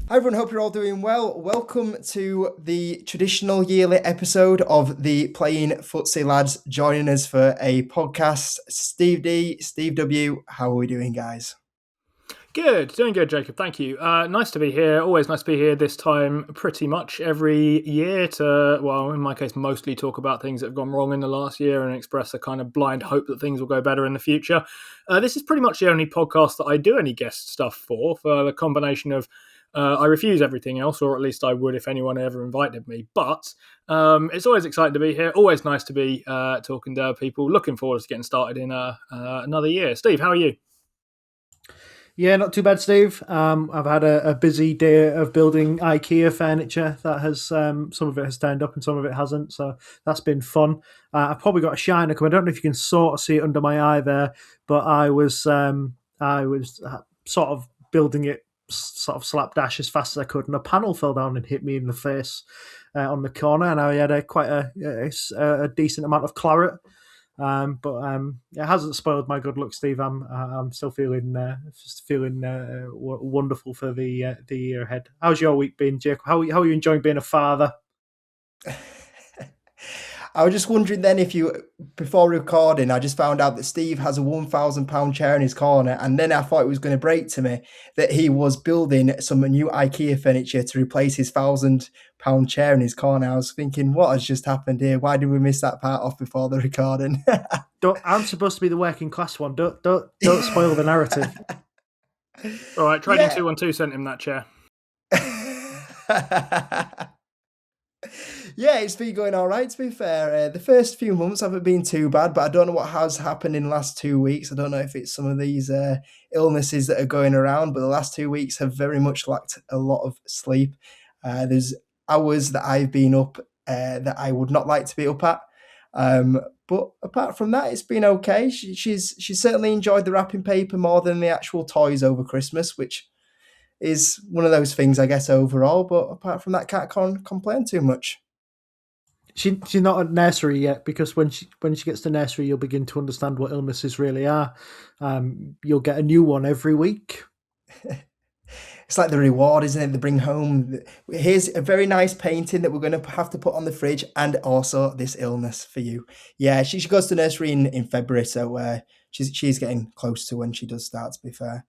Hi everyone, hope you're all doing well. Welcome to the traditional yearly episode of the Playing Footsie Lads. Joining us for a podcast, Steve D, Steve W. How are we doing, guys? Good, doing good, Jacob. Thank you. Nice to be here. Always nice to be here this time, pretty much every year to, well, in my case, mostly talk about things that have gone wrong in the last year and express a kind of blind hope that things will go better in the future. This is pretty much the only podcast that I do any guest stuff for the combination of I refuse everything else, or at least I would if anyone ever invited me. But it's always exciting to be here. Always nice to be talking to people. Looking forward to getting started in another year. Steve, how are you? Yeah, not too bad, Steve. I've had a busy day of building IKEA furniture. That has some of it has turned up and some of it hasn't, so that's been fun. I've probably got a shiner coming. I don't know if you can sort of see it under my eye there, but I was sort of building it sort of slapdash as fast as I could, and a panel fell down and hit me in the face on the corner, and I had quite a decent amount of claret. But it hasn't spoiled my good luck, Steve. I'm still feeling wonderful for the year ahead. How's your week been, Jake? How are you enjoying being a father? I was just wondering then before recording, I just found out that Steve has a £1,000 chair in his corner, and then I thought it was going to break to me that he was building some new IKEA furniture to replace his £1,000 chair in his corner. I was thinking, what has just happened here? Why did we miss that part off before the recording? I'm supposed to be the working class one. Don't spoil the narrative. All right, Trading 212 sent him that chair. Yeah, it's been going all right, to be fair. The first few months haven't been too bad, but I don't know what has happened in the last 2 weeks. I don't know if it's some of these illnesses that are going around, but the last 2 weeks have very much lacked a lot of sleep. There's hours that I've been up that I would not like to be up at. But apart from that, it's been okay. She's certainly enjoyed the wrapping paper more than the actual toys over Christmas, which is one of those things, I guess, overall. But apart from that, can't complain too much. She's not at nursery yet, because when she gets to nursery, you'll begin to understand what illnesses really are. You'll get a new one every week. It's like the reward, isn't it? They bring home, here's a very nice painting that we're going to have to put on the fridge, and also this illness for you. Yeah, she goes to nursery in February, so she's getting close to when she does start, to be fair.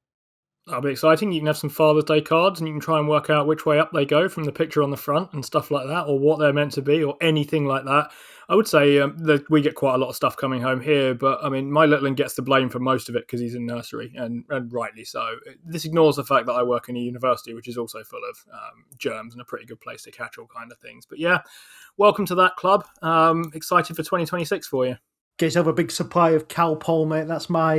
That'll be exciting. You can have some Father's Day cards and you can try and work out which way up they go from the picture on the front and stuff like that, or what they're meant to be, or anything like that. I would say that we get quite a lot of stuff coming home here, but I mean, my little one gets the blame for most of it because he's in nursery, and rightly so. This ignores the fact that I work in a university, which is also full of germs and a pretty good place to catch all kind of things. But yeah, welcome to that club. Excited for 2026 for you. Get yourself a big supply of Calpol, mate. That's my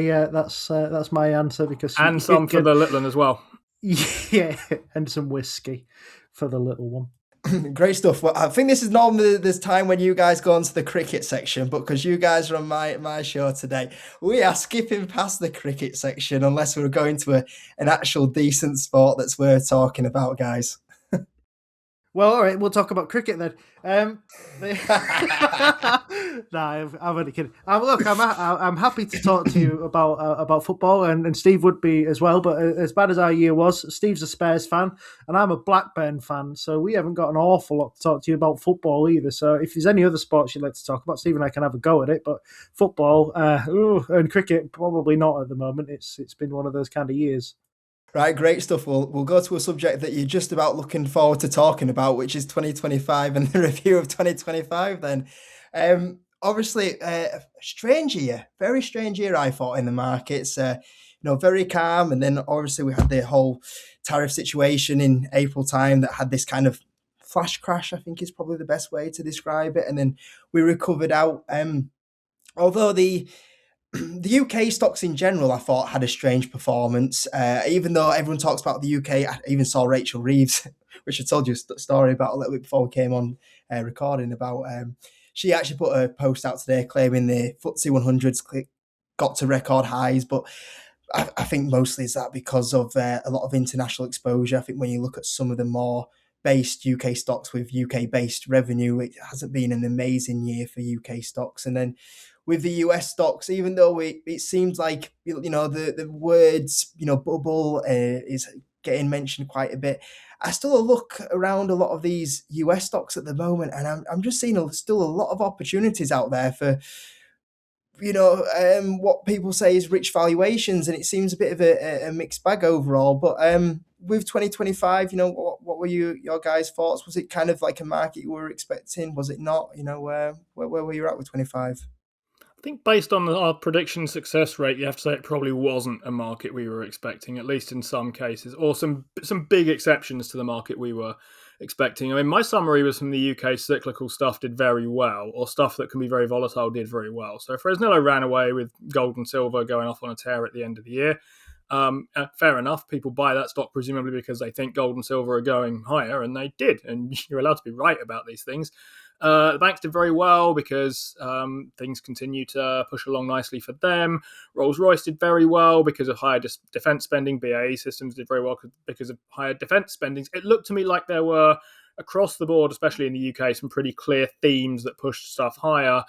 answer, because and some for the little one as well. Yeah, and some whiskey for the little one. Great stuff. Well, I think this is normally this time when you guys go onto the cricket section, but because you guys are on my show today, we are skipping past the cricket section unless we're going to an actual decent sport that's worth talking about, guys. Well, all right, we'll talk about cricket then. I'm only kidding. Look, I'm happy to talk to you about football, and Steve would be as well. But as bad as our year was, Steve's a Spurs fan, and I'm a Blackburn fan, so we haven't got an awful lot to talk to you about football either. So if there's any other sports you'd like to talk about, Steve and I can have a go at it. But football and cricket, probably not at the moment. It's been one of those kind of years. Right, great stuff. We'll go to a subject that you're just about looking forward to talking about, which is 2025 and the review of 2025 then. Obviously, strange year, very strange year, I thought, in the markets. Very calm. And then obviously we had the whole tariff situation in April time that had this kind of flash crash, I think is probably the best way to describe it. And then we recovered out. Although the UK stocks in general, I thought, had a strange performance. Even though everyone talks about the UK, I even saw Rachel Reeves, which I told you a story about a little bit before we came on recording about. She actually put a post out today claiming the FTSE 100s got to record highs, but I think mostly is that because of a lot of international exposure. I think when you look at some of the more based UK stocks with UK-based revenue, it hasn't been an amazing year for UK stocks. And then with the US stocks, even though it seems like, the words, bubble is getting mentioned quite a bit. I still look around a lot of these US stocks at the moment, and I'm just seeing still a lot of opportunities out there for, what people say is rich valuations, and it seems a bit of a mixed bag overall. But with 2025, what were your guys' thoughts? Was it kind of like a market you were expecting? Was it not? Where were you at with 25? I think based on our prediction success rate, you have to say it probably wasn't a market we were expecting, at least in some cases, or some big exceptions to the market we were expecting. I mean, my summary was from the UK cyclical stuff did very well, or stuff that can be very volatile did very well. So Fresnillo ran away with gold and silver going off on a tear at the end of the year. Fair enough. People buy that stock presumably because they think gold and silver are going higher, and they did. And you're allowed to be right about these things. The banks did very well because things continue to push along nicely for them. Rolls-Royce did very well because of higher defence spending. BAE Systems did very well because of higher defence spendings. It looked to me like there were, across the board, especially in the UK, some pretty clear themes that pushed stuff higher,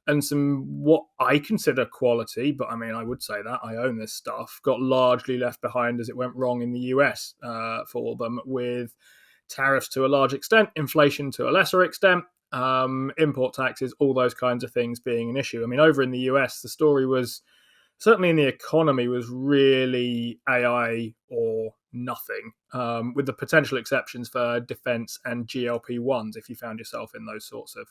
and some what I consider quality, but I mean, I would say that I own this stuff, got largely left behind as it went wrong in the US for them, with tariffs to a large extent, inflation to a lesser extent, import taxes, all those kinds of things being an issue. I mean, over in the US, the story was, certainly in the economy, was really AI or nothing, with the potential exceptions for defense and GLP-1s if you found yourself in those sorts of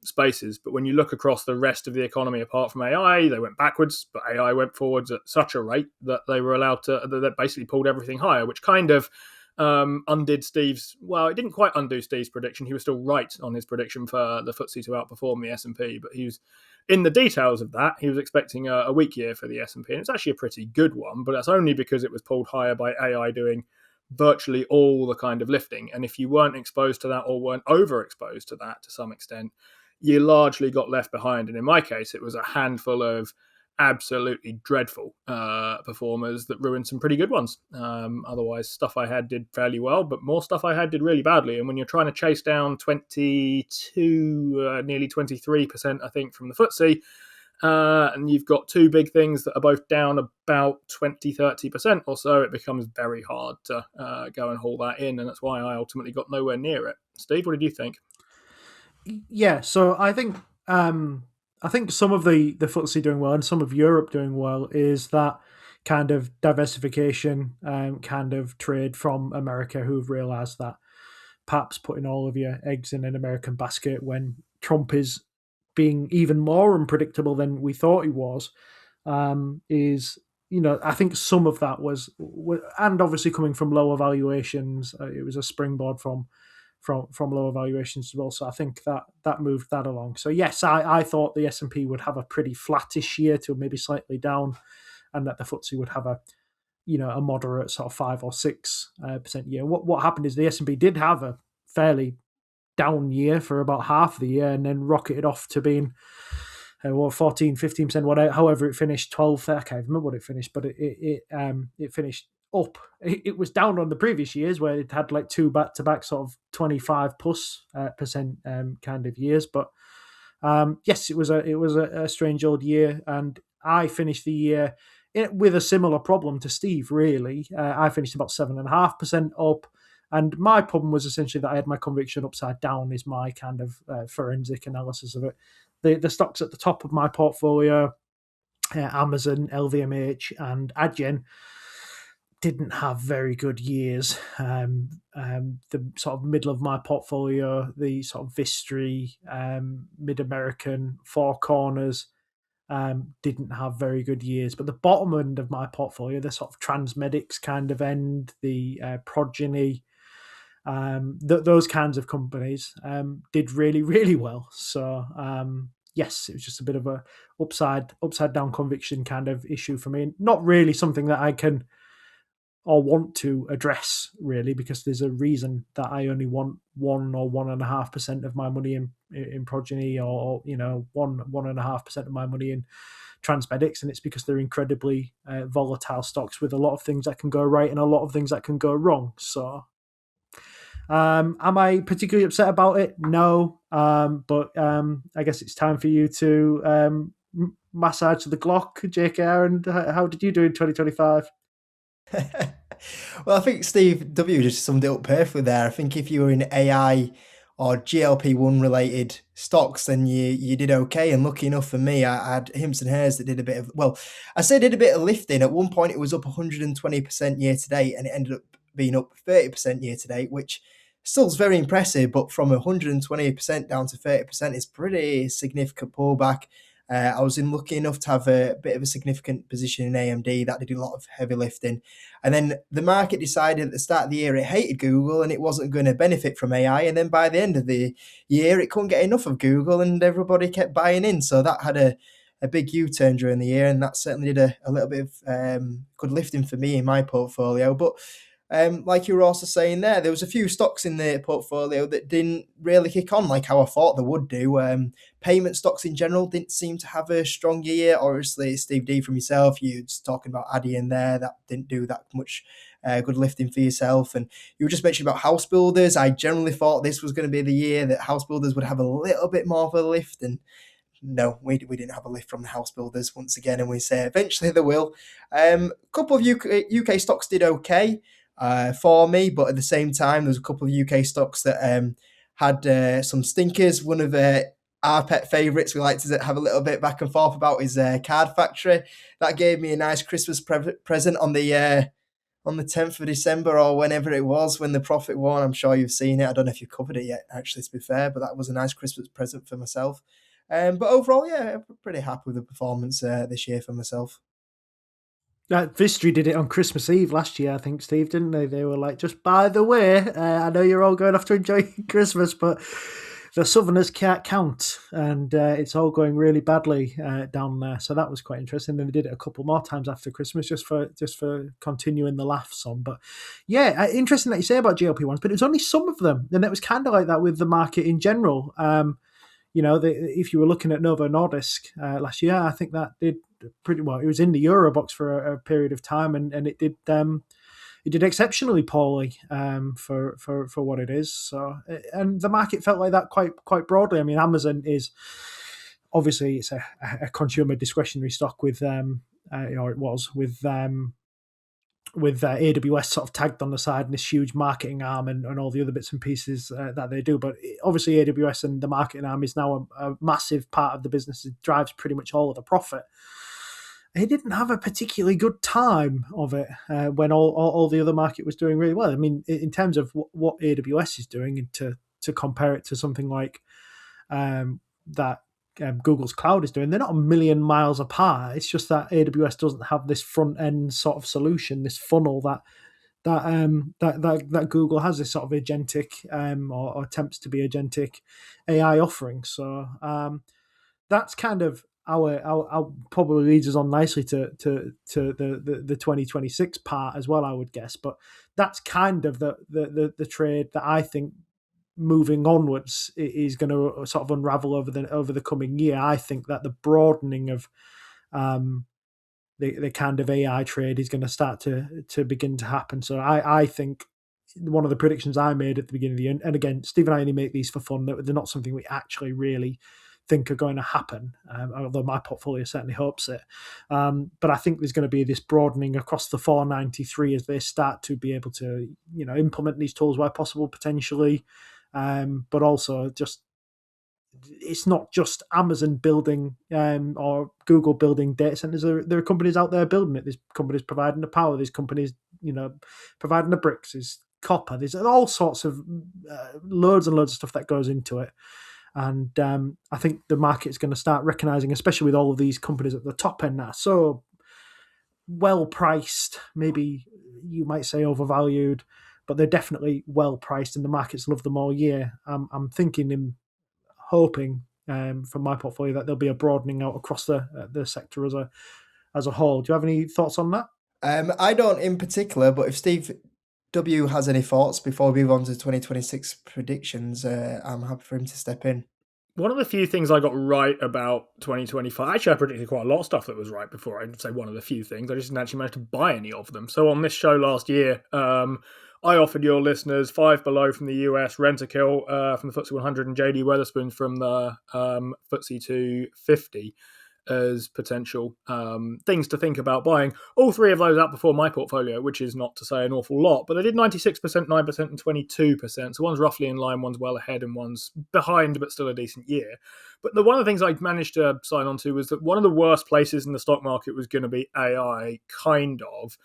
spaces. But when you look across the rest of the economy, apart from AI, they went backwards, but AI went forwards at such a rate that they were allowed to, that basically pulled everything higher, which kind of undid Steve's, well, it didn't quite undo Steve's prediction. He was still right on his prediction for the FTSE to outperform the S&P, but he was, in the details of that, he was expecting a weak year for the S&P, and it's actually a pretty good one, but that's only because it was pulled higher by AI doing virtually all the kind of lifting. And if you weren't exposed to that, or weren't overexposed to that to some extent, you largely got left behind. And in my case, it was a handful of absolutely dreadful performers that ruined some pretty good ones. Otherwise, stuff I had did fairly well, but more stuff I had did really badly. And when you're trying to chase down 22, nearly 23%, I think, from the FTSE, and you've got two big things that are both down about 20-30% or so, it becomes very hard to go and haul that in, and that's why I ultimately got nowhere near it. Steve, what did you think? Yeah, so I think some of the FTSE doing well and some of Europe doing well is that kind of diversification, kind of trade from America, who've realised that perhaps putting all of your eggs in an American basket when Trump is being even more unpredictable than we thought he was, is, I think some of that was, and obviously coming from lower valuations, it was a springboard from lower valuations as well. So I think that moved that along. So yes, I thought the S&P would have a pretty flattish year to maybe slightly down, and that the FTSE would have a moderate sort of 5 or 6% year. What happened is the S&P did have a fairly down year for about half the year, and then rocketed off to being 14-15%, whatever, however it finished, 12, I can't remember what it finished, but it finished up. It was down on the previous years where it had like two back-to-back sort of 25+% kind of years. But yes, it was a strange old year, and I finished the year with a similar problem to Steve, really. I finished about 7.5% up, and my problem was essentially that I had my conviction upside down, is my kind of forensic analysis of it. The stocks at the top of my portfolio, Amazon, LVMH, and Adyen, didn't have very good years. The sort of middle of my portfolio, the sort of Vistry, Mid-American, Four Corners, didn't have very good years. But the bottom end of my portfolio, the sort of Transmedics kind of end, the Progeny, those kinds of companies did really, really well. So yes, it was just a bit of a upside down conviction kind of issue for me. Not really something that I can or want to address, really, because there's a reason that I only want 1 or 1.5% of my money in Progeny, or 1.5% of my money in Transmedics, and it's because they're incredibly volatile stocks with a lot of things that can go right and a lot of things that can go wrong. So am I particularly upset about it? No, but I guess it's time for you to massage the Glock, JKR. And how did you do in 2025? Well, I think Steve W just summed it up perfectly there. I think if you were in AI or GLP-1 related stocks, then you did okay. And lucky enough for me, I had Hims and Hers that did a bit of, well, I say did a bit of lifting. At one point, it was up 120% year to date, and it ended up being up 30% year to date, which still is very impressive. But from 120% down to 30% is pretty significant pullback. I was lucky enough to have a bit of a significant position in AMD that did a lot of heavy lifting. And then the market decided at the start of the year it hated Google and it wasn't going to benefit from AI. And then by the end of the year, it couldn't get enough of Google and everybody kept buying in. So that had a big U-turn during the year, and that certainly did a little bit of good lifting for me in my portfolio. But like you were also saying there was a few stocks in the portfolio that didn't really kick on like how I thought they would do. Payment stocks in general didn't seem to have a strong year. Obviously, Steve D from yourself, you're just talking about Addy in there. That didn't do that much good lifting for yourself. And you were just mentioning about house builders. I generally thought this was going to be the year that house builders would have a little bit more of a lift. And no, we didn't have a lift from the house builders once again. And we say eventually they will. A couple of UK stocks did okay for me, but at the same time, there's a couple of UK stocks that had some stinkers. One of our pet favourites we like to have a little bit back and forth about is Card Factory. That gave me a nice Christmas present on the 10th of December or whenever it was when the profit won. I'm sure you've seen it. I don't know if you've covered it yet, actually, to be fair, but that was a nice Christmas present for myself. But overall, yeah, I'm pretty happy with the performance this year for myself. Vistry did it on Christmas Eve last year, I think, Steve, didn't they? They were like, just by the way, I know you're all going off to enjoy Christmas, but the Southerners can't count, and it's all going really badly down there. So that was quite interesting. And they did it a couple more times after Christmas, just for continuing the laughs on. But yeah, interesting that you say about GLP-1s, but it was only some of them, and it was kind of like that with the market in general. If you were looking at Novo Nordisk last year, I think that did pretty well. It was in the Eurobox for a period of time, and it did exceptionally poorly for what it is. So, and the market felt like that quite broadly. I mean, Amazon is obviously it's a consumer discretionary stock with or it was with AWS sort of tagged on the side and this huge marketing arm and all the other bits and pieces that they do. But obviously AWS and the marketing arm is now a massive part of the business. It drives pretty much all of the profit. He didn't have a particularly good time of it when all the other market was doing really well. I mean, in terms of what AWS is doing, and to compare it to something like that Google's cloud is doing, they're not a million miles apart. It's just that AWS doesn't have this front end sort of solution, this funnel that Google has, this sort of agentic or attempts to be agentic AI offering. So that's kind of our probably leads us on nicely to the 2026 part as well, I would guess. But that's kind of the trade that I think moving onwards is going to sort of unravel over the coming year. I think that the broadening of the kind of AI trade is going to start to begin to happen. So I think one of the predictions I made at the beginning of the year, and again, Steve and I only make these for fun, they're not something we actually really think are going to happen, although my portfolio certainly hopes it. But I think there's going to be this broadening across the 493 as they start to be able to, implement these tools where possible, potentially. But also just, it's not just Amazon building or Google building data centers. There are companies out there building it. There's companies providing the power. There's companies, providing the bricks. There's copper. There's all sorts of loads and loads of stuff that goes into it. And I think the market is going to start recognizing, especially with all of these companies at the top end that are so well priced, maybe you might say overvalued, but they're definitely well priced and the markets love them all year. I'm thinking and hoping from my portfolio that there'll be a broadening out across the sector as a whole. Do you have any thoughts on that? I don't in particular, but if Steve W has any thoughts before we move on to 2026 predictions, I'm happy for him to step in. One of the few things I got right about 2025, actually I predicted quite a lot of stuff that was right before. I'd say one of the few things. I just didn't actually manage to buy any of them. So on this show last year, I offered your listeners Five Below from the US, Rent-A-Kill from the FTSE 100 and JD Wetherspoon from the FTSE 250. as potential things to think about buying. All three of those outperformed my portfolio, which is not to say an awful lot, but they did 96%, 9%, and 22%. So one's roughly in line, one's well ahead, and one's behind, but still a decent year. But one of the things I managed to sign on to was that one of the worst places in the stock market was going to be AI, kind of.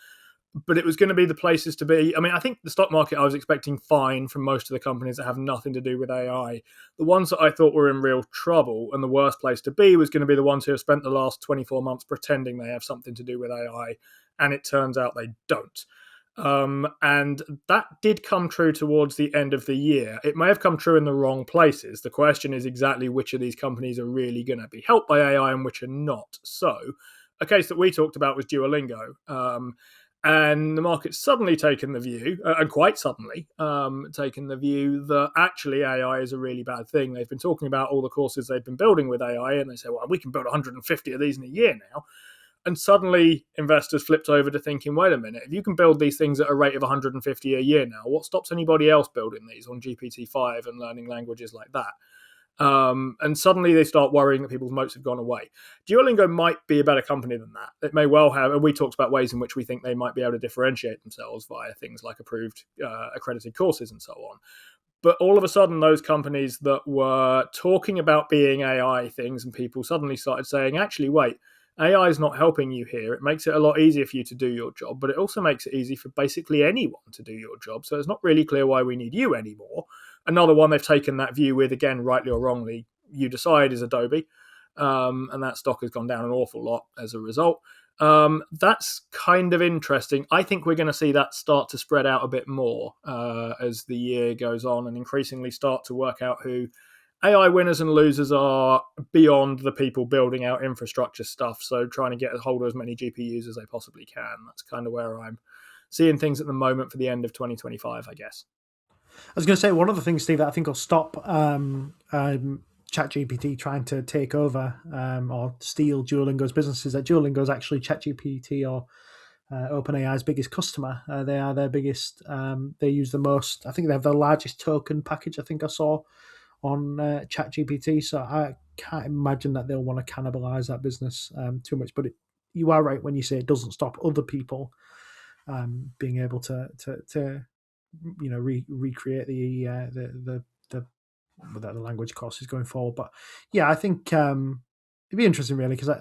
But it was going to be the places to be. I mean, I think the stock market I was expecting fine from most of the companies that have nothing to do with AI. The ones that I thought were in real trouble and the worst place to be was going to be the ones who have spent the last 24 months pretending they have something to do with AI, and it turns out they don't. And that did come true towards the end of the year. It may have come true in the wrong places. The question is exactly which of these companies are really going to be helped by AI and which are not. So a case that we talked about was Duolingo. And the market's suddenly taken the view, and quite suddenly, taken the view that actually AI is a really bad thing. They've been talking about all the courses they've been building with AI, and they say, well, we can build 150 of these in a year now. And suddenly investors flipped over to thinking, wait a minute, if you can build these things at a rate of 150 a year now, what stops anybody else building these on GPT-5 and learning languages like that? And suddenly they start worrying that people's moats have gone away. Duolingo might be a better company than that. It may well have, and we talked about ways in which we think they might be able to differentiate themselves via things like approved, accredited courses and so on. But all of a sudden, those companies that were talking about being AI things and people suddenly started saying, actually, wait, AI is not helping you here. It makes it a lot easier for you to do your job, but it also makes it easy for basically anyone to do your job. So it's not really clear why we need you anymore. Another one they've taken that view with, again, rightly or wrongly, you decide, is Adobe. And that stock has gone down an awful lot as a result. That's kind of interesting. I think we're going to see that start to spread out a bit more as the year goes on and increasingly start to work out who AI winners and losers are beyond the people building out infrastructure stuff. So trying to get a hold of as many GPUs as they possibly can. That's kind of where I'm seeing things at the moment for the end of 2025, I guess. I was going to say, one of the things, Steve, that I think will stop ChatGPT trying to take over or steal Duolingo's business is that Duolingo is actually ChatGPT or OpenAI's biggest customer. They are their biggest. They use the most. I think they have the largest token package. I think I saw on ChatGPT. So I can't imagine that they'll want to cannibalize that business too much. But you are right when you say it doesn't stop other people being able to recreate the language courses going forward. But yeah, I think it'd be interesting really because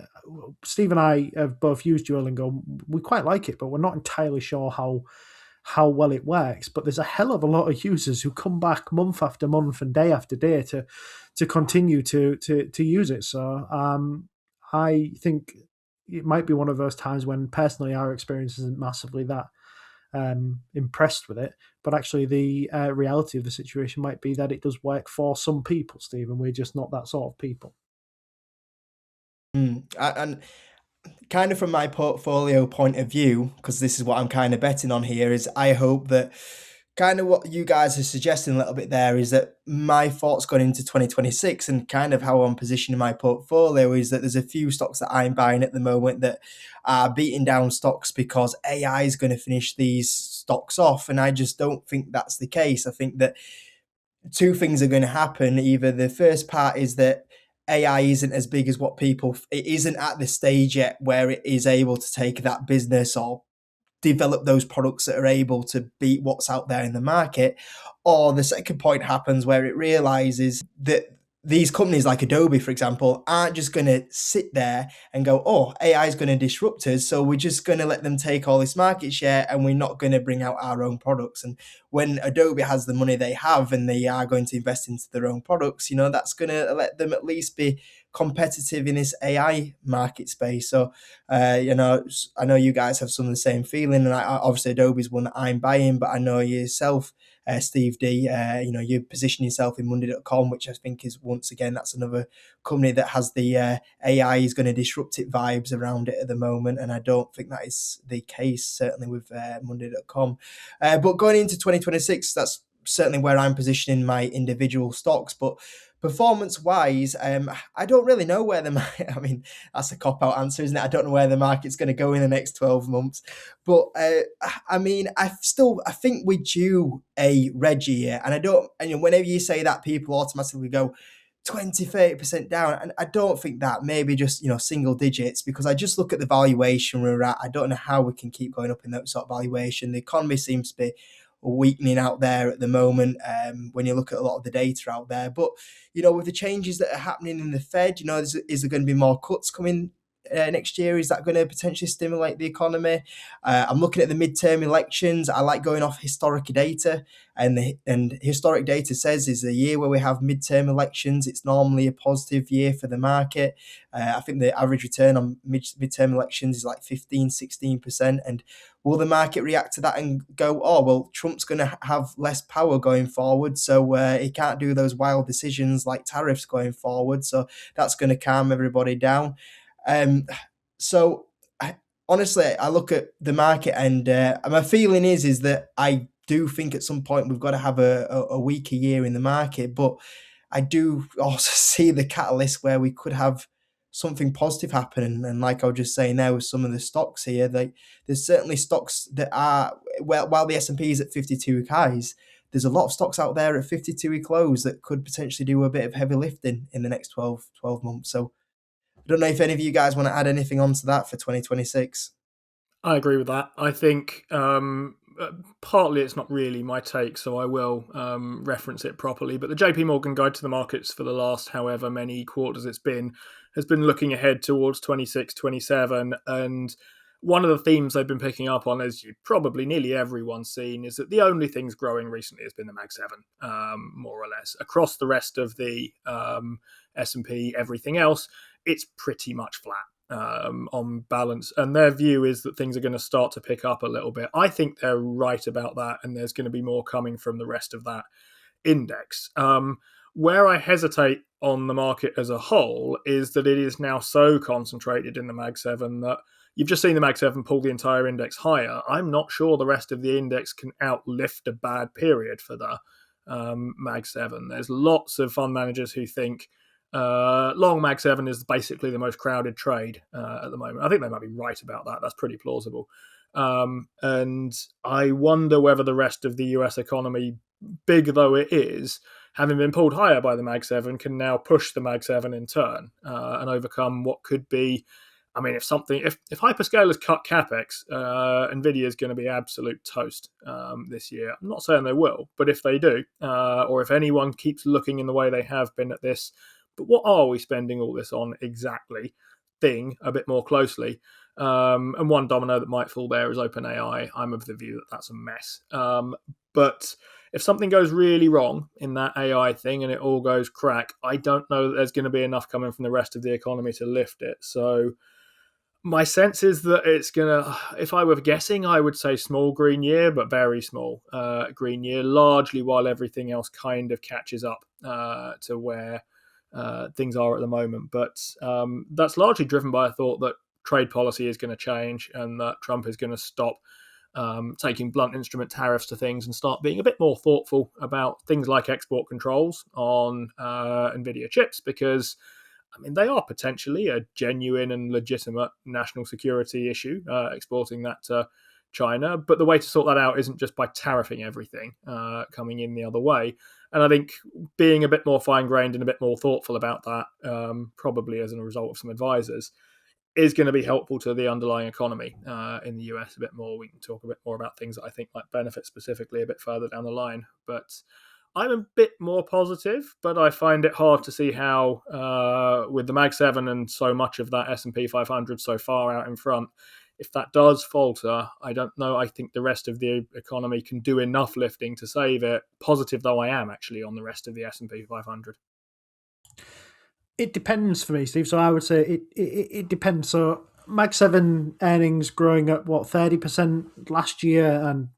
Steve and I have both used Duolingo. We quite like it, but we're not entirely sure how well it works. But there's a hell of a lot of users who come back month after month and day after day to continue to use it. So I think it might be one of those times when personally our experience isn't massively that impressed with it, but actually the reality of the situation might be that it does work for some people, Steve, and we're just not that sort of people. And kind of from my portfolio point of view, because this is what I'm kind of betting on here, is I hope that kind of what you guys are suggesting a little bit there is that my thoughts going into 2026 and kind of how I'm positioning my portfolio is that there's a few stocks that I'm buying at the moment that are beating down stocks because AI is going to finish these stocks off. And I just don't think that's the case. I think that two things are going to happen. Either the first part is that AI isn't as big as what it isn't at the stage yet where it is able to take that business or develop those products that are able to beat what's out there in the market. Or the second point happens where it realizes that these companies like Adobe, for example, aren't just going to sit there and go, oh, AI is going to disrupt us, so we're just going to let them take all this market share and we're not going to bring out our own products. And when Adobe has the money they have and they are going to invest into their own products, that's going to let them at least be competitive in this AI market space. So, I know you guys have some of the same feeling, and obviously Adobe's one that I'm buying, but I know yourself, Steve D, you position yourself in Monday.com, which I think is, once again, that's another company that has the AI is going to disrupt it vibes around it at the moment. And I don't think that is the case, certainly with Monday.com. But going into 2026, that's certainly where I'm positioning my individual stocks. But performance-wise, I don't really know where I mean, that's a cop-out answer, isn't it? I don't know where the market's going to go in the next 12 months. But, I mean, I think we're due a red year. And whenever you say that, people automatically go, 20-30% down. And I don't think that, maybe just, single digits, because I just look at the valuation we're at. I don't know how we can keep going up in that sort of valuation. The economy seems to be weakening out there at the moment, when you look at a lot of the data out there. But, with the changes that are happening in the Fed, is there going to be more cuts coming next year? Is that going to potentially stimulate the economy? I'm looking at the midterm elections. I like going off historic data, and historic data says is a year where we have midterm elections. It's normally a positive year for the market. I think the average return on midterm elections is like 15-16%. And will the market react to that and go, oh, well, Trump's going to have less power going forward, so he can't do those wild decisions like tariffs going forward. So that's going to calm everybody down. So honestly, I look at the market, and my feeling is that I do think at some point we've got to have a weaker year in the market, but I do also see the catalyst where we could have something positive happen. And like I was just saying there with some of the stocks here, there's certainly stocks that are, while the S&P is at 52-week highs, there's a lot of stocks out there at 52-week lows that could potentially do a bit of heavy lifting in the next 12 months. So I don't know if any of you guys want to add anything onto that for 2026. I agree with that. I think partly it's not really my take, so I will reference it properly. But the JP Morgan Guide to the Markets for the last however many quarters it's been has been looking ahead towards 26, 27. And one of the themes they've been picking up on, as you probably nearly everyone's seen, is that the only things growing recently has been the Mag 7, more or less. Across the rest of the S&P, everything else, it's pretty much flat on balance. And their view is that things are going to start to pick up a little bit. I think they're right about that, and there's going to be more coming from the rest of that index. Where I hesitate on the market as a whole is that it is now so concentrated in the Mag 7 that you've just seen the Mag 7 pull the entire index higher. I'm not sure the rest of the index can outlift a bad period for the Mag 7. There's lots of fund managers who think long Mag 7 is basically the most crowded trade at the moment. I think they might be right about that. That's pretty plausible. And I wonder whether the rest of the US economy, big though it is, having been pulled higher by the Mag 7, can now push the Mag 7 in turn and overcome what could be. I mean, if hyperscalers cut capex, Nvidia is going to be absolute toast this year. I'm not saying they will, but if they do, or if anyone keeps looking in the way they have been at this, but what are we spending all this on exactly? Thing a bit more closely. And one domino that might fall there is OpenAI. I'm of the view that that's a mess. But if something goes really wrong in that AI thing and it all goes crack, I don't know that there's going to be enough coming from the rest of the economy to lift it. So my sense is that it's going to, if I were guessing, I would say small green year, but very small green year, largely while everything else kind of catches up to where things are at the moment. But that's largely driven by a thought that trade policy is going to change and that Trump is going to stop taking blunt instrument tariffs to things and start being a bit more thoughtful about things like export controls on NVIDIA chips, because I mean, they are potentially a genuine and legitimate national security issue, exporting that to China. But the way to sort that out isn't just by tariffing everything coming in the other way. And I think being a bit more fine-grained and a bit more thoughtful about that, probably as a result of some advisors, is going to be helpful to the underlying economy in the US a bit more. We can talk a bit more about things that I think might benefit specifically a bit further down the line. But I'm a bit more positive, but I find it hard to see how, with the Mag 7 and so much of that S&P 500 so far out in front, if that does falter, I don't know. I think the rest of the economy can do enough lifting to save it. Positive though I am actually on the rest of the S&P 500. It depends for me, Steve. So I would say it depends. So Mag 7 earnings growing at 30% last year and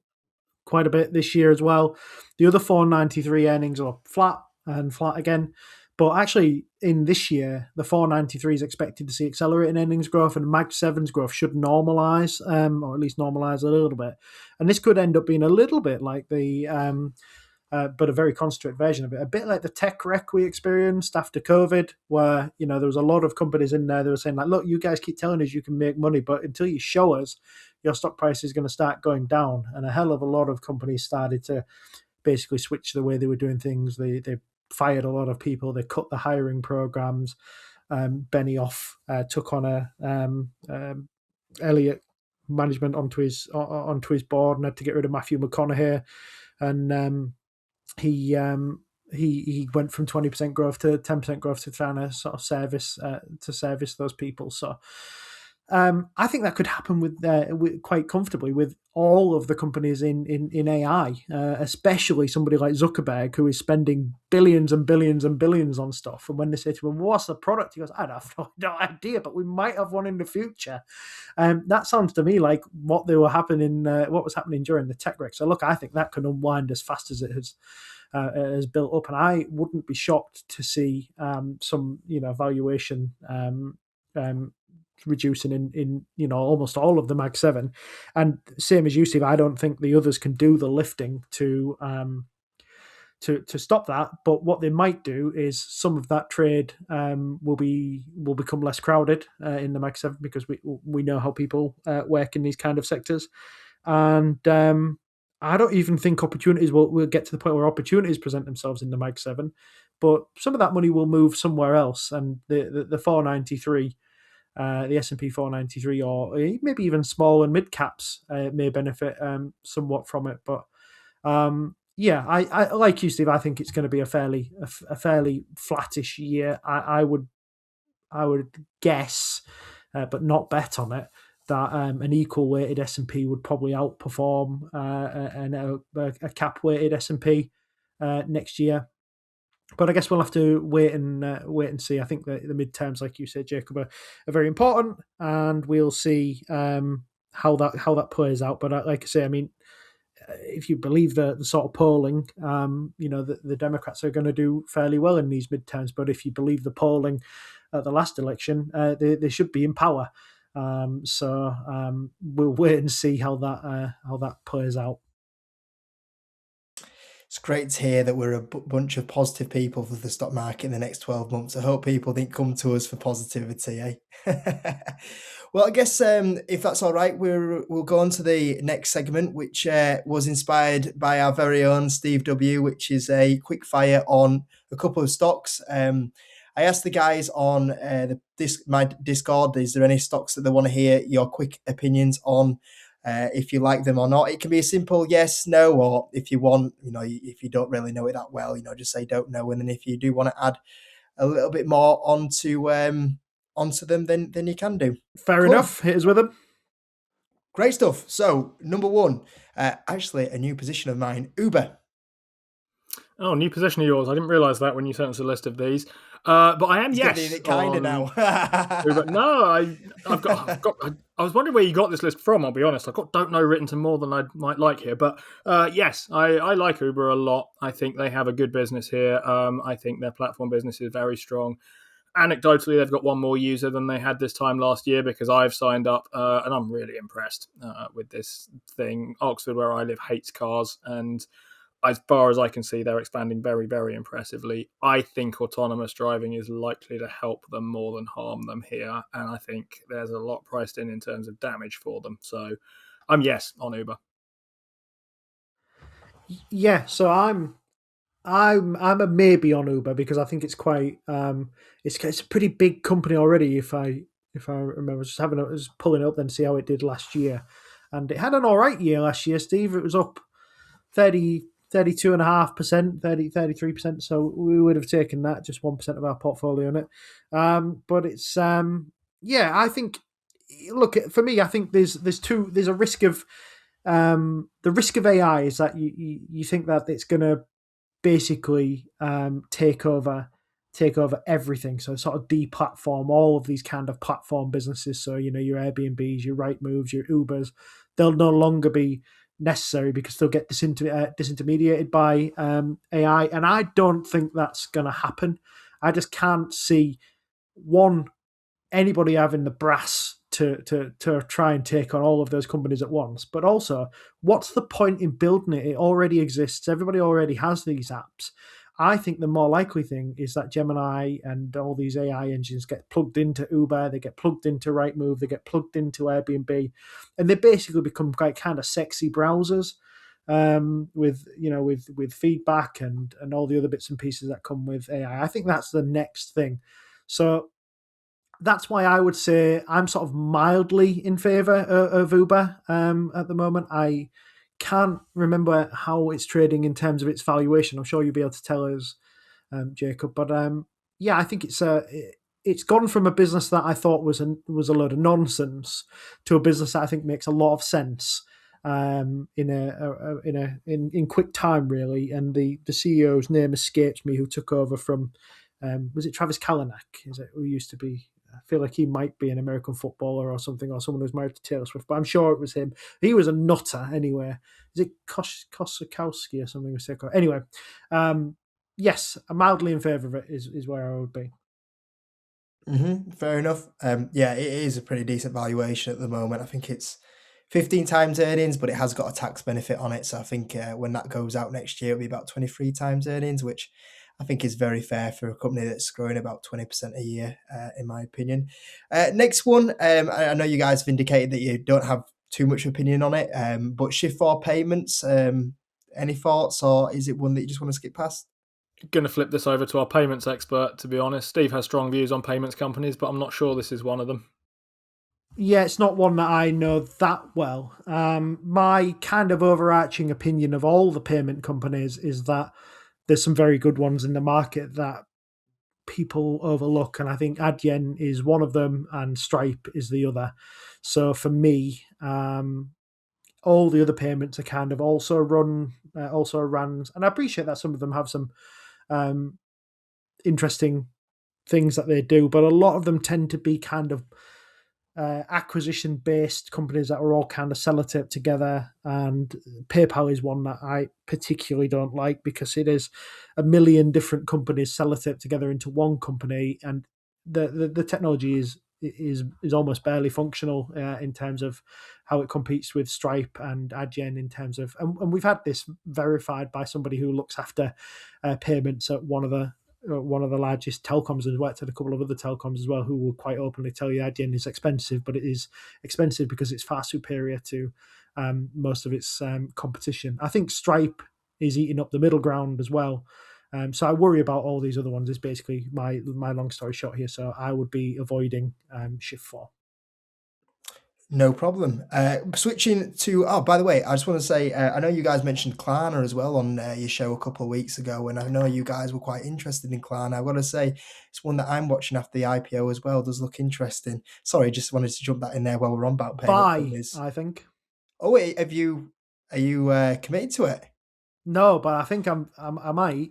quite a bit this year as well. The other 493 earnings are flat and flat again. But actually, in this year, the 493 is expected to see accelerating earnings growth, and Mag 7's growth should normalise, or at least normalise a little bit. And this could end up being a little bit like the, but a very concentrated version of it, a bit like the tech wreck we experienced after COVID, where there was a lot of companies in there that were saying, like, look, you guys keep telling us you can make money, but until you show us, your stock price is going to start going down. And a hell of a lot of companies started to basically switch the way they were doing things. They fired a lot of people. They cut the hiring programs. Benioff took on Elliott management onto his board and had to get rid of Matthew McConaughey, and he went from 20% growth to 10% growth to trying to sort of service those people. So I think that could happen with quite comfortably with all of the companies in AI, especially somebody like Zuckerberg, who is spending billions and billions and billions on stuff. And when they say to him, "What's the product?" he goes, "I have no idea, but we might have one in the future." That sounds to me like what was happening during the tech wreck. So look, I think that can unwind as fast as it has built up, and I wouldn't be shocked to see some valuation reducing in almost all of the Mag 7. And same as you, Steve, I don't think the others can do the lifting to stop that. But what they might do is some of that trade will become less crowded in the Mag 7, because we know how people work in these kind of sectors. And I don't even think opportunities will get to the point where opportunities present themselves in the Mag 7, but some of that money will move somewhere else. And the 493, the S&P 493, or maybe even small and mid caps may benefit somewhat from it. But I like you, Steve. I think it's going to be a fairly flattish year. I would guess, but not bet on it, that an equal weighted S&P would probably outperform a cap weighted S&P next year. But I guess we'll have to wait and see. I think the midterms, like you said, Jacob, are very important, and we'll see how that plays out. But like I say, I mean, if you believe the sort of polling, the Democrats are going to do fairly well in these midterms. But if you believe the polling at the last election, they should be in power. So we'll wait and see how that plays out. It's great to hear that we're a bunch of positive people for the stock market in the next 12 months. I hope people didn't come to us for positivity, eh? Well, I guess if that's all right, we'll go on to the next segment, which was inspired by our very own Steve W., which is a quick fire on a couple of stocks. I asked the guys on my Discord, is there any stocks that they want to hear your quick opinions on? If you like them or not. It can be a simple yes, no, or if you want, if you don't really know it that well, just say don't know. And then if you do want to add a little bit more onto them, then you can do. Fair enough. Hit us with them. Great stuff. So number one, actually a new position of mine, Uber. Oh, new position of yours. I didn't realise that when you sent us a list of these. But I am, yes. Kind of now. No, I've got. I was wondering where you got this list from. I'll be honest. I've got "don't know" written to more than I might like here. But yes, I like Uber a lot. I think they have a good business here. I think their platform business is very strong. Anecdotally, they've got one more user than they had this time last year, because I've signed up, and I'm really impressed with this thing. Oxford, where I live, hates cars, and as far as I can see, they're expanding very, very impressively. I think autonomous driving is likely to help them more than harm them here, and I think there's a lot priced in terms of damage for them. So I'm yes on Uber. Yeah, so I'm a maybe on Uber, because I think it's quite it's a pretty big company already. If I remember, I was pulling it up then to see how it did last year, and it had an all right year last year, Steve. It was up 32.5%, 33%. So we would have taken that, just 1% of our portfolio in it. But it's I think, look, for me, I think there's a risk of the risk of AI is that you think that it's going to basically take over everything. So sort of deplatform all of these kind of platform businesses. So your Airbnbs, your Rightmoves, your Ubers, they'll no longer be necessary because they'll get disintermediated by AI. And I don't think that's going to happen. I just can't see anybody having the brass to try and take on all of those companies at once. But also, what's the point in building it? It already exists. Everybody already has these apps. I think the more likely thing is that Gemini and all these AI engines get plugged into Uber, they get plugged into Rightmove, they get plugged into Airbnb, and they basically become quite kind of sexy browsers. with feedback and all the other bits and pieces that come with AI. I think that's the next thing. So that's why I would say I'm sort of mildly in favor of Uber at the moment. I can't remember how it's trading in terms of its valuation. I'm sure you'll be able to tell us, Jacob. But yeah, I think it's gone from a business that I thought was a load of nonsense to a business that I think makes a lot of sense in quick time, really. And the CEO's name escapes me, who took over from was it Travis Kalanick? Is it who used to be? I feel like he might be an American footballer or something, or someone who's married to Taylor Swift, but I'm sure it was him. He was a nutter anyway. Is it Kosakowski or something? Anyway, yes, I'm mildly in favour of it is where I would be. Fair enough. Yeah, it is a pretty decent valuation at the moment. I think it's 15 times earnings, but it has got a tax benefit on it. So I think when that goes out next year, it'll be about 23 times earnings, which I think is very fair for a company that's growing about 20% a year, in my opinion. Next one, I know you guys have indicated that you don't have too much opinion on it, but Shift4 Payments, any thoughts, or is it one that you just want to skip past? Going to flip this over to our payments expert, to be honest. Steve has strong views on payments companies, but I'm not sure this is one of them. Yeah, it's not one that I know that well. My kind of overarching opinion of all the payment companies is that there's some very good ones in the market that people overlook, and I think Adyen is one of them and Stripe is the other. So for me, all the other payments are kind of also ran, and I appreciate that some of them have some interesting things that they do, but a lot of them tend to be kind of acquisition based companies that are all kind of sellotape together, and PayPal is one that I particularly don't like because it is a million different companies sellotape together into one company, and the technology is almost barely functional in terms of how it competes with Stripe and Adyen in terms of, and we've had this verified by somebody who looks after payments at one of the largest telecoms, and worked at a couple of other telecoms as well, who will quite openly tell you Adyen is expensive, but it is expensive because it's far superior to most of its competition. I think Stripe is eating up the middle ground as well. So I worry about all these other ones is basically my long story short here. So I would be avoiding Shift4. No problem. Switching to, oh, by the way, I just want to say, I know you guys mentioned Klarna as well on your show a couple of weeks ago, and I know you guys were quite interested in Klarna. I've got to say, it's one that I'm watching after the IPO as well. It does look interesting. Sorry, just wanted to jump that in there while we're on about payment companies. I think. Oh, wait, are you committed to it? No, but I think I might.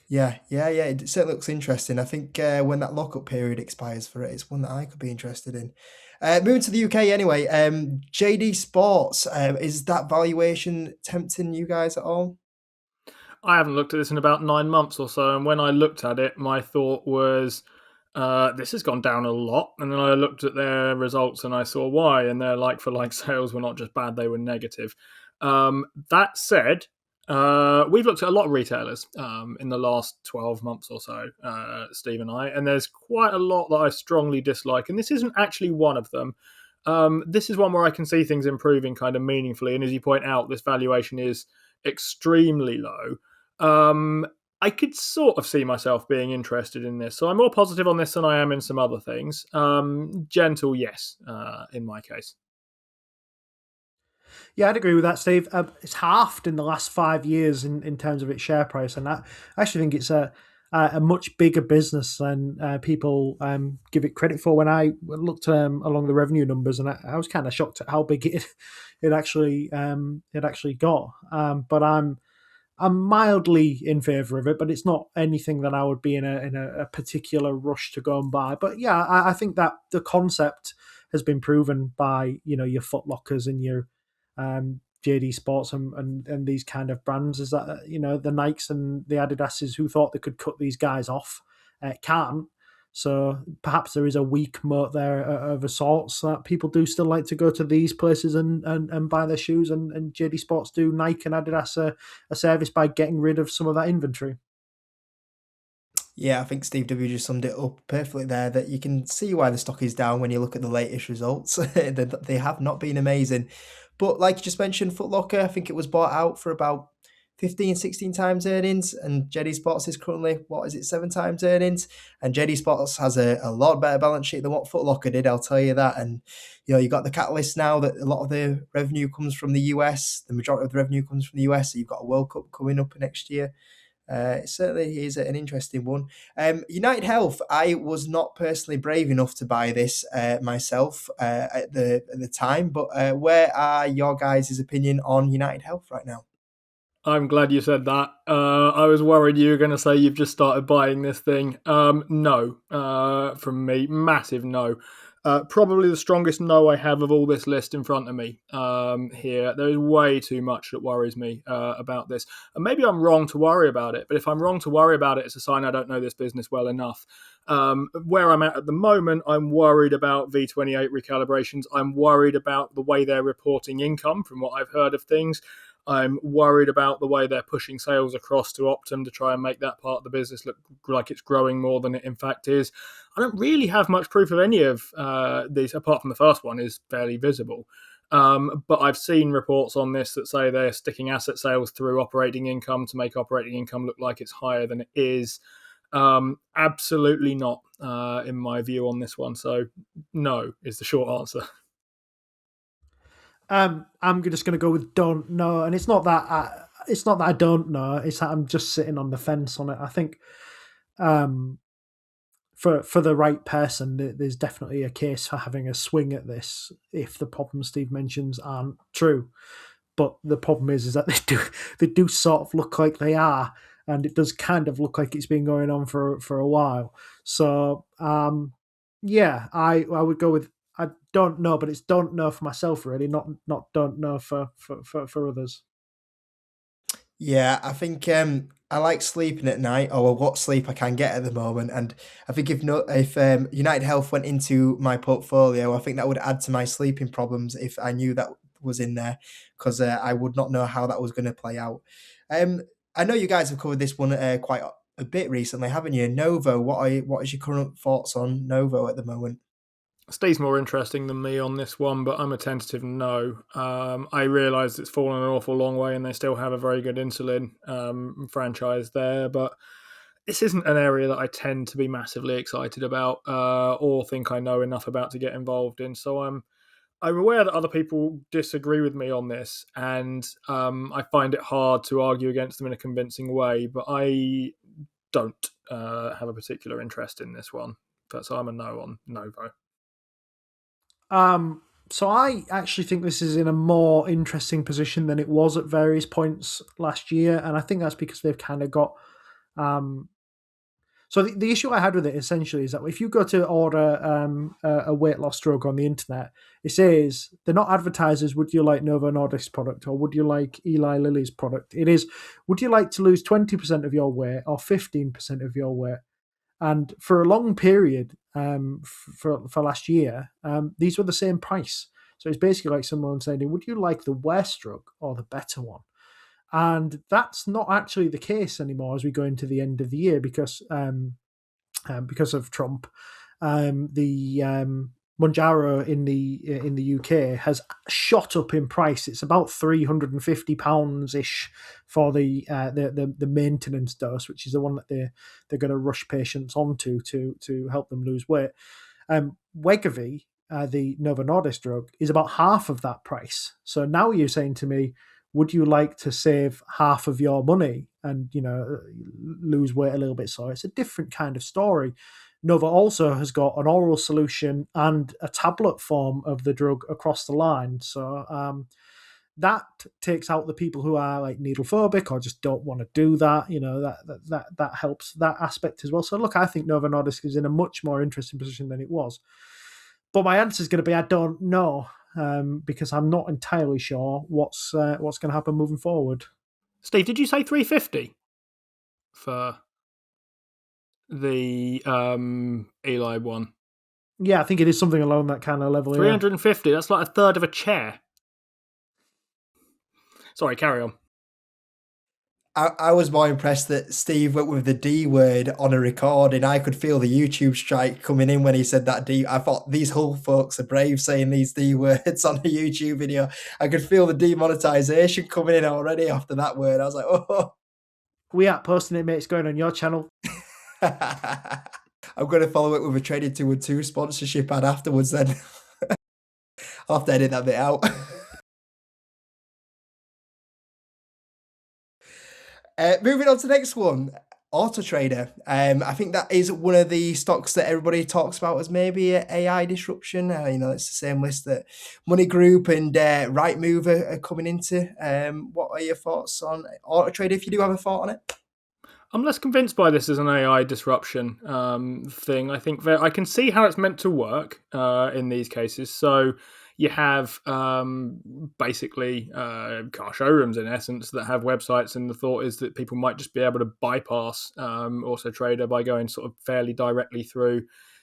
Yeah. It certainly looks interesting. I think when that lockup period expires for it, it's one that I could be interested in. Moving to the UK anyway, JD Sports, is that valuation tempting you guys at all? I haven't looked at this in about 9 months or so, and when I looked at it, my thought was, this has gone down a lot. And then I looked at their results and I saw why, and their like-for-like sales were not just bad, they were negative. That said, we've looked at a lot of retailers in the last 12 months or so, Steve and I, and there's quite a lot that I strongly dislike, and this isn't actually one of them. This is one where I can see things improving kind of meaningfully, and as you point out, this valuation is extremely low. I could sort of see myself being interested in this, so I'm more positive on this than I am in some other things. Gentle, yes, in my case. Yeah, I'd agree with that, Steve. It's halved in the last 5 years in terms of its share price, and I actually think it's a much bigger business than people give it credit for. When I looked along the revenue numbers, and I was kind of shocked at how big it actually got. But I'm mildly in favour of it, but it's not anything that I would be in a particular rush to go and buy. But yeah, I think that the concept has been proven by your Foot Lockers and your JD Sports and these kind of brands, is that the Nikes and the Adidases who thought they could cut these guys off can't. So perhaps there is a weak moat there of a sorts that people do still like to go to these places and buy their shoes, and JD Sports do Nike and Adidas a service by getting rid of some of that inventory. Yeah, I think Steve W just summed it up perfectly there. That you can see why the stock is down when you look at the latest results. They have not been amazing. But like you just mentioned, Foot Locker, I think it was bought out for about 15, 16 times earnings. And JD Sports is currently, what is it, 7 times earnings? And JD Sports has a lot better balance sheet than what Foot Locker did, I'll tell you that. And, you got the catalyst now that a lot of the revenue comes from the US. The majority of the revenue comes from the US. So you've got a World Cup coming up next year. It certainly is an interesting one. United Health, I was not personally brave enough to buy this myself at the time, but where are your guys' opinion on United Health right now? I'm glad you said that. I was worried you were going to say you've just started buying this thing. No, from me, massive no. Probably the strongest no I have of all this list in front of me here. There is way too much that worries me about this. And maybe I'm wrong to worry about it, but if I'm wrong to worry about it, it's a sign I don't know this business well enough. Where I'm at the moment, I'm worried about V28 recalibrations. I'm worried about the way they're reporting income from what I've heard of things. I'm worried about the way they're pushing sales across to Optum to try and make that part of the business look like it's growing more than it in fact is. I don't really have much proof of any of these, apart from the first one is fairly visible. But I've seen reports on this that say they're sticking asset sales through operating income to make operating income look like it's higher than it is. Absolutely not, in my view on this one. So no is the short answer. I'm just going to go with don't know, and it's not that I don't know. It's that I'm just sitting on the fence on it. I think for the right person, there's definitely a case for having a swing at this if the problems Steve mentions aren't true. But the problem is that they do sort of look like they are, and it does kind of look like it's been going on for a while. So yeah, I would go with I don't know, but it's don't know for myself really, not don't know for others. Yeah, I think I like sleeping at night, or what sleep I can get at the moment. And I think if United Health went into my portfolio, I think that would add to my sleeping problems if I knew that was in there, because I would not know how that was going to play out. Um, I know you guys have covered this one quite a bit recently, haven't you? Novo, what is your current thoughts on Novo at the moment? Steve's more interesting than me on this one, but I'm a tentative no. I realise it's fallen an awful long way, and they still have a very good insulin franchise there, but this isn't an area that I tend to be massively excited about or think I know enough about to get involved in. So I'm aware that other people disagree with me on this, and I find it hard to argue against them in a convincing way. But I don't have a particular interest in this one, so I'm a no on Novo. So I actually think this is in a more interesting position than it was at various points last year, and I think that's because they've kind of got. So the issue I had with it essentially is that if you go to order a weight loss drug on the internet, it says they're not advertisers. Would you like Novo Nordisk's product, or would you like Eli Lilly's product? It is. Would you like to lose 20% of your weight or 15% of your weight? And for a long period, for last year, these were the same price. So it's basically like someone saying, "Would you like the worst drug or the better one?" And that's not actually the case anymore as we go into the end of the year because of Trump. The Monjaro in the UK has shot up in price. It's about £350 ish for the maintenance dose, which is the one that they're going to rush patients onto to help them lose weight. Wegovy, the Novo Nordisk drug, is about half of that price. So now you're saying to me, would you like to save half of your money and lose weight a little bit? So it's a different kind of story. Nova also has got an oral solution and a tablet form of the drug across the line. So that takes out the people who are like needle phobic or just don't want to do that. That helps that aspect as well. So look, I think Novo Nordisk is in a much more interesting position than it was. But my answer is going to be I don't know, because I'm not entirely sure what's going to happen moving forward. Steve, did you say 350 for the Eli one? Yeah, I think it is something along that kind of level. 350, that's like a third of a chair. Sorry, carry on. I was more impressed that Steve went with the D word on a recording. I could feel the YouTube strike coming in when he said that D. I thought these Hull folks are brave saying these D words on a YouTube video. I could feel the demonetization coming in already after that word. I was like, oh. We are posting it, mate. It's going on your channel. I'm going to follow it with a Trading 212 sponsorship ad afterwards then. I'll have to edit that bit out. Moving on to the next one, AutoTrader. I think that is one of the stocks that everybody talks about as maybe a AI disruption. It's the same list that Money Group and Rightmove are coming into. What are your thoughts on AutoTrader, if you do have a thought on it? I'm less convinced by this as an AI disruption thing. I think that I can see how it's meant to work in these cases. So you have basically car showrooms, in essence, that have websites, and the thought is that people might just be able to bypass AutoTrader by going sort of fairly directly through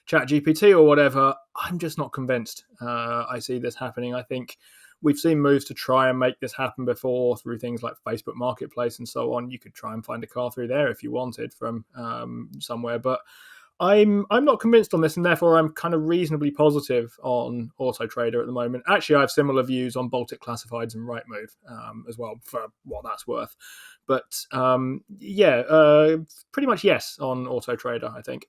ChatGPT or whatever. I'm just not convinced I see this happening. I think we've seen moves to try and make this happen before through things like Facebook Marketplace and so on. You could try and find a car through there if you wanted from somewhere, but I'm not convinced on this, and therefore I'm kind of reasonably positive on AutoTrader at the moment. Actually, I have similar views on Baltic Classifieds and Rightmove as well, for what that's worth. But pretty much yes on AutoTrader, I think.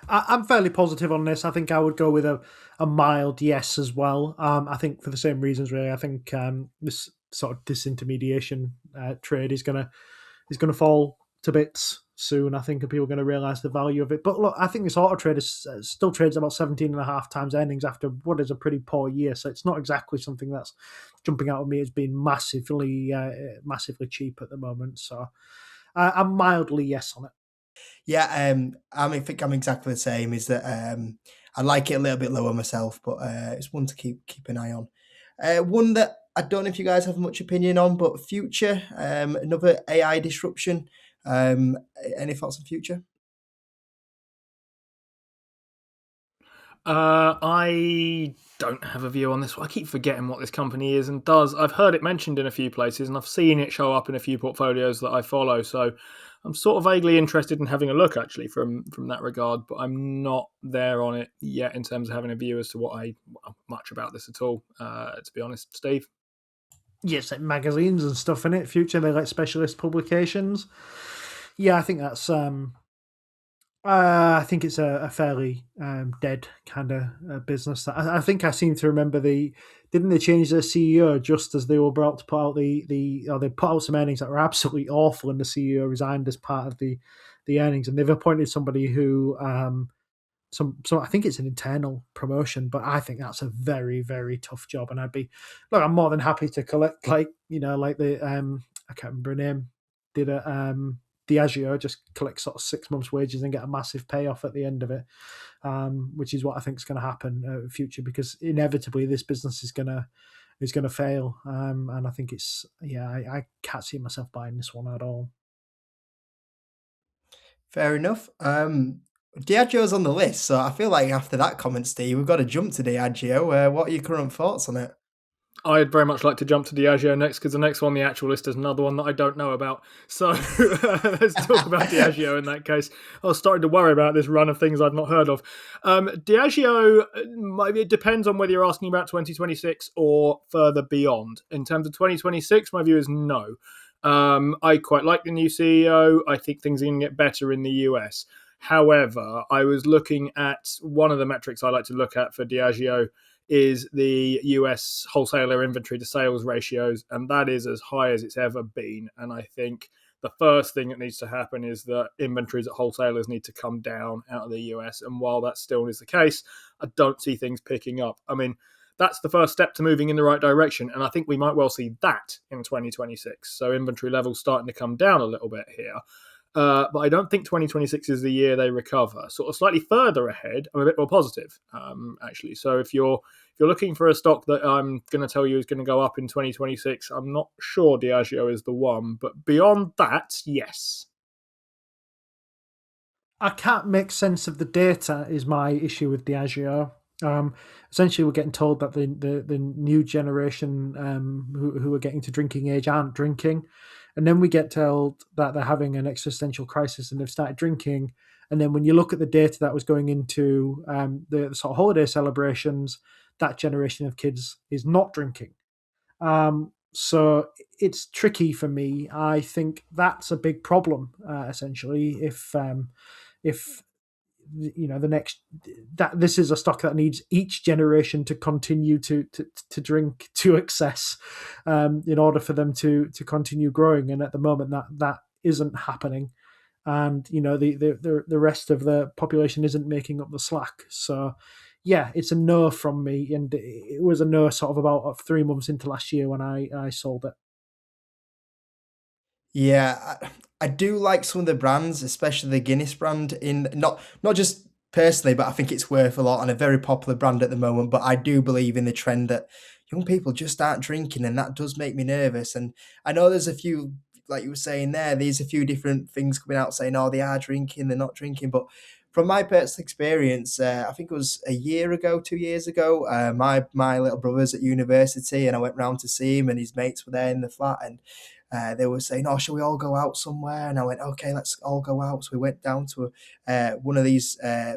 I'm fairly positive on this. I think I would go with a mild yes as well. I think for the same reasons, really. I think this sort of disintermediation trade is gonna fall to bits soon. I think people are going to realise the value of it. But look, I think this AutoTrader still trades about 17.5 times earnings after what is a pretty poor year. So it's not exactly something that's jumping out at me as being massively cheap at the moment. So I'm mildly yes on it. Yeah, I think I'm exactly the same. Is that I like it a little bit lower myself, but it's one to keep an eye on. One that I don't know if you guys have much opinion on, but Future, another AI disruption. Any thoughts on Future? I don't have a view on this. I keep forgetting what this company is and does. I've heard it mentioned in a few places, and I've seen it show up in a few portfolios that I follow. So I'm sort of vaguely interested in having a look, actually, from that regard. But I'm not there on it yet in terms of having a view as to much about this at all. To be honest, Steve. Yes, like magazines and stuff in it. Future, they're like specialist publications. Yeah, I think that's. I think it's a fairly dead kind of business. I think I seem to remember didn't they change their CEO just as they were about to put out or they put out some earnings that were absolutely awful, and the CEO resigned as part of the earnings, and they've appointed somebody who so I think it's an internal promotion, but I think that's a very, very tough job, and I'm more than happy to collect like the I can't remember her name did a Diageo, just collect sort of 6 months' wages and get a massive payoff at the end of it, which is what I think is going to happen in the future, because inevitably this business is going to fail, and I think I can't see myself buying this one at all. Fair enough. Diageo's on the list, so I feel like after that comment, Steve, we've got to jump to Diageo. What are your current thoughts on it? I'd very much like to jump to Diageo next, because the next one on the actual list is another one that I don't know about. So let's talk about Diageo in that case. I was starting to worry about this run of things I've not heard of. Diageo, it depends on whether you're asking about 2026 or further beyond. In terms of 2026, my view is no. I quite like the new CEO. I think things are going to get better in the US. However, I was looking at one of the metrics I like to look at for Diageo is the US wholesaler inventory to sales ratios, and that is as high as it's ever been. And I think the first thing that needs to happen is that inventories at wholesalers need to come down out of the US. And while that still is the case, I don't see things picking up. I mean, that's the first step to moving in the right direction, and I think we might well see that in 2026. So inventory levels starting to come down a little bit here. But I don't think 2026 is the year they recover. Sort of slightly further ahead, I'm a bit more positive, actually. So if you're looking for a stock that I'm going to tell you is going to go up in 2026, I'm not sure Diageo is the one. But beyond that, yes. I can't make sense of the data is my issue with Diageo. Essentially, we're getting told that the new generation who are getting to drinking age aren't drinking, and then we get told that they're having an existential crisis and they've started drinking. And then when you look at the data that was going into the sort of holiday celebrations, that generation of kids is not drinking. So it's tricky for me. I think that's a big problem. Essentially, if the next that this is a stock that needs each generation to continue to drink to excess in order for them to continue growing, and at the moment that isn't happening, and the rest of the population isn't making up the slack. So yeah, it's a no from me, and it was a no sort of about 3 months into last year when I sold it. Yeah, I do like some of the brands, especially the Guinness brand. In not just personally, but I think it's worth a lot and a very popular brand at the moment. But I do believe in the trend that young people just aren't drinking, and that does make me nervous. And I know there's a few, like you were saying there, there's a few different things coming out saying, oh, they are drinking, they're not drinking. But from my personal experience, I think it was a year ago, 2 years ago, my little brother's at university, and I went round to see him, and his mates were there in the flat, and they were saying, "Oh, shall we all go out somewhere?" And I went, "Okay, let's all go out." So we went down to one of the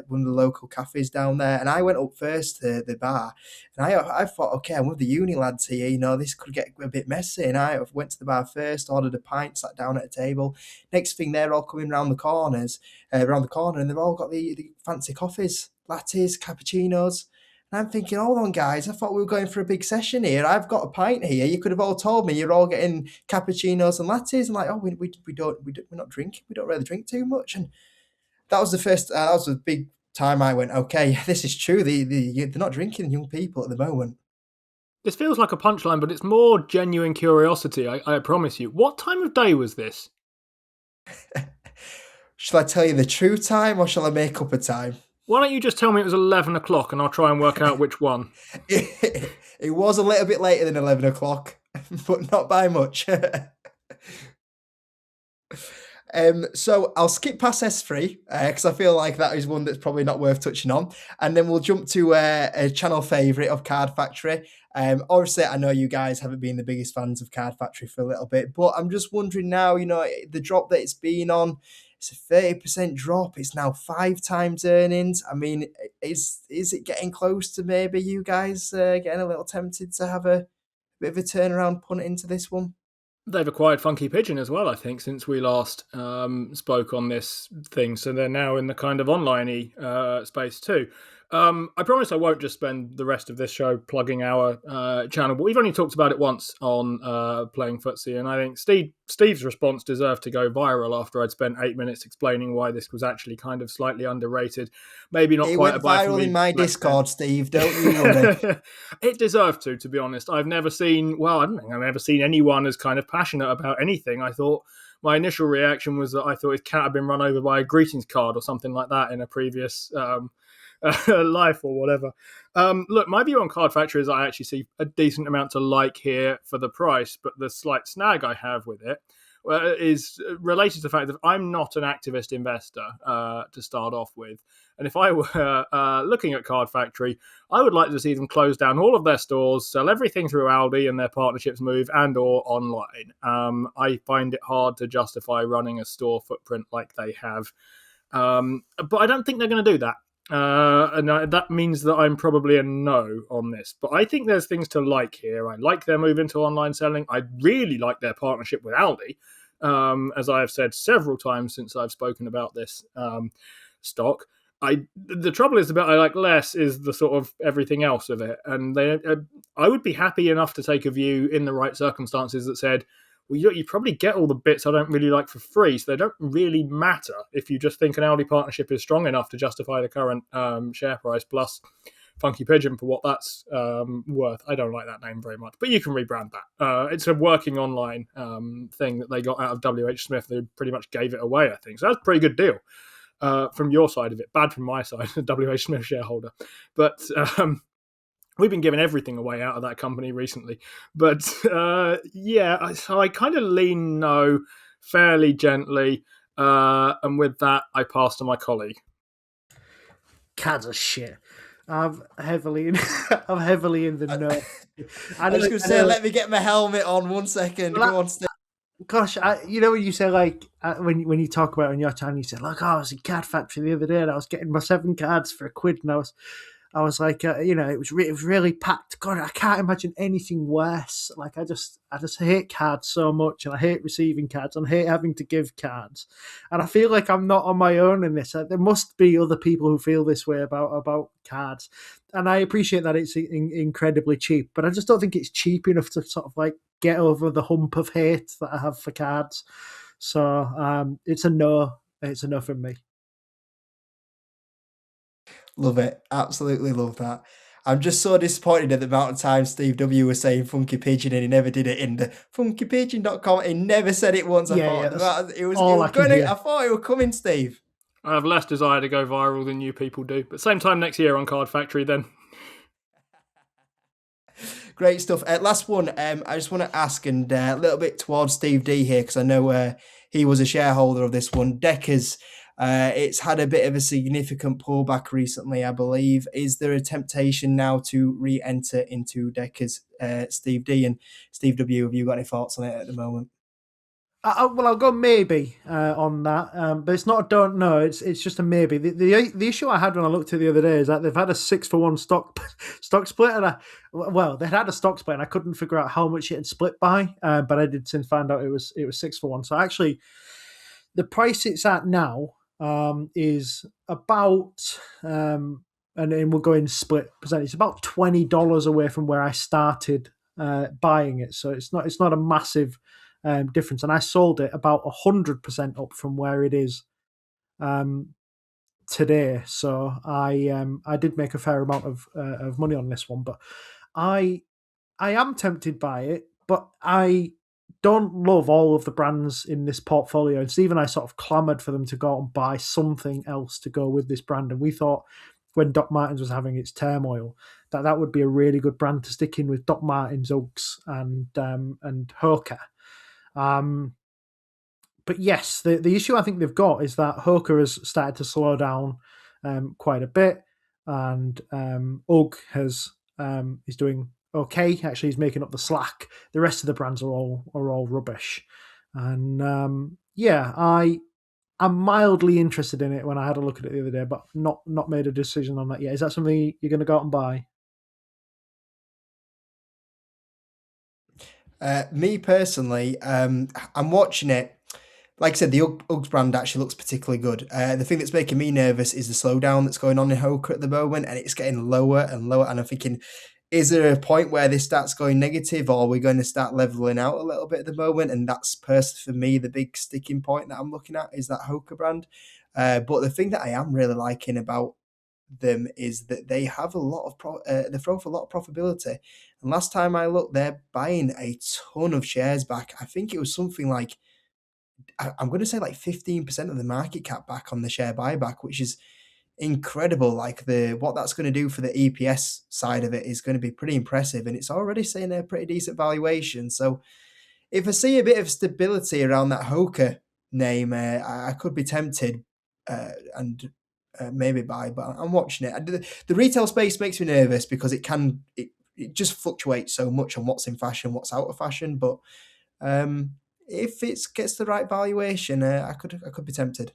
local cafes down there, and I went up first to the bar, and I thought, "Okay, I'm with the uni lads here. This could get a bit messy." And I went to the bar first, ordered a pint, sat down at a table. Next thing, they're all coming around the corner, and they've all got the fancy coffees, lattes, cappuccinos. And I'm thinking, hold on, guys, I thought we were going for a big session here. I've got a pint here. You could have all told me you're all getting cappuccinos and lattes. I'm like, oh, we're not drinking. We don't really drink too much. And that was the big time I went, okay, this is true. They're not drinking, young people at the moment. This feels like a punchline, but it's more genuine curiosity, I promise you. What time of day was this? Shall I tell you the true time or shall I make up a time? Why don't you just tell me it was 11 o'clock and I'll try and work out which one? It was a little bit later than 11 o'clock, but not by much. So I'll skip past S3 because I feel like that is one that's probably not worth touching on. And then we'll jump to a channel favourite of Card Factory. Obviously, I know you guys haven't been the biggest fans of Card Factory for a little bit, but I'm just wondering now, the drop that it's been on, it's a 30% drop. It's now 5 times earnings. I mean, is it getting close to maybe you guys getting a little tempted to have a bit of a turnaround punt into this one? They've acquired Funky Pigeon as well, I think, since we last spoke on this thing. So they're now in the kind of online-y space too. I promise I won't just spend the rest of this show plugging our channel, but we've only talked about it once on PlayingFTSE, and I think Steve's response deserved to go viral after I'd spent 8 minutes explaining why this was actually kind of slightly underrated. Maybe not It quite went a buy for viral me in my back then. Discord, Steve. Don't you worry. It deserved to be honest. I've never seen, I don't think I've ever seen anyone as kind of passionate about anything. I thought my initial reaction was that I thought his cat had been run over by a greetings card or something like that in a previous life or whatever. Look, my view on Card Factory is I actually see a decent amount to like here for the price, but the slight snag I have with it is related to the fact that I'm not an activist investor to start off with. And if I were looking at Card Factory, I would like to see them close down all of their stores, sell everything through Aldi and their partnerships move, and or online. I find it hard to justify running a store footprint like they have. But I don't think they're going to do that. And that means that I'm probably a no on this. But I think there's things to like here. I like their move into online selling. I really like their partnership with Aldi, as I have said several times since I've spoken about this stock. The trouble is, the bit I like less is the sort of everything else of it. And I would be happy enough to take a view in the right circumstances that said, well, you probably get all the bits I don't really like for free, so they don't really matter if you just think an Aldi partnership is strong enough to justify the current share price plus Funky Pigeon for what that's worth. I don't like that name very much, but you can rebrand that. It's a working online thing that they got out of WH Smith. They pretty much gave it away, I think. So that's a pretty good deal from your side of it. Bad from my side, WH Smith shareholder. But we've been giving everything away out of that company recently. But yeah, so I kind of lean no fairly gently. And with that, I pass to my colleague. Cards are shit. I'm heavily in. I'm heavily in the know. I was going to say, let me get my helmet on 1 second. Well, Go on, Steve. Gosh, you know when you say like when you talk about it on your channel, you say like, "Oh, I was in Card Factory the other day, and I was getting my 7 cards for £1, and I was like, it was really packed. God, I can't imagine anything worse. Like, I just hate cards so much, and I hate receiving cards, and I hate having to give cards. And I feel like I'm not on my own in this. There must be other people who feel this way about cards, and I appreciate that it's incredibly cheap, but I just don't think it's cheap enough to sort of like get over the hump of hate that I have for cards. So it's a no. It's a no from me. Love it. Absolutely love that. I'm just so disappointed at the amount of time Steve W was saying Funky Pigeon and he never did it in the funkypigeon.com. He never said it once. I Yeah, thought it was all I can going to, hear. I thought it was coming, Steve. I have less desire to go viral than you people do. But same time next year on Card Factory then. Great stuff. Last one, I just want to ask, and a little bit towards Steve D here, because I know he was a shareholder of this one. Deckers, it's had a bit of a significant pullback recently, I believe. Is there a temptation now to re-enter into Deckers, Steve D? And Steve W, have you got any thoughts on it at the moment? Well, I'll go maybe on that, but it's not a don't know. It's just a maybe. The issue I had when I looked at it the other day is that they've had a 6-for-1 stock split, and they had a stock split, and I couldn't figure out how much it had split by, but I did since find out it was 6-for-1. So actually, the price it's at now is about, and then we'll go in split percentage. It's about $20 away from where I started buying it, so it's not a massive difference, and I sold it about 100% up from where it is today. So I did make a fair amount of money on this one, but I am tempted by it, but I don't love all of the brands in this portfolio. And Steve and I sort of clamoured for them to go out and buy something else to go with this brand, and we thought when Doc Martens was having its turmoil that would be a really good brand to stick in with Doc Martens, Uggs, and Hoka. But yes, the issue I think they've got is that Hoka has started to slow down quite a bit, and Ugg is doing okay. Actually, he's making up the slack. The rest of the brands are all rubbish, and I'm mildly interested in it when I had a look at it the other day, but not made a decision on that yet. Is that something you're going to go out and buy? Me personally, I'm watching it. Like I said, the Uggs brand actually looks particularly good. The thing that's making me nervous is the slowdown that's going on in Hoka at the moment, and it's getting lower and lower. And I'm thinking, is there a point where this starts going negative, or are we going to start leveling out a little bit at the moment? And that's personally for me the big sticking point that I'm looking at is that Hoka brand. But the thing that I am really liking about them is that they have a lot of they throw for a lot of profitability. And last time I looked, they're buying a ton of shares back. I think it was something like I'm going to say like 15% of the market cap back on the share buyback, which is incredible. Like what that's going to do for the EPS side of it is going to be pretty impressive, and it's already saying a pretty decent valuation. So if I see a bit of stability around that Hoka name, I could be tempted and maybe buy, but I'm watching it. The retail space makes me nervous because it just fluctuates so much on what's in fashion, what's out of fashion. But if it gets the right valuation, I could be tempted.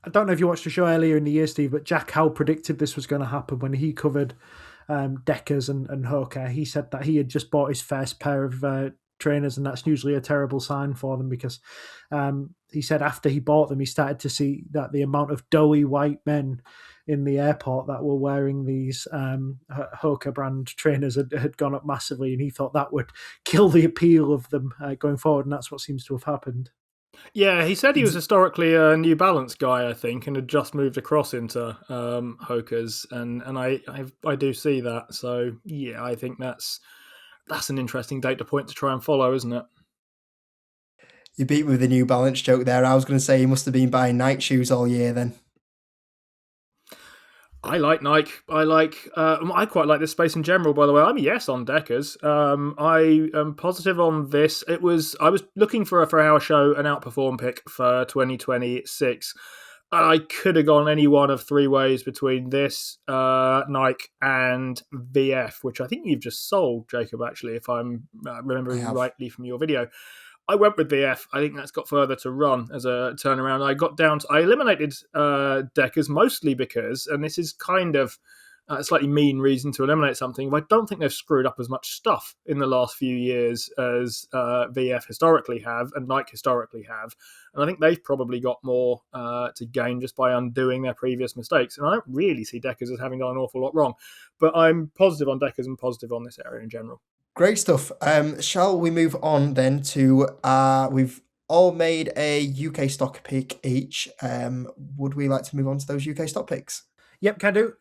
I don't know if you watched the show earlier in the year, Steve, but Jack Howe predicted this was going to happen when he covered Deckers and Hoka. He said that he had just bought his first pair of trainers, and that's usually a terrible sign for them because he said after he bought them, he started to see that the amount of doughy white men in the airport that were wearing these Hoka brand trainers had gone up massively, and he thought that would kill the appeal of them going forward, and that's what seems to have happened. Yeah, he said he was historically a New Balance guy, I think, and had just moved across into Hoka's, and I do see that. So yeah, I think that's an interesting data point to try and follow, isn't it? You beat me with the New Balance joke there. I was going to say you must have been buying Nike shoes all year then. I like Nike. I quite like this space in general, by the way. I'm a yes on Deckers. I am positive on this. I was looking for our show an outperform pick for 2026. I could have gone any one of three ways between this, Nike, and VF, which I think you've just sold, Jacob, actually, if I'm remembering rightly from your video. I went with VF. I think that's got further to run as a turnaround. I eliminated Deckers mostly because, and this is kind of a slightly mean reason to eliminate something, but I don't think they've screwed up as much stuff in the last few years as VF historically have and Nike historically have. And I think they've probably got more to gain just by undoing their previous mistakes. And I don't really see Deckers as having done an awful lot wrong. But I'm positive on Deckers and positive on this area in general. Great stuff. Shall we move on then to, we've all made a UK stock pick each. Would we like to move on to those UK stock picks? Yep, can do.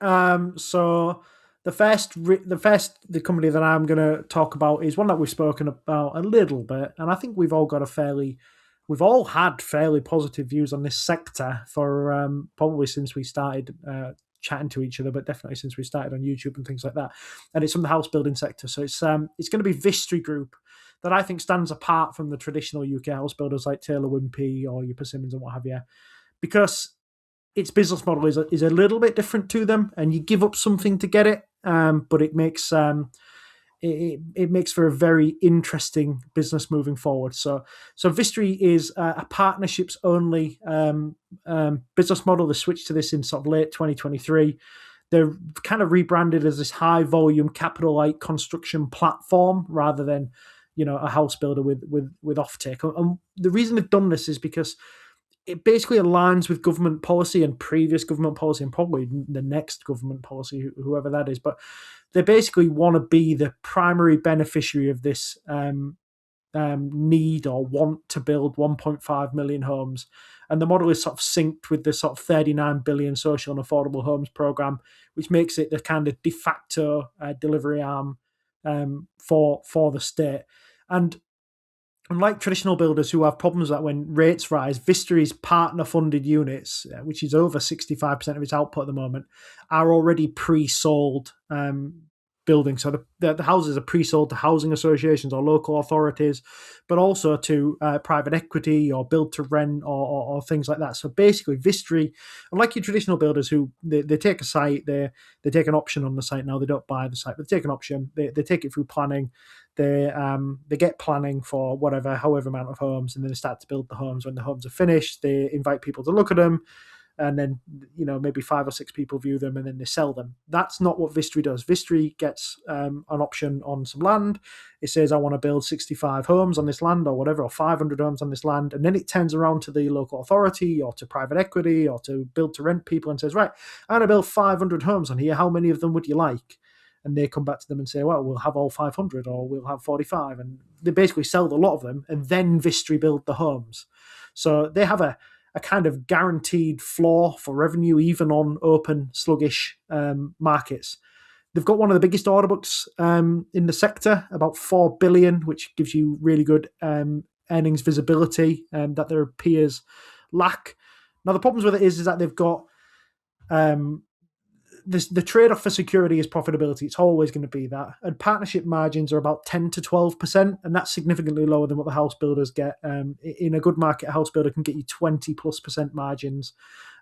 So the company that I'm going to talk about is one that we've spoken about a little bit, and I think we've all had fairly positive views on this sector for probably since we started chatting to each other, but definitely since we started on YouTube and things like that. And it's from the house building sector, so it's going to be Vistry Group that I think stands apart from the traditional UK house builders like Taylor Wimpey or your Persimmons and what have you, because its business model is a little bit different to them, and you give up something to get it, but it makes it makes for a very interesting business moving forward. So Vistry is a partnerships only business model. They switched to this in sort of late 2023. They're kind of rebranded as this high volume capital light construction platform rather than a house builder with offtake. And the reason they've done this is because it basically aligns with government policy and previous government policy and probably the next government policy, whoever that is. But they basically want to be the primary beneficiary of this need or want to build 1.5 million homes. And the model is sort of synced with the sort of 39 billion social and affordable homes program, which makes it the kind of de facto delivery arm for the state. And unlike traditional builders who have problems that when rates rise, Vistry's partner-funded units, which is over 65% of its output at the moment, are already pre-sold buildings. So the houses are pre-sold to housing associations or local authorities, but also to private equity or build-to-rent or things like that. So basically, Vistry, unlike your traditional builders who they take a site, they take an option on the site. Now they don't buy the site, but they take an option. They take it through planning. They get planning for however amount of homes, and then they start to build the homes. When the homes are finished, they invite people to look at them, and then maybe 5 or 6 people view them, and then they sell them. That's not what Vistry does. Vistry gets an option on some land. It says, I want to build 65 homes on this land or whatever, or 500 homes on this land, and then it turns around to the local authority or to private equity or to build to rent people and says, right, I'm going to build 500 homes on here. How many of them would you like? And they come back to them and say, well, we'll have all 500 or we'll have 45. And they basically sell a lot of them, and then Vistry build the homes. So they have a kind of guaranteed floor for revenue, even on open, sluggish markets. They've got one of the biggest order books in the sector, about 4 billion, which gives you really good earnings visibility that their peers lack. Now, the problems with it is that they've got the trade-off for security is profitability. It's always going to be that. And partnership margins are about 10 to 12%, and that's significantly lower than what the house builders get. In a good market, a house builder can get you 20+% margins,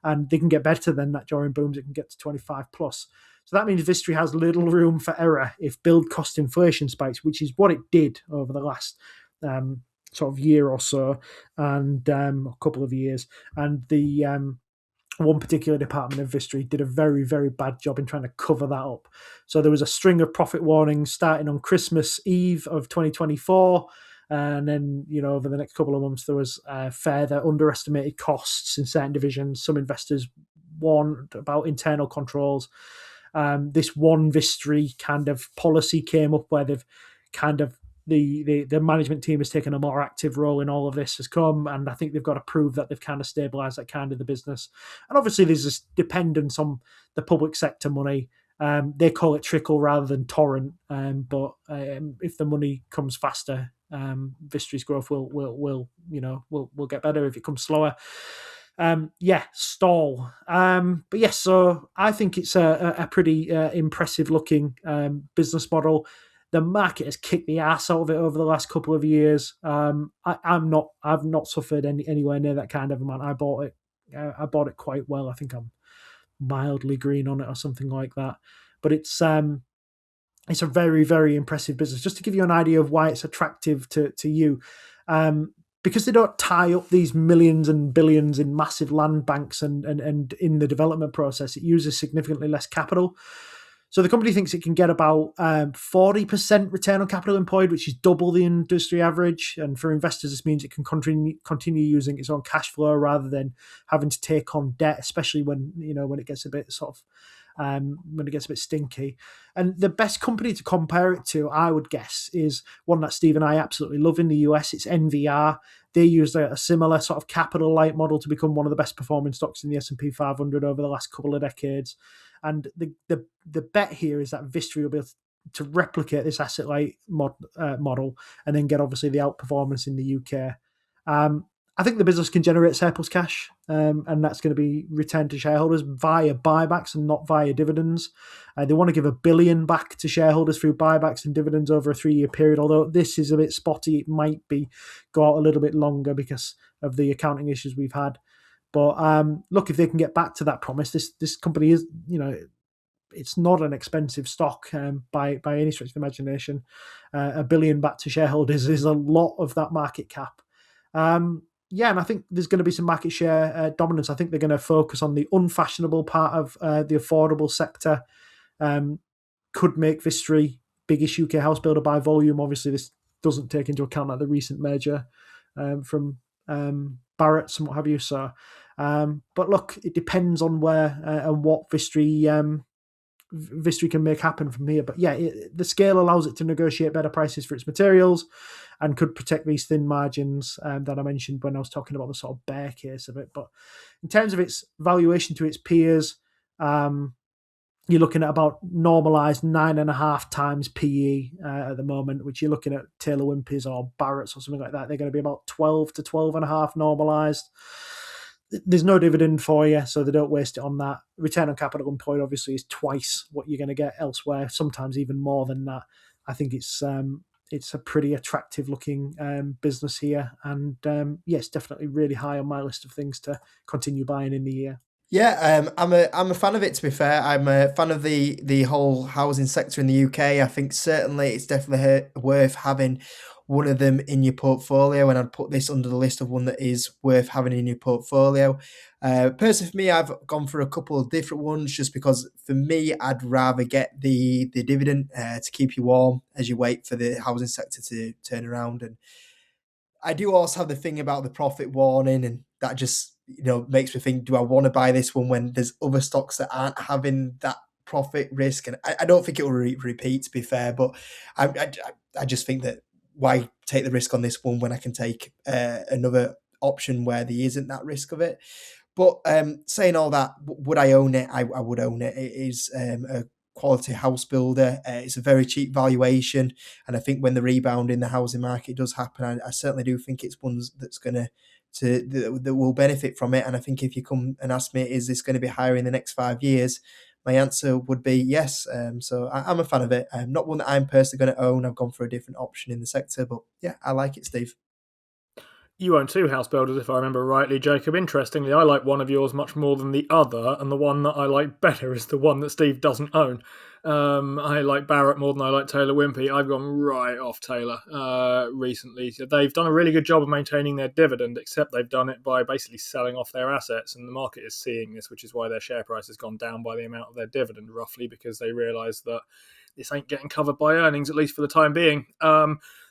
and they can get better than that during booms. It can get to 25+. So that means Vistry has little room for error if build cost inflation spikes, which is what it did over the last sort of year or so, and a couple of years. And the one particular department of Vistry did a very, very bad job in trying to cover that up. So there was a string of profit warnings starting on Christmas Eve of 2024. And then, over the next couple of months, there was further underestimated costs in certain divisions. Some investors warned about internal controls. This one Vistry kind of policy came up where they've kind of the management team has taken a more active role in all of this has come, and I think they've got to prove that they've kind of stabilised that kind of the business. And obviously there's this dependence on the public sector money. They call it trickle rather than torrent, but if the money comes faster, Vistry's growth will get better. If it comes slower, stall. But yes, so I think it's a pretty impressive looking business model. The market has kicked the ass out of it over the last couple of years. I've not suffered anywhere near that kind of amount. I bought it I bought it quite well. I think I'm mildly green on it or something like that. But it's a very, very impressive business. Just to give you an idea of why it's attractive to you, because they don't tie up these millions and billions in massive land banks and in the development process, it uses significantly less capital. So the company thinks it can get about 40% return on capital employed, which is double the industry average. And for investors, this means it can continue using its own cash flow rather than having to take on debt, especially when it gets a bit when it gets a bit stinky. And the best company to compare it to, I would guess, is one that Steve and I absolutely love in the US. It's NVR. They used a similar sort of capital light model to become one of the best performing stocks in the S&P 500 over the last couple of decades. And the bet here is that Vistry will be able to replicate this asset light model and then get obviously the outperformance in the UK. I think the business can generate surplus cash, and that's going to be returned to shareholders via buybacks and not via dividends. They want to give $1 billion back to shareholders through buybacks and dividends over a 3-year period, although this is a bit spotty. It might go out a little bit longer because of the accounting issues we've had. But look, if they can get back to that promise, this company is, it's not an expensive stock by any stretch of the imagination. $1 billion back to shareholders is a lot of that market cap. And I think there's going to be some market share dominance. I think they're going to focus on the unfashionable part of the affordable sector. Could make Vistry biggest UK house builder by volume. Obviously, this doesn't take into account the recent merger from Barratt's and what have you. So, but look, it depends on where and what Vistry can make happen from here. But the scale allows it to negotiate better prices for its materials and could protect these thin margins that I mentioned when I was talking about the sort of bear case of it. But in terms of its valuation to its peers, you're looking at about normalised 9.5 times PE at the moment, which you're looking at Taylor Wimpey's or Barrett's or something like that. They're going to be about 12 to 12.5 normalised. There's no dividend for you, so they don't waste it on that. Return on capital employed obviously is twice what you're going to get elsewhere, sometimes even more than that. I think it's a pretty attractive looking business here, and it's definitely really high on my list of things to continue buying in the year. Yeah, I'm a fan of it. To be fair, I'm a fan of the whole housing sector in the UK. I think certainly it's definitely worth having one of them in your portfolio, and I'd put this under the list of one that is worth having in your portfolio. Personally, for me, I've gone for a couple of different ones just because for me, I'd rather get the dividend to keep you warm as you wait for the housing sector to turn around. And I do also have the thing about the profit warning, and that just makes me think, do I want to buy this one when there's other stocks that aren't having that profit risk? And I don't think it will repeat, to be fair, but I just think that why take the risk on this one when I can take another option where there isn't that risk of it? But saying all that, would I own it? I would own it. It is a quality house builder. It's a very cheap valuation, and I think when the rebound in the housing market does happen, I certainly do think it's one that's going that will benefit from it. And I think if you come and ask me, is this going to be higher in the next 5 years? My answer would be yes. So I'm a fan of it. Not one that I'm personally going to own. I've gone for a different option in the sector, but yeah, I like it, Steve. You own 2 house builders, if I remember rightly, Jacob. Interestingly, I like one of yours much more than the other, and the one that I like better is the one that Steve doesn't own. I like Barratt more than I like Taylor Wimpey. I've gone right off Taylor recently. So they've done a really good job of maintaining their dividend, except they've done it by basically selling off their assets, and the market is seeing this, which is why their share price has gone down by the amount of their dividend, roughly, because they realise that this ain't getting covered by earnings, at least for the time being.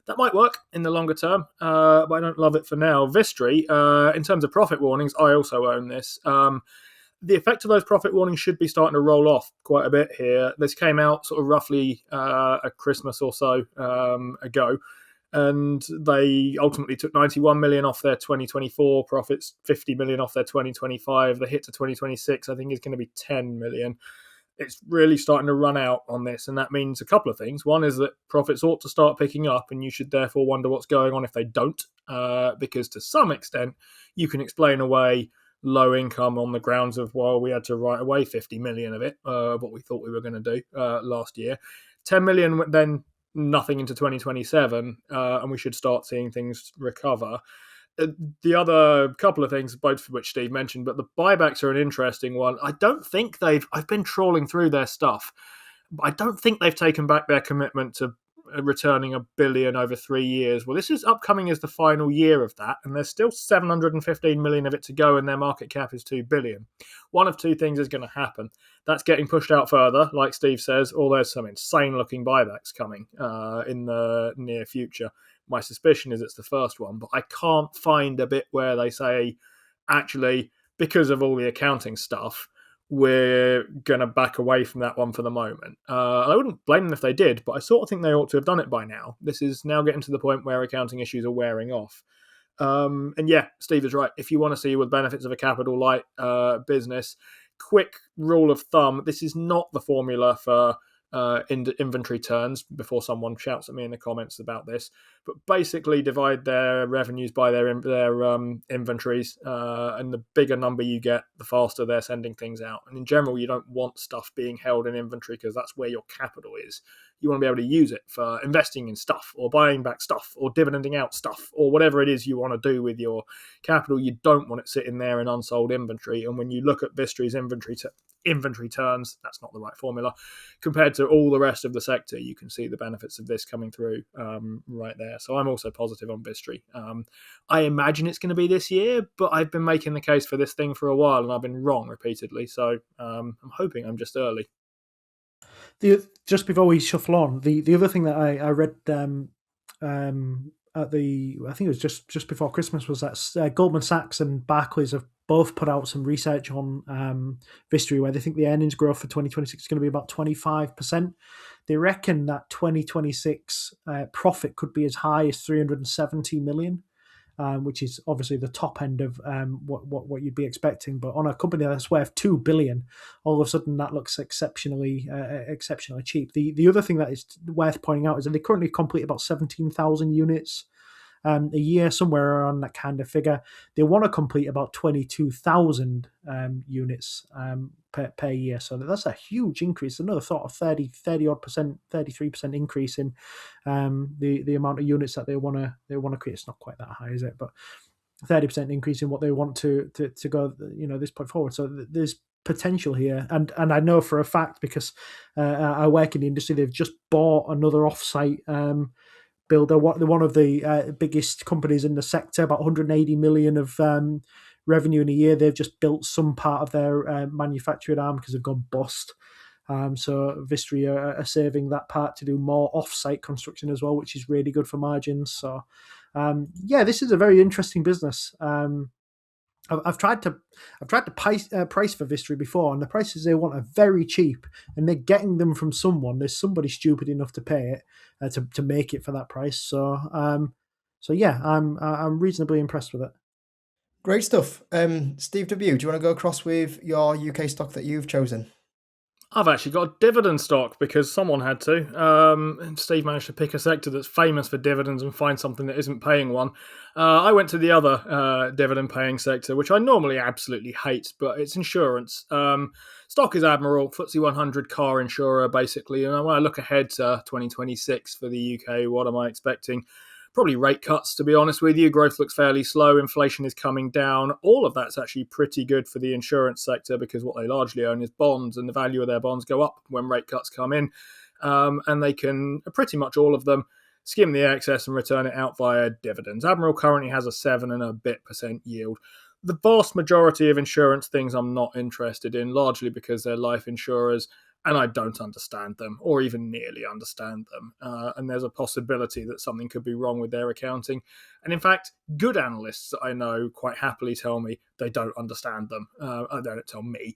That might work in the longer term, but I don't love it for now. Vistry, in terms of profit warnings, I also own this. The effect of those profit warnings should be starting to roll off quite a bit here. This came out sort of roughly at Christmas or so ago, and they ultimately took 91 million off their 2024 profits, 50 million off their 2025. The hit to 2026, I think, is going to be 10 million. It's really starting to run out on this, and that means a couple of things. One is that profits ought to start picking up, and you should therefore wonder what's going on if they don't, because to some extent you can explain away low income on the grounds of, well, we had to write away 50 million of it, what we thought we were going to do last year. 10 million, then nothing into 2027, and we should start seeing things recover. The other couple of things, both of which Steve mentioned, but the buybacks are an interesting one. I don't think I've been trawling through their stuff, but I don't think they've taken back their commitment to returning $1 billion over 3 years. Well, this is upcoming as the final year of that, and there's still 715 million of it to go, and their market cap is $2 billion. One of two things is going to happen. That's getting pushed out further, like Steve says, or there's some insane-looking buybacks coming in the near future. My suspicion is it's the first one, but I can't find a bit where they say, actually, because of all the accounting stuff, we're going to back away from that one for the moment. I wouldn't blame them if they did, but I sort of think they ought to have done it by now. This is now getting to the point where accounting issues are wearing off. And yeah, Steve is right. If you want to see what benefits of a capital light business, quick rule of thumb, this is not the formula for inventory turns, before someone shouts at me in the comments about this, but basically divide their revenues by their inventories, and the bigger number you get, the faster they're sending things out. And in general, you don't want stuff being held in inventory because that's where your capital is. You want to be able to use it for investing in stuff or buying back stuff or dividending out stuff or whatever it is you want to do with your capital. You don't want it sitting there in unsold inventory. And when you look at Vistry's inventory turns, that's not the right formula, compared to all the rest of the sector, you can see the benefits of this coming through right there. So I'm also positive on Vistry. I imagine it's going to be this year, but I've been making the case for this thing for a while and I've been wrong repeatedly. So I'm hoping I'm just early. Just before we shuffle on, the other thing that I read at the, I think it was just before Christmas, was that Goldman Sachs and Barclays have both put out some research on Vistry, where they think the earnings growth for 2026 is going to be about 25%. They reckon that 2026 profit could be as high as 370 million. Which is obviously the top end of what you'd be expecting. But on a company that's worth $2 billion, all of a sudden that looks exceptionally cheap. The other thing that is worth pointing out is that they currently complete about 17,000 units a year, somewhere around that kind of figure. They want to complete about 22,000 units per year. So that's a huge increase, another sort of 30 odd percent, 33% increase in the amount of units that they want to create. It's not quite that high, is it? But 30% increase in what they want to go, this point forward. So there's potential here, and I know for a fact, because I work in the industry, they've just bought another offsite builder, one of the biggest companies in the sector, about 180 million of revenue in a year. They've just built some part of their manufacturing arm because they've gone bust. So Vistry are saving that part to do more off-site construction as well, which is really good for margins. So this is a very interesting business. I've tried to price for Vistry before, and the prices they want are very cheap, and they're getting them from someone. There's somebody stupid enough to pay it to make it for that price. So I'm reasonably impressed with it. Great stuff. Steve W., do you want to go across with your UK stock that you've chosen? I've actually got a dividend stock because someone had to. And Steve managed to pick a sector that's famous for dividends and find something that isn't paying one. I went to the other dividend-paying sector, which I normally absolutely hate, but it's insurance. Stock is Admiral, FTSE 100 car insurer, basically. And when I look ahead to 2026 for the UK, what am I expecting? Probably rate cuts, to be honest with you. Growth looks fairly slow. Inflation is coming down. All of that's actually pretty good for the insurance sector because what they largely own is bonds, and the value of their bonds go up when rate cuts come in. And they can, pretty much all of them, skim the excess and return it out via dividends. Admiral currently has a 7 and a bit % yield. The vast majority of insurance things I'm not interested in, largely because they're life insurers, and I don't understand them, or even nearly understand them. And there's a possibility that something could be wrong with their accounting. And in fact, good analysts that I know quite happily tell me they don't understand them. They don't tell me.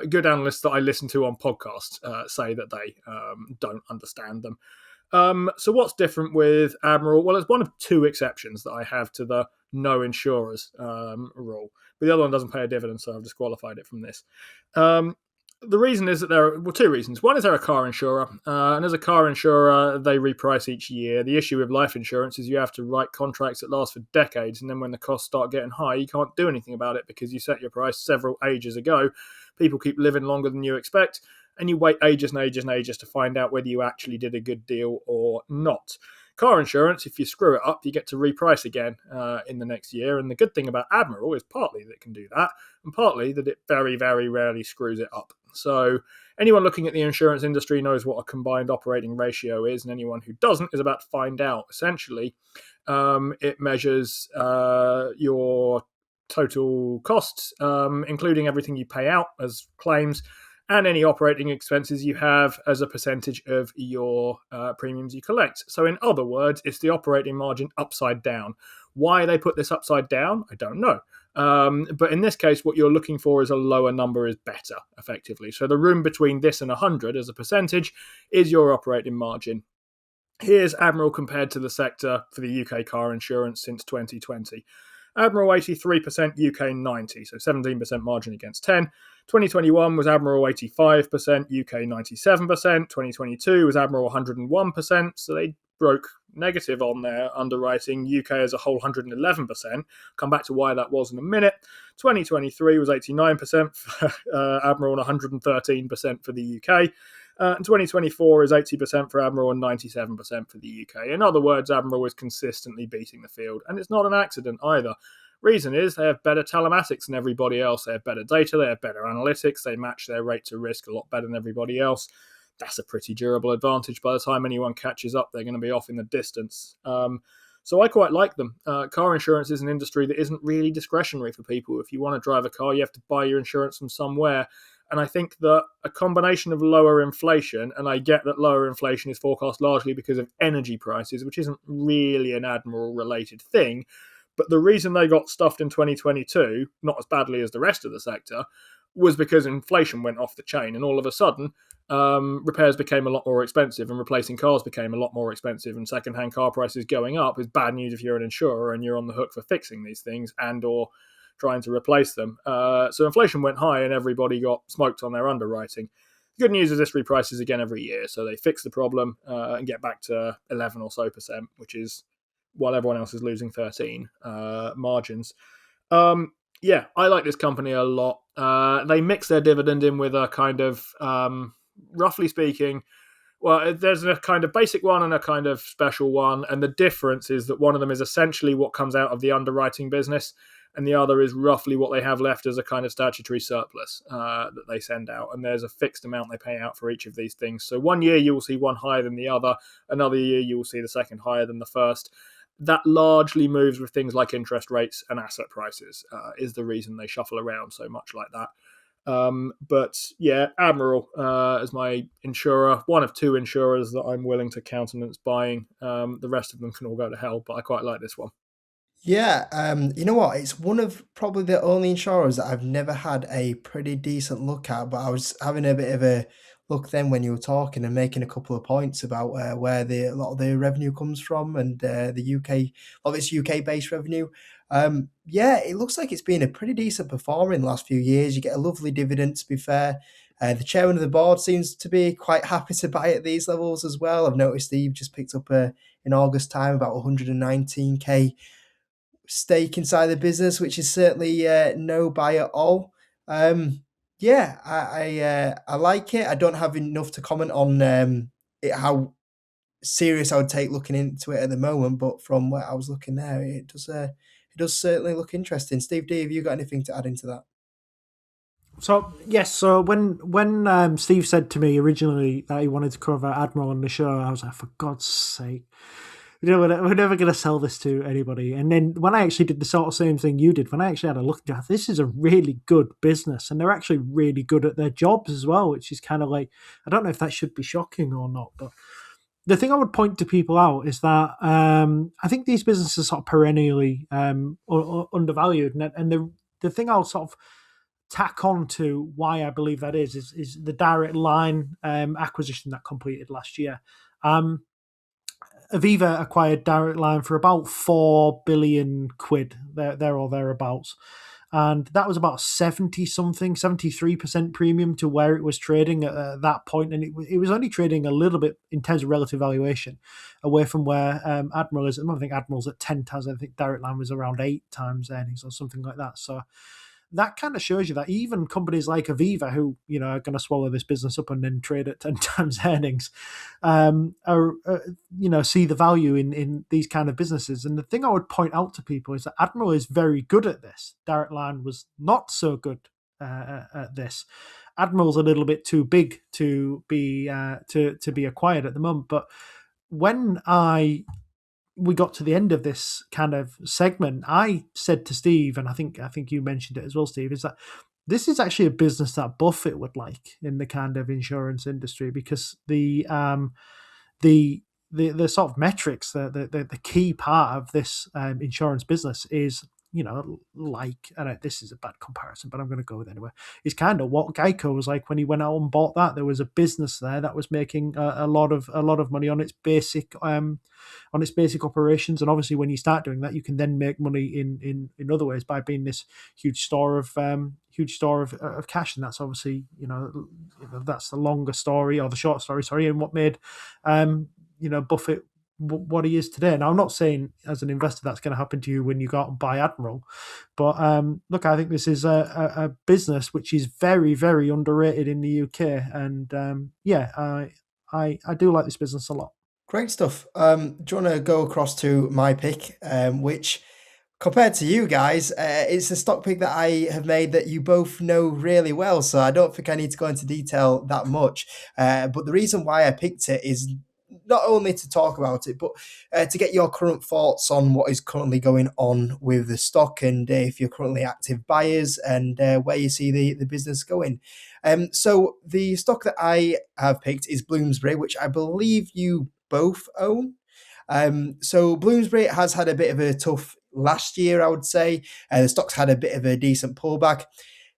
Good analysts that I listen to on podcasts say that they don't understand them. So what's different with Admiral? Well, it's one of two exceptions that I have to the no insurers rule. But the other one doesn't pay a dividend, so I've disqualified it from this. The reason is that there are two reasons. One is they're a car insurer, and as a car insurer, they reprice each year. The issue with life insurance is you have to write contracts that last for decades, and then when the costs start getting high, you can't do anything about it because you set your price several ages ago. People keep living longer than you expect, and you wait ages and ages and ages to find out whether you actually did a good deal or not. Car insurance, if you screw it up, you get to reprice again in the next year. And the good thing about Admiral is partly that it can do that, and partly that it very, very rarely screws it up. So anyone looking at the insurance industry knows what a combined operating ratio is, and anyone who doesn't is about to find out. Essentially, it measures your total costs, including everything you pay out as claims, and any operating expenses you have as a percentage of your premiums you collect. So in other words, it's the operating margin upside down. Why they put this upside down, I don't know. But in this case, what you're looking for is a lower number is better, effectively. So the room between this and 100 as a percentage is your operating margin. Here's Admiral compared to the sector for the UK car insurance since 2020. Admiral 83%, UK 90, so 17% margin against 10. 2021 was Admiral 85%, UK 97%. 2022 was Admiral 101%, so they broke negative on their underwriting. UK as a whole 111%. Come back to why that was in a minute. 2023 was 89% for Admiral and 113% for the UK. And 2024 is 80% for Admiral and 97% for the UK. In other words, Admiral is consistently beating the field, and it's not an accident either. Reason is they have better telematics than everybody else. They have better data, they have better analytics, they match their rate to risk a lot better than everybody else. That's a pretty durable advantage. By the time anyone catches up, they're going to be off in the distance. So I quite like them. Car insurance is an industry that isn't really discretionary for people. If you want to drive a car, you have to buy your insurance from somewhere. And I think that a combination of lower inflation, and I get that lower inflation is forecast largely because of energy prices, which isn't really an Admiral-related thing, but the reason they got stuffed in 2022, not as badly as the rest of the sector, was because inflation went off the chain, and all of a sudden, repairs became a lot more expensive, and replacing cars became a lot more expensive, and second-hand car prices going up is bad news if you're an insurer and you're on the hook for fixing these things and or trying to replace them. So inflation went high and everybody got smoked on their underwriting. The good news is this reprices again every year, so they fix the problem and get back to 11 or so percent, which is while everyone else is losing 13 margins. Yeah, I like this company a lot. They mix their dividend in with a kind of, roughly speaking, well, there's a kind of basic one and a kind of special one, and the difference is that one of them is essentially what comes out of the underwriting business, and the other is roughly what they have left as a kind of statutory surplus that they send out, and there's a fixed amount they pay out for each of these things. So one year you will see one higher than the other, another year you will see the second higher than the first. That largely moves with things like interest rates and asset prices, is the reason they shuffle around so much like that. But yeah, Admiral is my insurer, one of two insurers that I'm willing to countenance buying. The rest of them can all go to hell, but I quite like this one. Yeah, you know what? It's one of probably the only insurers that I've never had a pretty decent look at, but I was having a bit of a look then when you were talking and making a couple of points about where a lot of the revenue comes from and the UK, of its UK-based revenue. Yeah, it looks like it's been a pretty decent performer in the last few years. You get a lovely dividend, to be fair. The chairman of the board seems to be quite happy to buy at these levels as well. I've noticed Steve just picked up in August time about 119k stake inside the business, which is certainly no buy at all. Yeah, I like it. I don't have enough to comment on how serious I would take looking into it at the moment, but from where I was looking there, it does certainly look interesting. Steve D, have you got anything to add into that? So yes, so when Steve said to me originally that he wanted to cover Admiral on the show, I was like, for God's sake, we're never going to sell this to anybody. And then when I actually did the sort of same thing you did, when I actually had a look at this is a really good business, and they're actually really good at their jobs as well, which is kind of like, I don't know if that should be shocking or not, but the thing I would point to people out is that I think these businesses are sort of perennially undervalued, and the thing I'll sort of tack on to why I believe that is the Direct Line acquisition that completed last year. Aviva acquired Direct Line for about 4 billion quid, there or thereabouts. And that was about 73% premium to where it was trading at that point. And it was only trading a little bit in terms of relative valuation away from where Admiral is. I don't think Admiral's at 10 times. I think Direct Line was around 8 times earnings or something like that. So that kind of shows you that even companies like Aviva, who are going to swallow this business up and then trade at 10 times earnings, see the value in these kind of businesses. And the thing I would point out to people is that Admiral is very good at this. Direct Line was not so good at this. Admiral's a little bit too big to be acquired at the moment. But when we got to the end of this kind of segment, I said to Steve, and I think you mentioned it as well, Steve, is that this is actually a business that Buffett would like in the kind of insurance industry, because the sort of metrics, the key part of this insurance business is, this is a bad comparison, but I'm going to go with it anyway. It's kind of what Geico was like when he went out and bought that. There was a business there that was making a lot of money on its basic operations, and obviously when you start doing that, you can then make money in other ways by being this huge store of cash, and that's obviously that's the longer story, or the short story, sorry, and what made Buffett what he is today. Now, I'm not saying as an investor that's going to happen to you when you go out and buy Admiral, but look, I think this is a business which is very, very underrated in the UK, and I do like this business a lot. Great stuff. Do you want to go across to my pick, which compared to you guys, it's a stock pick that I have made that you both know really well, so I don't think I need to go into detail that much. But the reason why I picked it is not only to talk about it, but to get your current thoughts on what is currently going on with the stock, and if you're currently active buyers, and where you see the business going. So the stock that I have picked is Bloomsbury, which I believe you both own. So Bloomsbury has had a bit of a tough last year, I would say. The stock's had a bit of a decent pullback.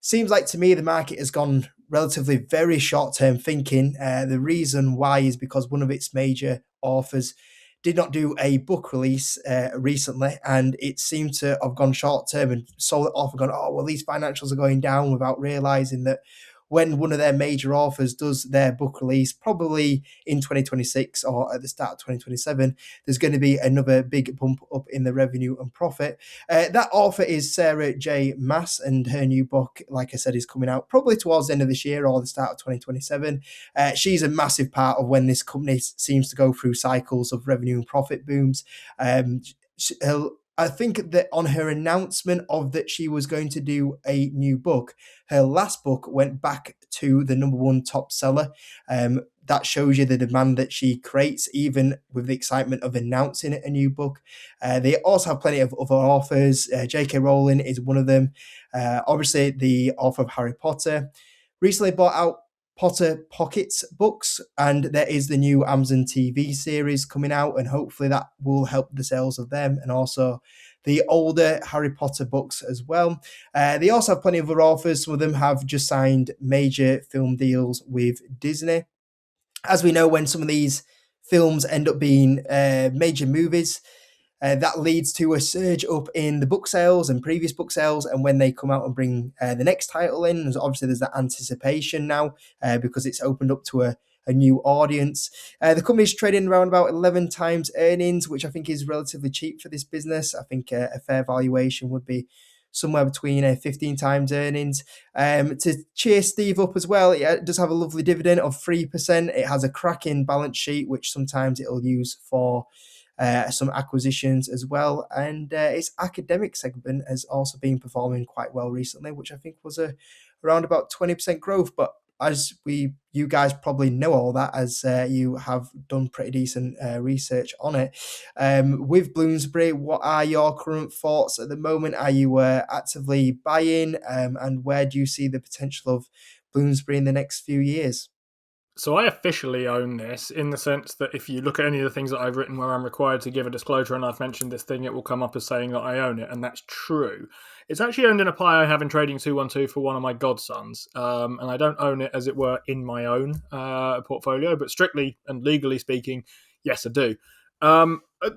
Seems like to me the market has gone relatively very short-term thinking. The reason why is because one of its major authors did not do a book release recently, and it seemed to have gone short-term and sold it off and gone, oh, well, these financials are going down, without realising that when one of their major authors does their book release, probably in 2026 or at the start of 2027, there's going to be another big bump up in the revenue and profit. That author is Sarah J. Maas, and her new book, like I said, is coming out probably towards the end of this year or the start of 2027. She's a massive part of when this company seems to go through cycles of revenue and profit booms. I think that on her announcement of that she was going to do a new book, her last book went back to the number one top seller. That shows you the demand that she creates, even with the excitement of announcing a new book. They also have plenty of other authors. J.K. Rowling is one of them. Obviously, the author of Harry Potter. Recently bought out Potter Pockets books, and there is the new Amazon TV series coming out, and hopefully that will help the sales of them, and also the older Harry Potter books as well. They also have plenty of other authors. Some of them have just signed major film deals with Disney. As we know, when some of these films end up being major movies, that leads to a surge up in the book sales and previous book sales. And when they come out and bring the next title in, there's that anticipation now because it's opened up to a new audience. The company's trading around about 11 times earnings, which I think is relatively cheap for this business. I think a fair valuation would be somewhere between 15 times earnings. To cheer Steve up as well, it does have a lovely dividend of 3%. It has a cracking balance sheet, which sometimes it'll use for some acquisitions as well, and its academic segment has also been performing quite well recently, which I think was around about 20% growth. But as you guys probably know all that, as you have done pretty decent research on it. With Bloomsbury, what are your current thoughts at the moment? Are you actively buying, and where do you see the potential of Bloomsbury in the next few years? So I officially own this, in the sense that if you look at any of the things that I've written where I'm required to give a disclosure and I've mentioned this thing, it will come up as saying that I own it, and that's true. It's actually owned in a pie I have in Trading 212 for one of my godsons, and I don't own it, as it were, in my own portfolio, but strictly and legally speaking, yes, I do.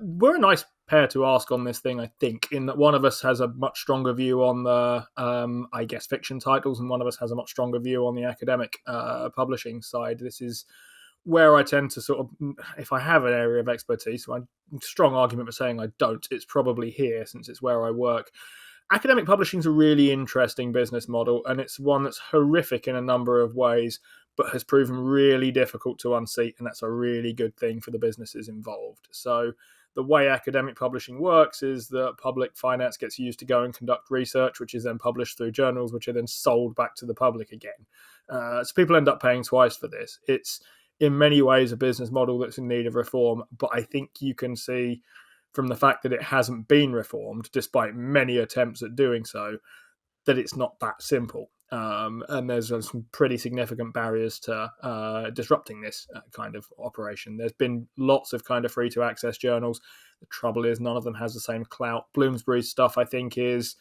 We're a nice pair to ask on this thing, I think, in that one of us has a much stronger view on the, fiction titles, and one of us has a much stronger view on the academic publishing side. This is where I tend to sort of, if I have an area of expertise, so I'm strong argument for saying I don't, it's probably here, since it's where I work. academic publishing is a really interesting business model, and it's one that's horrific in a number of ways, but has proven really difficult to unseat, and that's a really good thing for the businesses involved. So the way academic publishing works is that public finance gets used to go and conduct research, which is then published through journals, which are then sold back to the public again. So people end up paying twice for this. It's in many ways a business model that's in need of reform, but I think you can see from the fact that it hasn't been reformed, despite many attempts at doing so, that it's not that simple. And there's some pretty significant barriers to disrupting this kind of operation. There's been lots of kind of free to access journals. The trouble is none of them has the same clout. Bloomsbury's stuff, I think, is,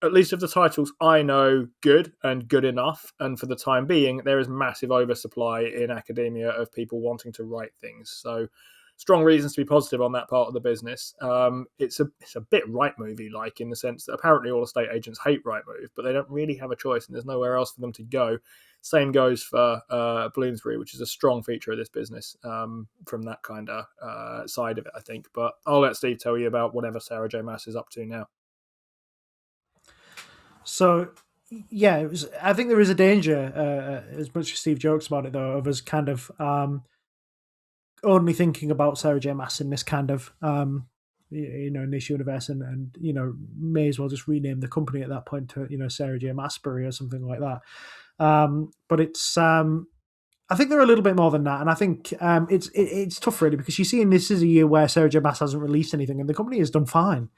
at least of the titles I know, good and good enough. And for the time being, there is massive oversupply in academia of people wanting to write things. So strong reasons to be positive on that part of the business. It's a bit Rightmovey like, in the sense that apparently all estate agents hate Rightmove, but they don't really have a choice and there's nowhere else for them to go. Same goes for Bloomsbury, which is a strong feature of this business from that kind of side of it, I think. But I'll let Steve tell you about whatever Sarah J. Maas is up to now. So, yeah, I think there is a danger, as much as Steve jokes about it, though, of us kind of only thinking about Sarah J. Maas in this kind of, in this universe, and may as well just rename the company at that point to, Sarah J. Maasbury or something like that. But it's, I think they're a little bit more than that, and I think it's tough really, because you're seeing this is a year where Sarah J. Maas hasn't released anything, and the company has done fine.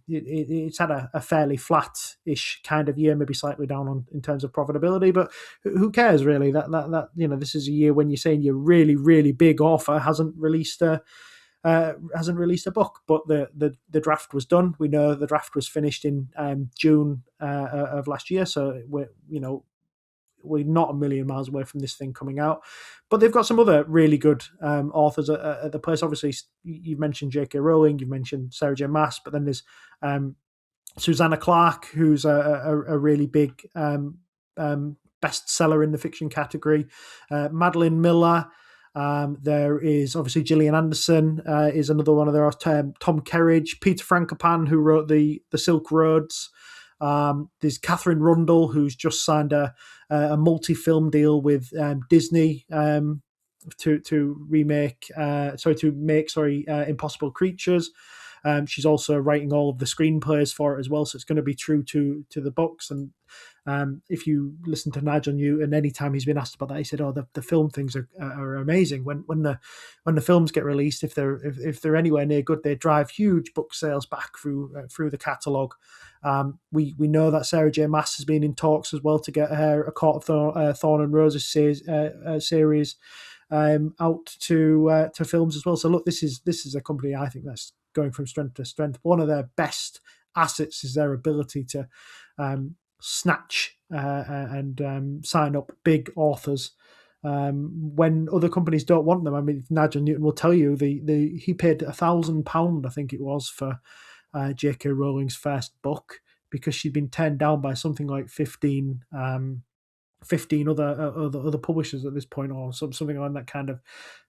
It's had a fairly flat-ish kind of year, maybe slightly down in terms of profitability, but who cares really? That this is a year when you're saying your really, really big author hasn't released a book, but the draft was done. We know the draft was finished in June of last year, so we're not a million miles away from this thing coming out. But they've got some other really good authors at the place. Obviously, you've mentioned J.K. Rowling, you've mentioned Sarah J. Maas, but then there's Susanna Clarke, who's a really big bestseller in the fiction category. Madeline Miller. There is obviously Gillian Anderson is another one of their Tom Kerridge, Peter Frankopan, who wrote the Silk Roads. There's Catherine Rundle, who's just signed a multi-film deal with Disney to make Impossible Creatures. She's also writing all of the screenplays for it as well, so it's going to be true to the books. And if you listen to Nige on You, and any time he's been asked about that, he said, "Oh, the film things are amazing. When the films get released, if they're anywhere near good, they drive huge book sales back through the catalogue." We know that Sarah J. Maas has been in talks as well to get her A Court of Thorn and Roses series out to films as well. So look, this is a company I think that's going from strength to strength. One of their best assets is their ability to snatch and sign up big authors when other companies don't want them. I mean, Nigel Newton will tell you he paid £1,000, I think it was, for J.K. Rowling's first book, because she'd been turned down by something like 15 other publishers at this point, or something on that kind of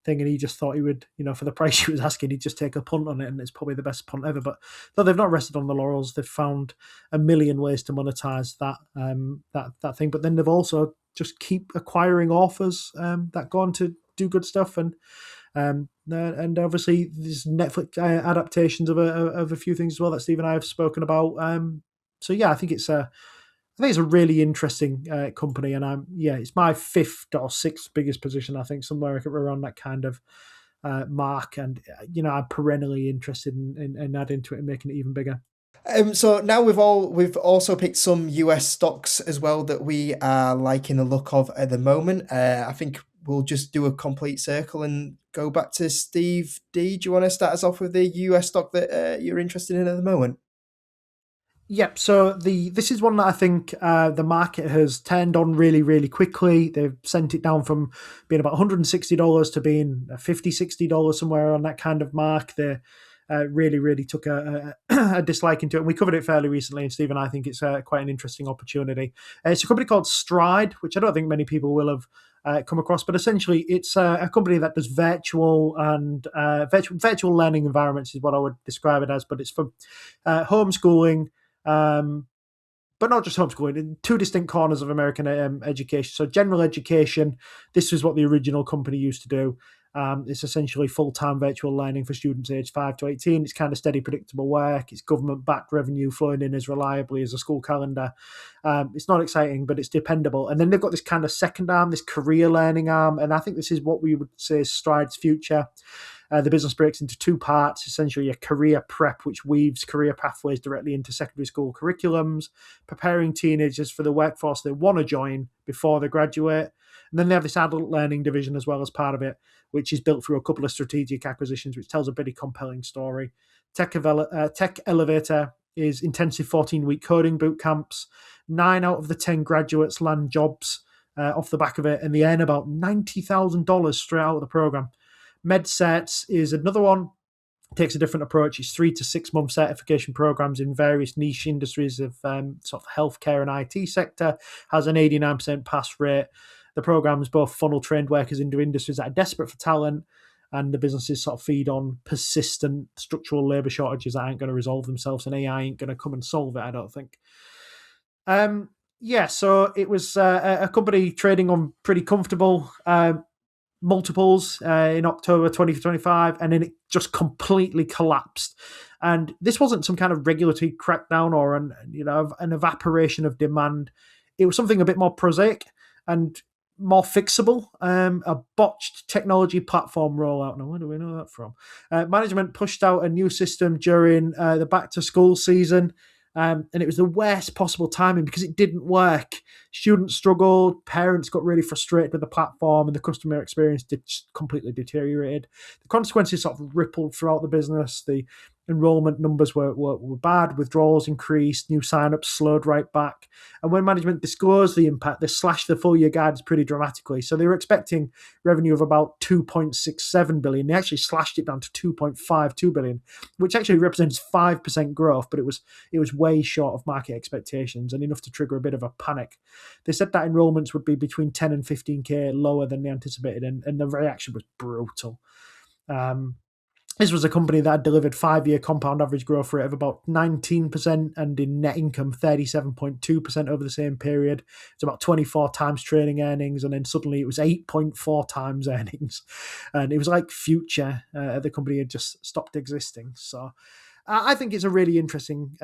thing, and he just thought he would, for the price she was asking, he'd just take a punt on it, and it's probably the best punt ever. But no, they've not rested on the laurels. They've found a million ways to monetize that thing, but then they've also just keep acquiring authors that go on to do good stuff, and obviously there's Netflix adaptations of a few things as well that Steve and I have spoken about. So yeah, I think it's a really interesting company, and it's my fifth or sixth biggest position, I think, somewhere around that kind of mark. And I'm perennially interested in adding to it and making it even bigger. So now we've also picked some US stocks as well that we are liking the look of at the moment. I think we'll just do a complete circle and go back to Steve D. Do you want to start us off with the US stock that you're interested in at the moment? Yep. So this is one that I think the market has turned on really, really quickly. They've sent it down from being about $160 to being $50, $60 somewhere on that kind of mark. They really, really took a dislike into it. And we covered it fairly recently, and Steve and I think it's quite an interesting opportunity. It's a company called Stride, which I don't think many people will have come across, but essentially it's a company that does virtual learning environments is what I would describe it as, but it's for homeschooling But not just homeschooling, in two distinct corners of American education. So general education, this is what the original company used to do. It's essentially full-time virtual learning for students aged 5 to 18. It's kind of steady, predictable work. It's government-backed revenue flowing in as reliably as a school calendar. It's not exciting, but it's dependable. And then they've got this kind of second arm, this career learning arm. And I think this is what we would say is Stride's future. The business breaks into two parts, essentially a career prep, which weaves career pathways directly into secondary school curriculums, preparing teenagers for the workforce they want to join before they graduate. And then they have this adult learning division as well as part of it, which is built through a couple of strategic acquisitions, which tells a pretty compelling story. Tech Elevator is intensive 14-week coding boot camps. 9 out of the 10 graduates land jobs off the back of it, and they earn about $90,000 straight out of the program. MedCerts is another one. It takes a different approach. It's 3 to 6 month certification programs in various niche industries of sort of healthcare and IT sector. Has an 89% pass rate. The programs both funnel trained workers into industries that are desperate for talent, and the businesses sort of feed on persistent structural labour shortages that aren't going to resolve themselves, and AI ain't going to come and solve it, I don't think. So it was a company trading on pretty comfortable multiples in October 2025, and then it just completely collapsed. And this wasn't some kind of regulatory crackdown or an evaporation of demand. It was something a bit more prosaic and more fixable. A botched technology platform rollout. Now, where do we know that from? Management pushed out a new system during the back to school season. And it was the worst possible timing because it didn't work. Students struggled, parents got really frustrated with the platform, and the customer experience completely deteriorated. The consequences sort of rippled throughout the business. The enrollment numbers were bad, withdrawals increased, new signups slowed right back. And when management disclosed the impact, they slashed the full year guidance pretty dramatically. So they were expecting revenue of about $2.67 billion. They actually slashed it down to $2.52 billion, which actually represents 5% growth, but it was way short of market expectations and enough to trigger a bit of a panic. They said that enrollments would be between 10 and 15K lower than they anticipated, and the reaction was brutal. This was a company that had delivered 5-year compound average growth rate of about 19% and in net income 37.2% over the same period. It's about 24 times trading earnings, and then suddenly it was 8.4 times earnings. And it was like future. The company had just stopped existing. So I think it's a really interesting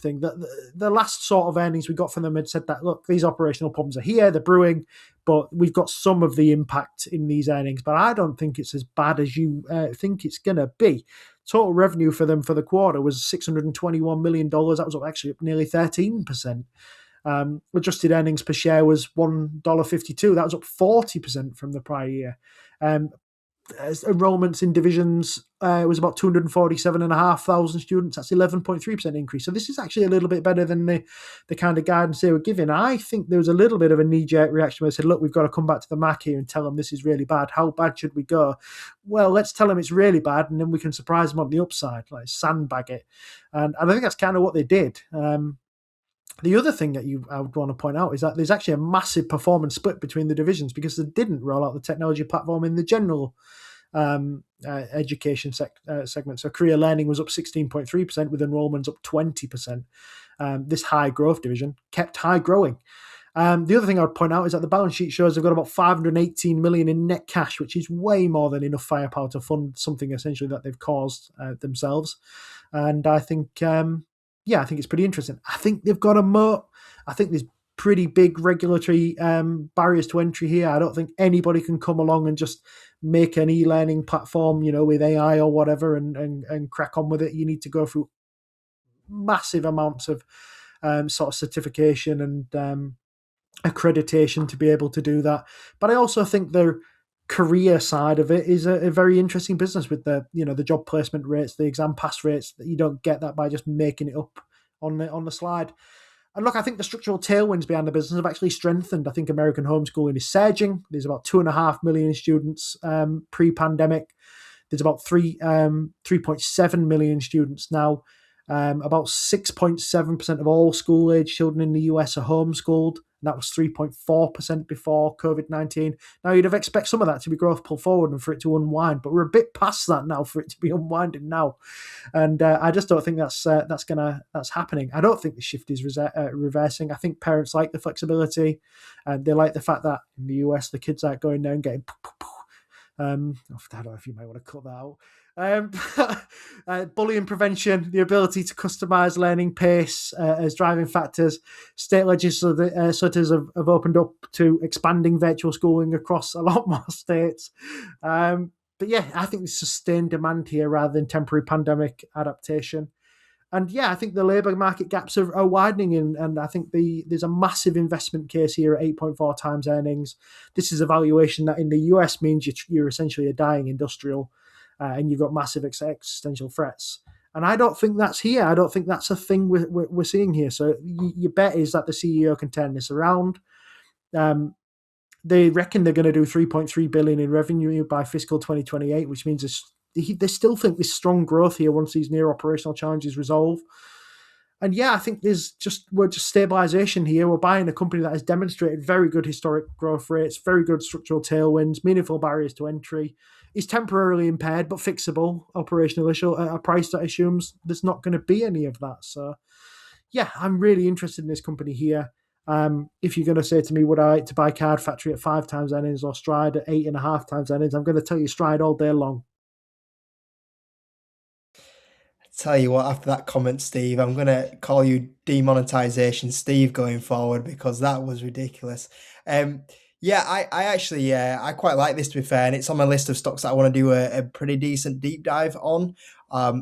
thing. The last sort of earnings we got from them had said that, look, these operational problems are here, they're brewing, but we've got some of the impact in these earnings. But I don't think it's as bad as you think it's going to be. Total revenue for them for the quarter was $621 million. That was actually up nearly 13%. Adjusted earnings per share was $1.52. That was up 40% from the prior year. Enrollments in divisions was about 247,500 students. That's 11.3% increase. So this is actually a little bit better than the kind of guidance they were giving. I think there was a little bit of a knee-jerk reaction where they said, look, we've got to come back to the market here and tell them this is really bad. How bad should we go? Well, let's tell them it's really bad, and then we can surprise them on the upside, like sandbag it. And I think that's kind of what they did. The other thing that I would want to point out is that there's actually a massive performance split between the divisions because they didn't roll out the technology platform in the general education segment. So career learning was up 16.3% with enrollments up 20%. This high growth division kept high growing. The other thing I would point out is that the balance sheet shows they've got about $518 million in net cash, which is way more than enough firepower to fund something essentially that they've caused themselves. And I think I think it's pretty interesting. I think they've got a moat. I think there's pretty big regulatory barriers to entry here. I don't think anybody can come along and just make an e-learning platform, with AI or whatever and crack on with it. You need to go through massive amounts of sort of certification and accreditation to be able to do that. But I also think their career side of it is a very interesting business with the job placement rates, the exam pass rates. That you don't get that by just making it up on the slide. And look, I think the structural tailwinds behind the business have actually strengthened. I think American homeschooling is surging. There's about 2.5 million students pre-pandemic. There's about 3.7 million students now. About 6.7% of all school-age children in the US are homeschooled. that was 3.4% before COVID-19. Now, you'd have expect some of that to be growth pull forward and for it to unwind, but we're a bit past that now for it to be unwinding now. And I just don't think that's happening. I don't think the shift is reversing. I think parents like the flexibility. They like the fact that in the US, the kids aren't going down getting I don't know if you might want to cut that out. Bullying prevention, the ability to customise learning pace as driving factors. State legislators have opened up to expanding virtual schooling across a lot more states. But yeah, I think there's sustained demand here rather than temporary pandemic adaptation. And yeah, I think the labour market gaps are widening, and I think there's a massive investment case here at 8.4 times earnings. This is a valuation that in the US means you're essentially a dying industrial, and you've got massive existential threats. And I don't think that's here. I don't think that's a thing we're seeing here. So your bet is that the CEO can turn this around. They reckon they're going to do 3.3 billion in revenue by fiscal 2028, which means they still think there's strong growth here once these near operational challenges resolve. And yeah, I think we're just stabilization here. We're buying a company that has demonstrated very good historic growth rates, very good structural tailwinds, meaningful barriers to entry. Is temporarily impaired but fixable operational issue at a price that assumes there's not going to be any of that. So yeah, I'm really interested in this company here. If you're going to say to me, would I like to buy Card Factory at 5 times earnings or Stride at 8.5 times earnings, I'm going to tell you Stride all day long. Tell you what, after that comment, Steve, I'm going to call you demonetization Steve going forward, because that was ridiculous. I quite like this, to be fair, and it's on my list of stocks that I want to do a pretty decent deep dive on.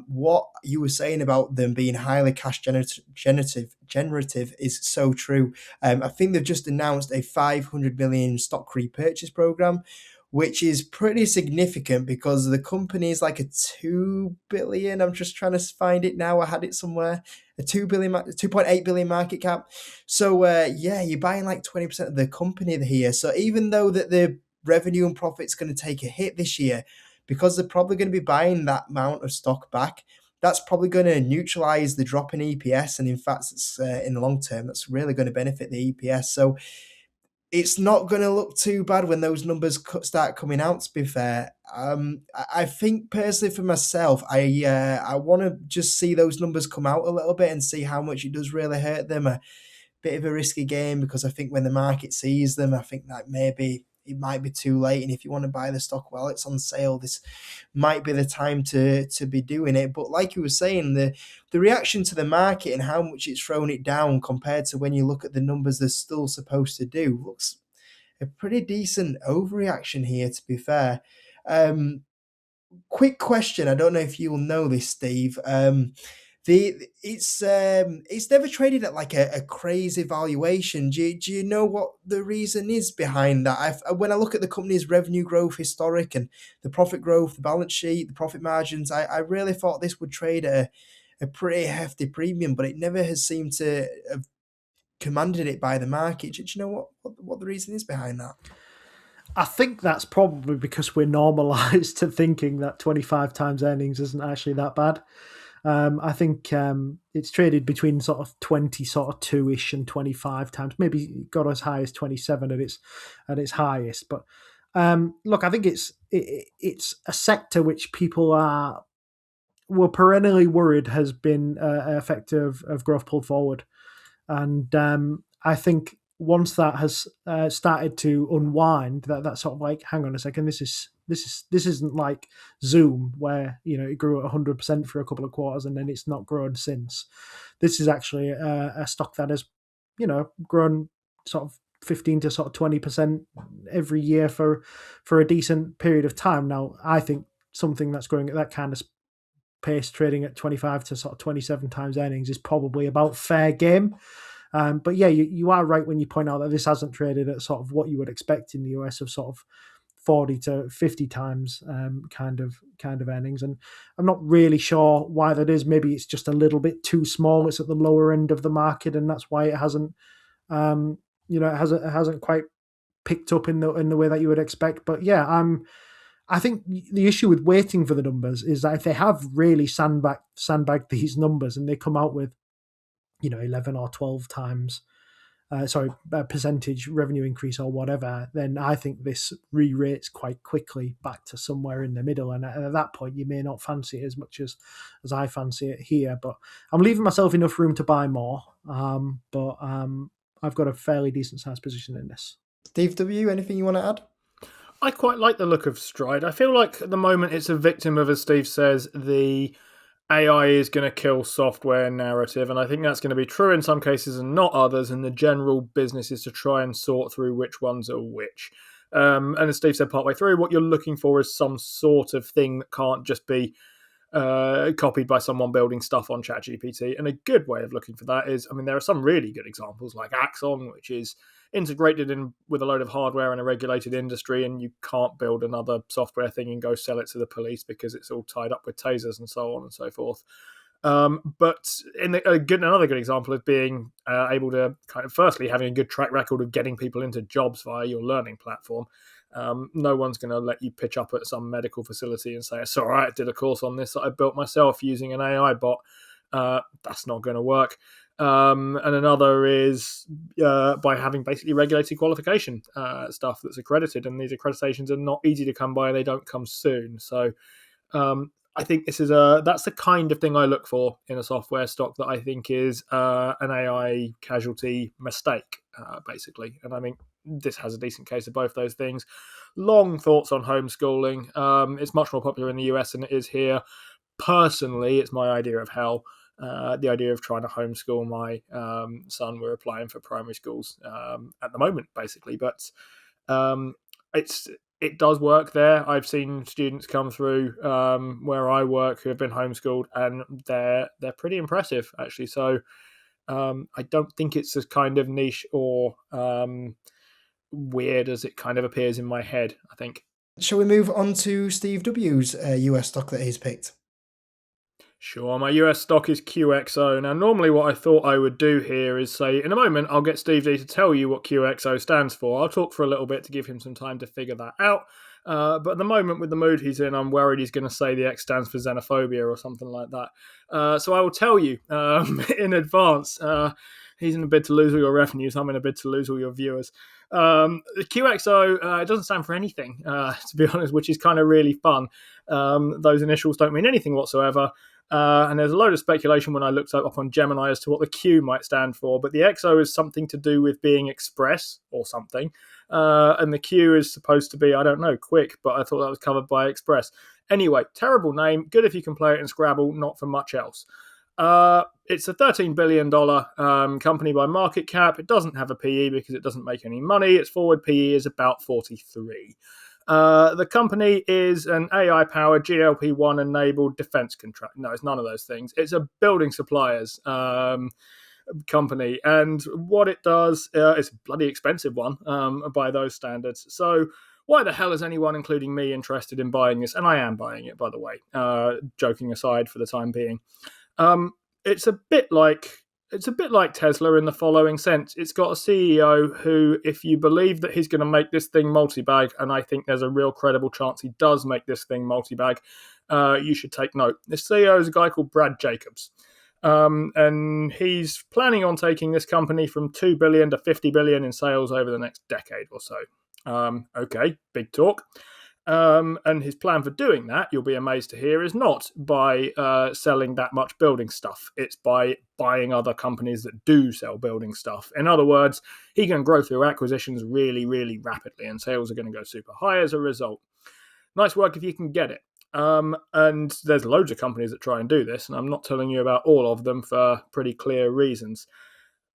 What you were saying about them being highly cash generative is so true. I think they've just announced a 500 million stock repurchase program, which is pretty significant because the company is like a 2 billion. I'm just trying to find it now. I had it somewhere. A 2.8 billion market cap. So you're buying like 20% of the company here. So even though that the revenue and profit's going to take a hit this year, because they're probably going to be buying that amount of stock back, that's probably going to neutralize the drop in EPS. And in fact, it's in the long term, that's really going to benefit the EPS. So it's not going to look too bad when those numbers start coming out, to be fair. I think personally for myself, I want to just see those numbers come out a little bit and see how much it does really hurt them. A bit of a risky game, because I think when the market sees them, I think that maybe it might be too late. And if you want to buy the stock while it's on sale, this might be the time to be doing it. But like you were saying, the reaction to the market and how much it's thrown it down compared to when you look at the numbers they're still supposed to do looks a pretty decent overreaction here, to be fair. Quick question. I don't know if you'll know this, Steve. It's never traded at like a crazy valuation. Do you know what the reason is behind that? When I look at the company's revenue growth historic and the profit growth, the balance sheet, the profit margins, I really thought this would trade at a pretty hefty premium, but it never has seemed to have commanded it by the market. Do you know what the reason is behind that? I think that's probably because we're normalized to thinking that 25 times earnings isn't actually that bad. I think it's traded between sort of 20, sort of 2-ish and 25 times. Maybe got as high as 27 at its highest. But look, I think it's a sector which people were perennially worried has been an effect of growth pulled forward, and I think once that has started to unwind, that sort of like, hang on a second, this isn't like Zoom where it grew at 100% for a couple of quarters and then it's not grown since. This is actually a stock that has grown sort of 15 to sort of 20% every year for a decent period of time. Now, I think something that's growing at that kind of pace, trading at 25 to sort of 27 times earnings, is probably about fair game. But yeah, you are right when you point out that this hasn't traded at sort of what you would expect in the US of sort of 40 to 50 times kind of earnings. And I'm not really sure why that is. Maybe it's just a little bit too small. It's at the lower end of the market, and that's why it hasn't it hasn't quite picked up in the way that you would expect. But yeah, I think the issue with waiting for the numbers is that if they have really sandbagged these numbers and they come out with 11 or 12 times percentage revenue increase or whatever, then I think this re-rates quite quickly back to somewhere in the middle. And at that point, you may not fancy it as much as I fancy it here. But I'm leaving myself enough room to buy more. But I've got a fairly decent sized position in this. Steve W., anything you want to add? I quite like the look of Stride. I feel like at the moment it's a victim of, as Steve says, the AI is going to kill software narrative, and I think that's going to be true in some cases and not others, and the general business is to try and sort through which ones are which. And as Steve said partway through, what you're looking for is some sort of thing that can't just be copied by someone building stuff on ChatGPT. And a good way of looking for that is, I mean, there are some really good examples like Axon, which is integrated in with a load of hardware in a regulated industry, and you can't build another software thing and go sell it to the police because it's all tied up with tasers and so on and so forth. But another good example of being able to kind of, firstly, having a good track record of getting people into jobs via your learning platform. No one's going to let you pitch up at some medical facility and say, it's all right, I did a course on this that I built myself using an AI bot. That's not going to work. And another is by having basically regulated qualification stuff that's accredited, and these accreditations are not easy to come by and they don't come soon. So I think that's the kind of thing I look for in a software stock that I think is an AI casualty mistake, basically. And I think this has a decent case of both those things. Long thoughts on homeschooling. It's much more popular in the US than it is here. Personally, it's my idea of hell. The idea of trying to homeschool my son. We're applying for primary schools at the moment, basically, but it does work there. I've seen students come through where I work who have been homeschooled, and they're pretty impressive, actually. So I don't think it's as kind of niche or weird as it kind of appears in my head, I think. Shall we move on to Steve W's US stock that he's picked? Sure, my US stock is QXO. Now, normally what I thought I would do here is say, in a moment, I'll get Steve D to tell you what QXO stands for. I'll talk for a little bit to give him some time to figure that out. But at the moment, with the mood he's in, I'm worried he's going to say the X stands for xenophobia or something like that. So I will tell you in advance. He's in a bid to lose all your revenues. I'm in a bid to lose all your viewers. The QXO, it doesn't stand for anything, to be honest, which is kind of really fun. Those initials don't mean anything whatsoever. And there's a load of speculation when I looked up on Gemini as to what the Q might stand for. But the XO is something to do with being express or something. And the Q is supposed to be, I don't know, quick, but I thought that was covered by express. Anyway, terrible name. Good if you can play it in Scrabble, not for much else. It's a $13 billion company by market cap. It doesn't have a PE because it doesn't make any money. Its forward PE is about 43. The company is an AI-powered GLP-1 enabled defense contract. No, it's none of those things. It's a building suppliers company, and what it does is a bloody expensive one by those standards. So why the hell is anyone, including me, interested in buying this? And I am buying it, by the way, joking aside for the time being. It's a bit like Tesla in the following sense. It's got a CEO who, if you believe that he's going to make this thing multi-bag, and I think there's a real credible chance he does make this thing multi-bag, you should take note. The CEO is a guy called Brad Jacobs. And he's planning on taking this company from 2 billion to 50 billion in sales over the next decade or so. Okay, big talk. And his plan for doing that, you'll be amazed to hear, is not by selling that much building stuff. It's by buying other companies that do sell building stuff. In other words, he can grow through acquisitions really, really rapidly, and sales are going to go super high as a result. Nice work if you can get it. And there's loads of companies that try and do this, and I'm not telling you about all of them for pretty clear reasons.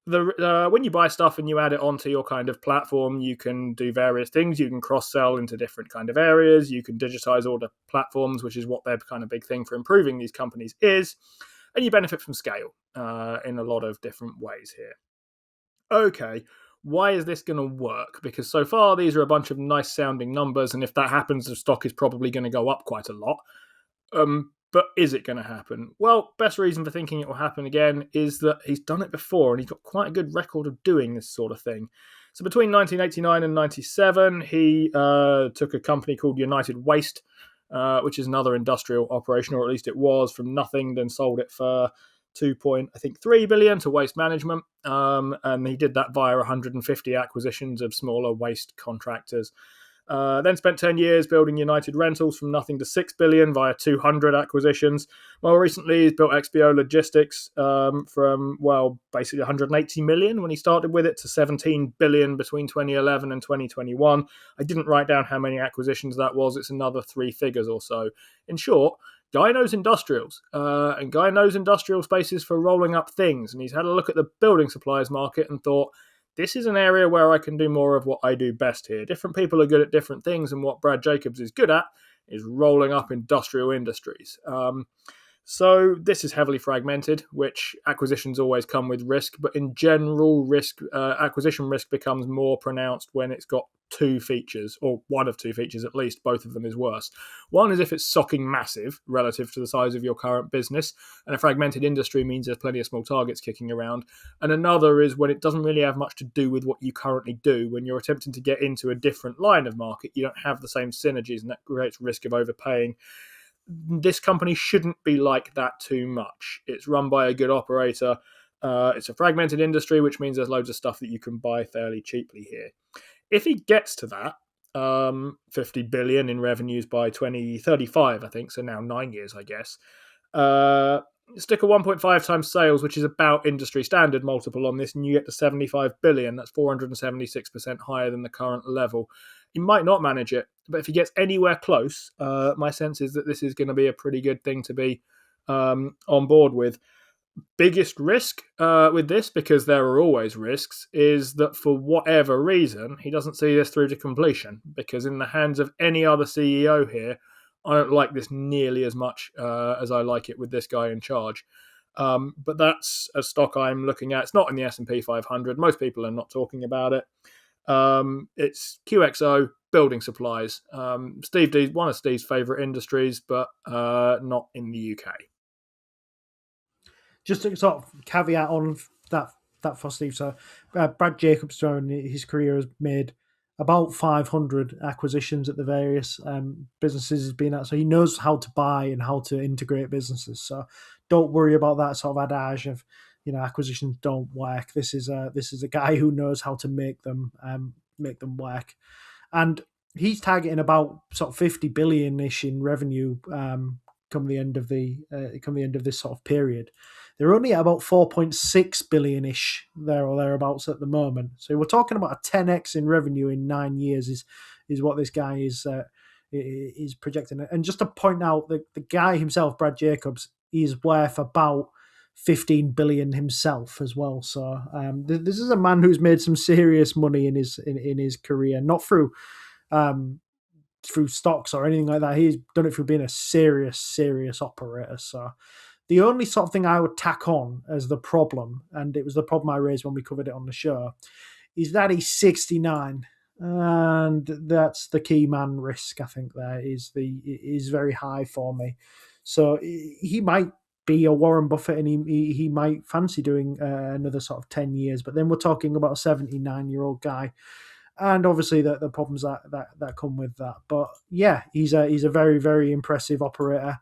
When you buy stuff and you add it onto your kind of platform, you can do various things. You can cross-sell into different kind of areas. You can digitize all the platforms, which is what their kind of big thing for improving these companies is. And you benefit from scale in a lot of different ways here. Okay, why is this going to work? Because so far, these are a bunch of nice-sounding numbers, and if that happens, the stock is probably going to go up quite a lot. But is it going to happen? Well, best reason for thinking it will happen again is that he's done it before, and he's got quite a good record of doing this sort of thing. So between 1989 and 97, he took a company called United Waste, which is another industrial operation, or at least it was, from nothing, then sold it for 2.3 billion to waste management, and he did that via 150 acquisitions of smaller waste contractors. Then spent 10 years building United Rentals from nothing to 6 billion via 200 acquisitions. More recently, he's built XPO Logistics from, basically 180 million when he started with it to 17 billion between 2011 and 2021. I didn't write down how many acquisitions that was. It's another 3 figures or so. In short, Guy knows industrials, and Guy knows industrial spaces for rolling up things. And he's had a look at the building supplies market and thought, this is an area where I can do more of what I do best here. Different people are good at different things, and what Brad Jacobs is good at is rolling up industrial industries. So this is heavily fragmented, which acquisitions always come with risk, but in general, acquisition risk becomes more pronounced when it's got 2 features, or one of 2 features at least. Both of them is worse. One is if it's socking massive relative to the size of your current business, and a fragmented industry means there's plenty of small targets kicking around. And another is when it doesn't really have much to do with what you currently do. When you're attempting to get into a different line of market, you don't have the same synergies, and that creates risk of overpaying. This company shouldn't be like that too much. It's run by a good operator. It's a fragmented industry, which means there's loads of stuff that you can buy fairly cheaply here. If he gets to that 50 billion in revenues by 2035, I think, so now 9 years, I guess, stick a 1.5 times sales, which is about industry standard multiple on this, and you get to 75 billion. That's 476% higher than the current level. He might not manage it, but if he gets anywhere close, my sense is that this is going to be a pretty good thing to be on board with. Biggest risk with this, because there are always risks, is that for whatever reason, he doesn't see this through to completion, because in the hands of any other CEO here, I don't like this nearly as much as I like it with this guy in charge. But that's a stock I'm looking at. It's not in the S&P 500. Most people are not talking about it. It's QXO, building supplies. Steve D, one of Steve's favourite industries, but not in the UK. Just to sort of caveat on that for Steve. So Brad Jacobs during his career has made about 500 acquisitions at the various businesses he's been at. So he knows how to buy and how to integrate businesses. So don't worry about that sort of adage of, acquisitions don't work. This is a guy who knows how to make them work. And he's targeting about sort of 50 billion-ish in revenue come the end of this sort of period. They're only at about 4.6 billion-ish there or thereabouts at the moment. So we're talking about a 10x in revenue in 9 years is what this guy is projecting. And just to point out, the guy himself, Brad Jacobs, is worth about 15 billion himself as well. So this is a man who's made some serious money in his career, not through stocks or anything like that. He's done it through being a serious operator. So the only sort of thing I would tack on as the problem, and it was the problem I raised when we covered it on the show, is that he's 69, and that's the key man risk. I think there is very high for me. So he might be a Warren Buffett, and he might fancy doing another sort of 10 years. But then we're talking about a 79-year-old guy. And obviously the problems that come with that. But yeah, he's a very, very impressive operator.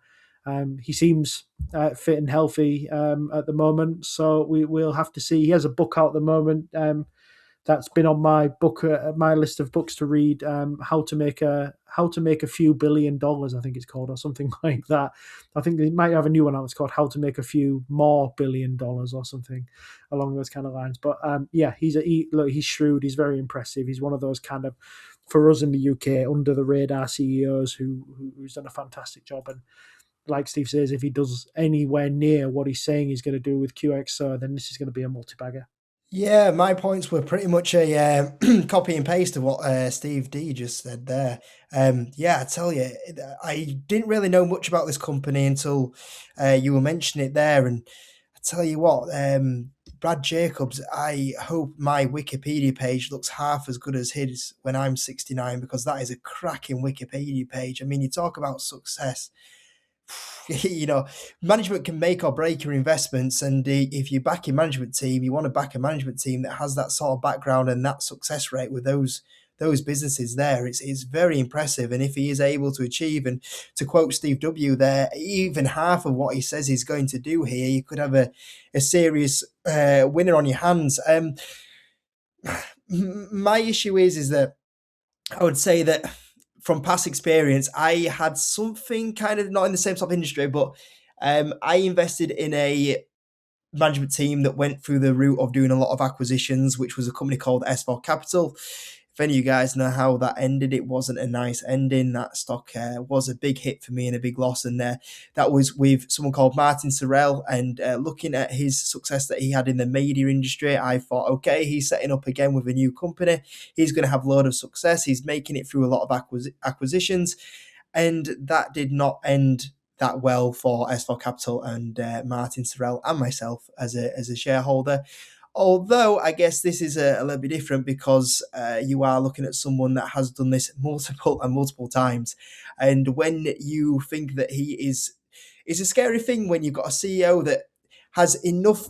He seems fit and healthy at the moment, so we'll have to see. He has a book out at the moment that's been on my list of books to read. How to make a few $1 billion, I think it's called, or something like that. I think they might have a new one out that's called How to Make a Few More $1 Billion or something along those kind of lines. But yeah, he's shrewd. He's very impressive. He's one of those kind of, for us in the UK, under the radar CEOs who's done a fantastic job. And like Steve says, if he does anywhere near what he's saying he's going to do with QXO, then this is going to be a multi-bagger. Yeah, my points were pretty much a copy and paste of what Steve D just said there. Yeah, I tell you, I didn't really know much about this company until you were mentioning it there. And I tell you what, Brad Jacobs, I hope my Wikipedia page looks half as good as his when I'm 69, because that is a cracking Wikipedia page. I mean, you talk about success. Management can make or break your investments, and if you back your management team, you want to back a management team that has that sort of background and that success rate with those those businesses there, it's very impressive. And if he is able to achieve, and to quote Steve W there, even half of what he says he's going to do here, you could have a serious winner on your hands. My issue is that I would say that from past experience, I had something kind of not in the same type of industry, but I invested in a management team that went through the route of doing a lot of acquisitions, which was a company called S4 Capital. If any of you guys know how that ended, it wasn't a nice ending. That stock was a big hit for me and a big loss. And that was with someone called Martin Sorrell. And looking at his success that he had in the media industry, I thought, okay, he's setting up again with a new company. He's going to have a lot of success. He's making it through a lot of acquisitions. And that did not end that well for S4 Capital and Martin Sorrell and myself as a shareholder. Although I guess this is a little bit different because you are looking at someone that has done this multiple times. And when you think that he is, it's a scary thing when you've got a CEO that has enough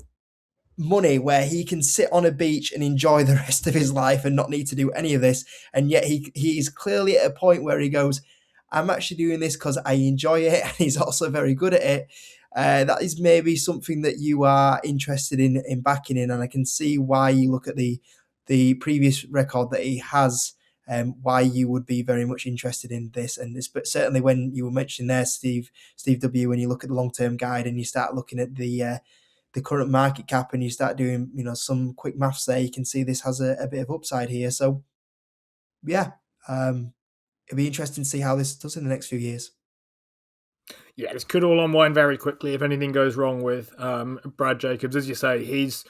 money where he can sit on a beach and enjoy the rest of his life and not need to do any of this. And yet he is clearly at a point where he goes, I'm actually doing this because I enjoy it. And he's also very good at it. That is maybe something that you are interested in backing in. And I can see why you look at the previous record that he has, why you would be very much interested in this. And this, but certainly when you were mentioning there, Steve W, when you look at the long-term guide and you start looking at the current market cap and you start doing, some quick maths there, you can see this has a bit of upside here. So yeah, it'll be interesting to see how this does in the next few years. Yeah, this could all unwind very quickly if anything goes wrong with Brad Jacobs. As you say, his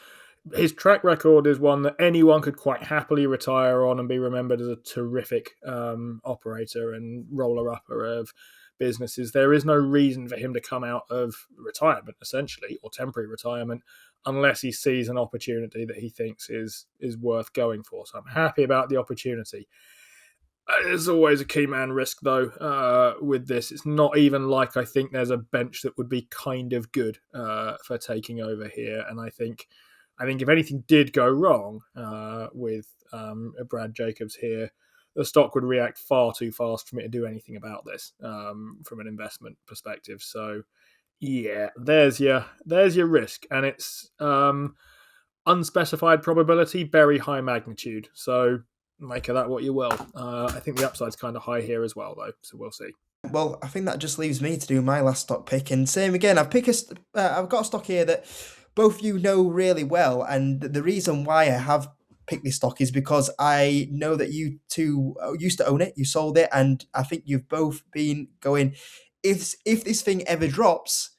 track record is one that anyone could quite happily retire on and be remembered as a terrific operator and roller-upper of businesses. There is no reason for him to come out of retirement, essentially, or temporary retirement, unless he sees an opportunity that he thinks is worth going for. So I'm happy about the opportunity. There's always a key man risk, though, with this. It's not even like I think there's a bench that would be kind of good for taking over here. And I think if anything did go wrong with Brad Jacobs here, the stock would react far too fast for me to do anything about this from an investment perspective. So, yeah, there's your risk. And it's unspecified probability, very high magnitude. So make of that what you will. I think the upside's kind of high here as well, though, so we'll see. Well, I think that just leaves me to do my last stock pick, and same again. I've got a stock here that both you know really well, and the reason why I have picked this stock is because I know that you two used to own it, you sold it, and I think you've both been going, if this thing ever drops,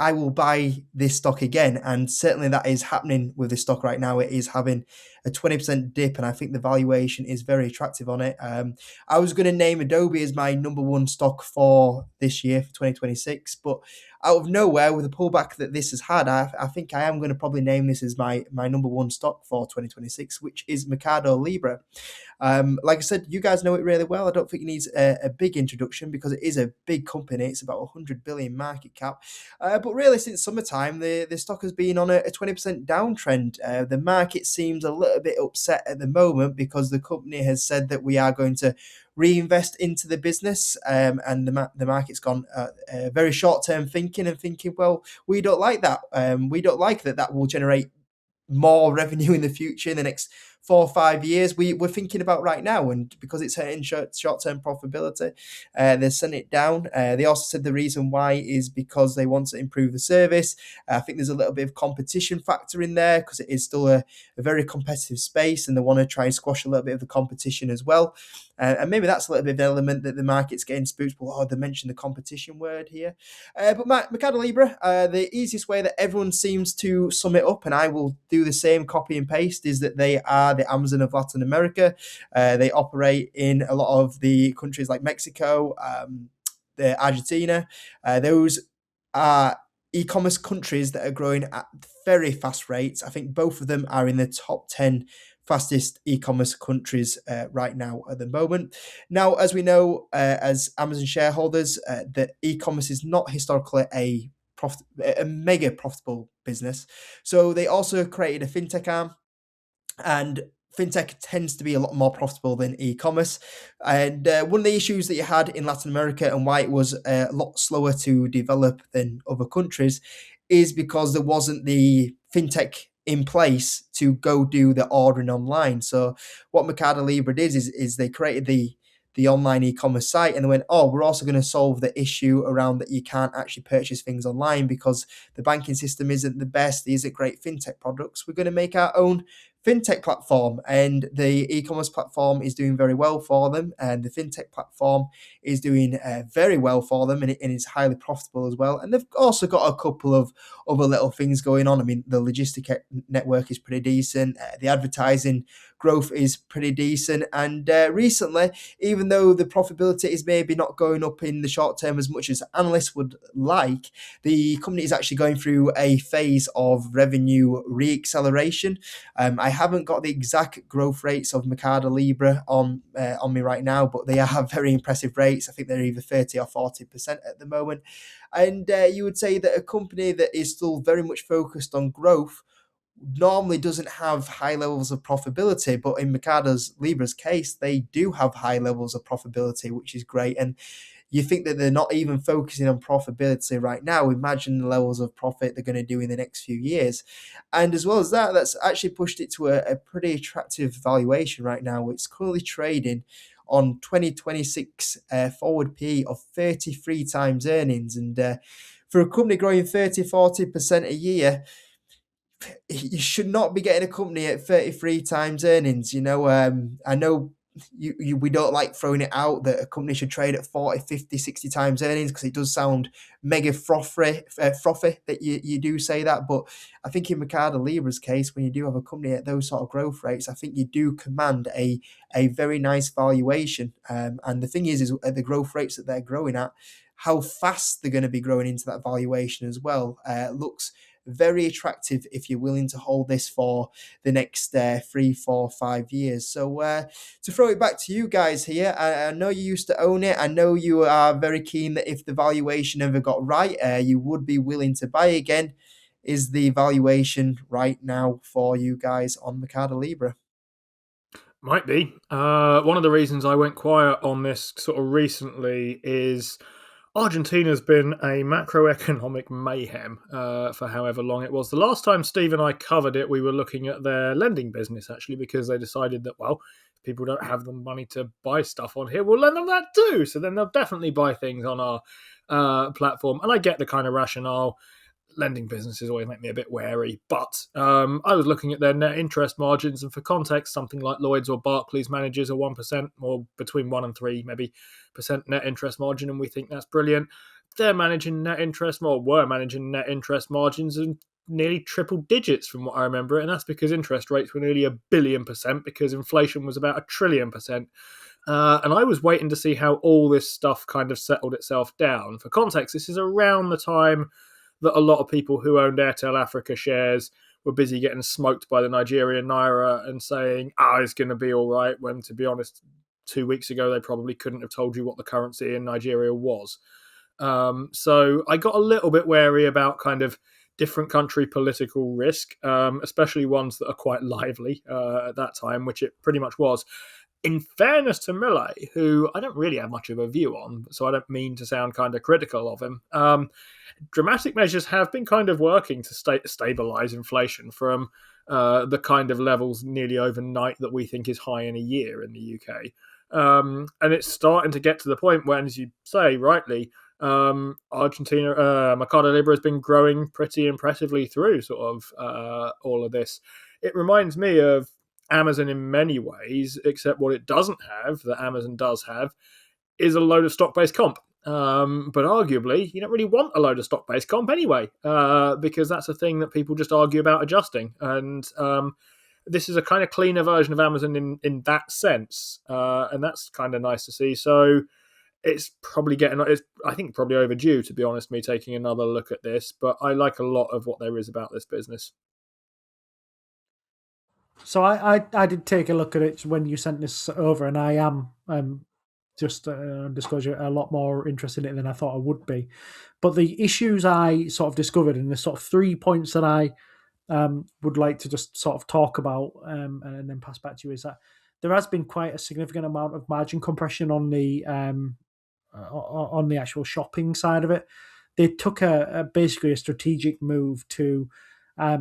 I will buy this stock again. And certainly that is happening with this stock right now. It is having a 20% dip, and I think the valuation is very attractive on it. I was going to name Adobe as my number one stock for this year, for 2026, but out of nowhere, with the pullback that this has had, I think I am going to probably name this as my number one stock for 2026, which is MercadoLibre. Like I said, you guys know it really well. I don't think it needs a big introduction because it is a big company. It's about 100 billion market cap. But really, since summertime, the stock has been on a 20% downtrend. The market seems a little bit upset at the moment because the company has said that we are going to reinvest into the business, and the market's gone very short-term thinking and thinking, well, we don't like that. We don't like that will generate more revenue in the future in the next 4 or 5 years. We're thinking about right now, and because it's hurting short-term profitability, they're sending it down. They also said the reason why is because they want to improve the service. I think there's a little bit of competition factor in there because it is still a very competitive space, and they want to try and squash a little bit of the competition as well. And maybe that's a little bit of an element that the market's getting spooked. Well, they mentioned the competition word here. But MercadoLibre, the easiest way that everyone seems to sum it up, and I will do the same copy and paste, is that they are the Amazon of Latin America. They operate in a lot of the countries like Mexico, Argentina. Those are e-commerce countries that are growing at very fast rates. I think both of them are in the top 10 fastest e-commerce countries right now at the moment. Now, as we know, as Amazon shareholders, that e-commerce is not historically a mega profitable business. So they also created a fintech arm, and fintech tends to be a lot more profitable than e-commerce. And one of the issues that you had in Latin America and why it was a lot slower to develop than other countries is because there wasn't the fintech in place to go do the ordering online. So what MercadoLibre did is they created the online e-commerce site and they went, oh, we're also going to solve the issue around that you can't actually purchase things online because the banking system isn't the best, there isn't great fintech products. We're going to make our own fintech platform, and the e-commerce platform is doing very well for them, and the fintech platform is doing very well for them, and it's highly profitable as well. And they've also got a couple of other little things going on. I mean, the logistic network is pretty decent, the advertising growth is pretty decent, and recently, even though the profitability is maybe not going up in the short term as much as analysts would like, the company is actually going through a phase of revenue re-acceleration. I haven't got the exact growth rates of MercadoLibre on me right now, but they have very impressive rates. I think they're either 30 or 40% at the moment. And you would say that a company that is still very much focused on growth normally doesn't have high levels of profitability, but in MercadoLibre's case, they do have high levels of profitability, which is great. And you think that they're not even focusing on profitability right now. Imagine the levels of profit they're going to do in the next few years. And as well as that, that's actually pushed it to a pretty attractive valuation right now. It's currently trading on 2026 forward PE of 33 times earnings. And for a company growing 30-40% a year, you should not be getting a company at 33 times earnings. I know we don't like throwing it out that a company should trade at 40, 50, 60 times earnings because it does sound mega frothy that you do say that. But I think in MercadoLibre's case, when you do have a company at those sort of growth rates, I think you do command a very nice valuation. And the thing is at the growth rates that they're growing at, how fast they're going to be growing into that valuation as well looks very attractive if you're willing to hold this for the next 3, 4, 5 years. So to throw it back to you guys here, I know you used to own it. I know you are very keen that if the valuation ever got right, you would be willing to buy again. Is the valuation right now for you guys on MercadoLibre? Might be. One of the reasons I went quiet on this sort of recently is Argentina's been a macroeconomic mayhem for however long it was. The last time Steve and I covered it, we were looking at their lending business, actually, because they decided that, well, if people don't have the money to buy stuff on here, we'll lend them that too. So then they'll definitely buy things on our platform. And I get the kind of rationale. Lending businesses always make me a bit wary, but I was looking at their net interest margins, and for context, something like Lloyd's or Barclays manages a 1% or between 1 and 3 maybe percent net interest margin, and we think that's brilliant. They're managing net interest, or were managing net interest margins in nearly triple digits from what I remember, and that's because interest rates were nearly 1 billion% because inflation was about 1 trillion%. And I was waiting to see how all this stuff kind of settled itself down. For context, this is around the time that a lot of people who owned Airtel Africa shares were busy getting smoked by the Nigerian Naira and saying, it's going to be all right, when, to be honest, 2 weeks ago, they probably couldn't have told you what the currency in Nigeria was. So I got a little bit wary about kind of different country political risk, especially ones that are quite lively at that time, which it pretty much was. In fairness to Millet, who I don't really have much of a view on, so I don't mean to sound kind of critical of him, dramatic measures have been kind of working to stabilise inflation from the kind of levels nearly overnight that we think is high in a year in the UK. And it's starting to get to the point when, as you say rightly, Argentina, MercadoLibre has been growing pretty impressively through sort of all of this. It reminds me of Amazon in many ways, except what it doesn't have, that Amazon does have, is a load of stock-based comp. But arguably, you don't really want a load of stock-based comp anyway, because that's a thing that people just argue about adjusting. And this is a kind of cleaner version of Amazon in that sense, and that's kind of nice to see. So it's probably I think probably overdue, to be honest, me taking another look at this, but I like a lot of what there is about this business. So I did take a look at it when you sent this over, and I am just disclosure, a lot more interested in it than I thought I would be. But the issues I sort of discovered, and the sort of 3 points that I would like to just sort of talk about and then pass back to you is that there has been quite a significant amount of margin compression on the actual shopping side of it. They took basically a strategic move to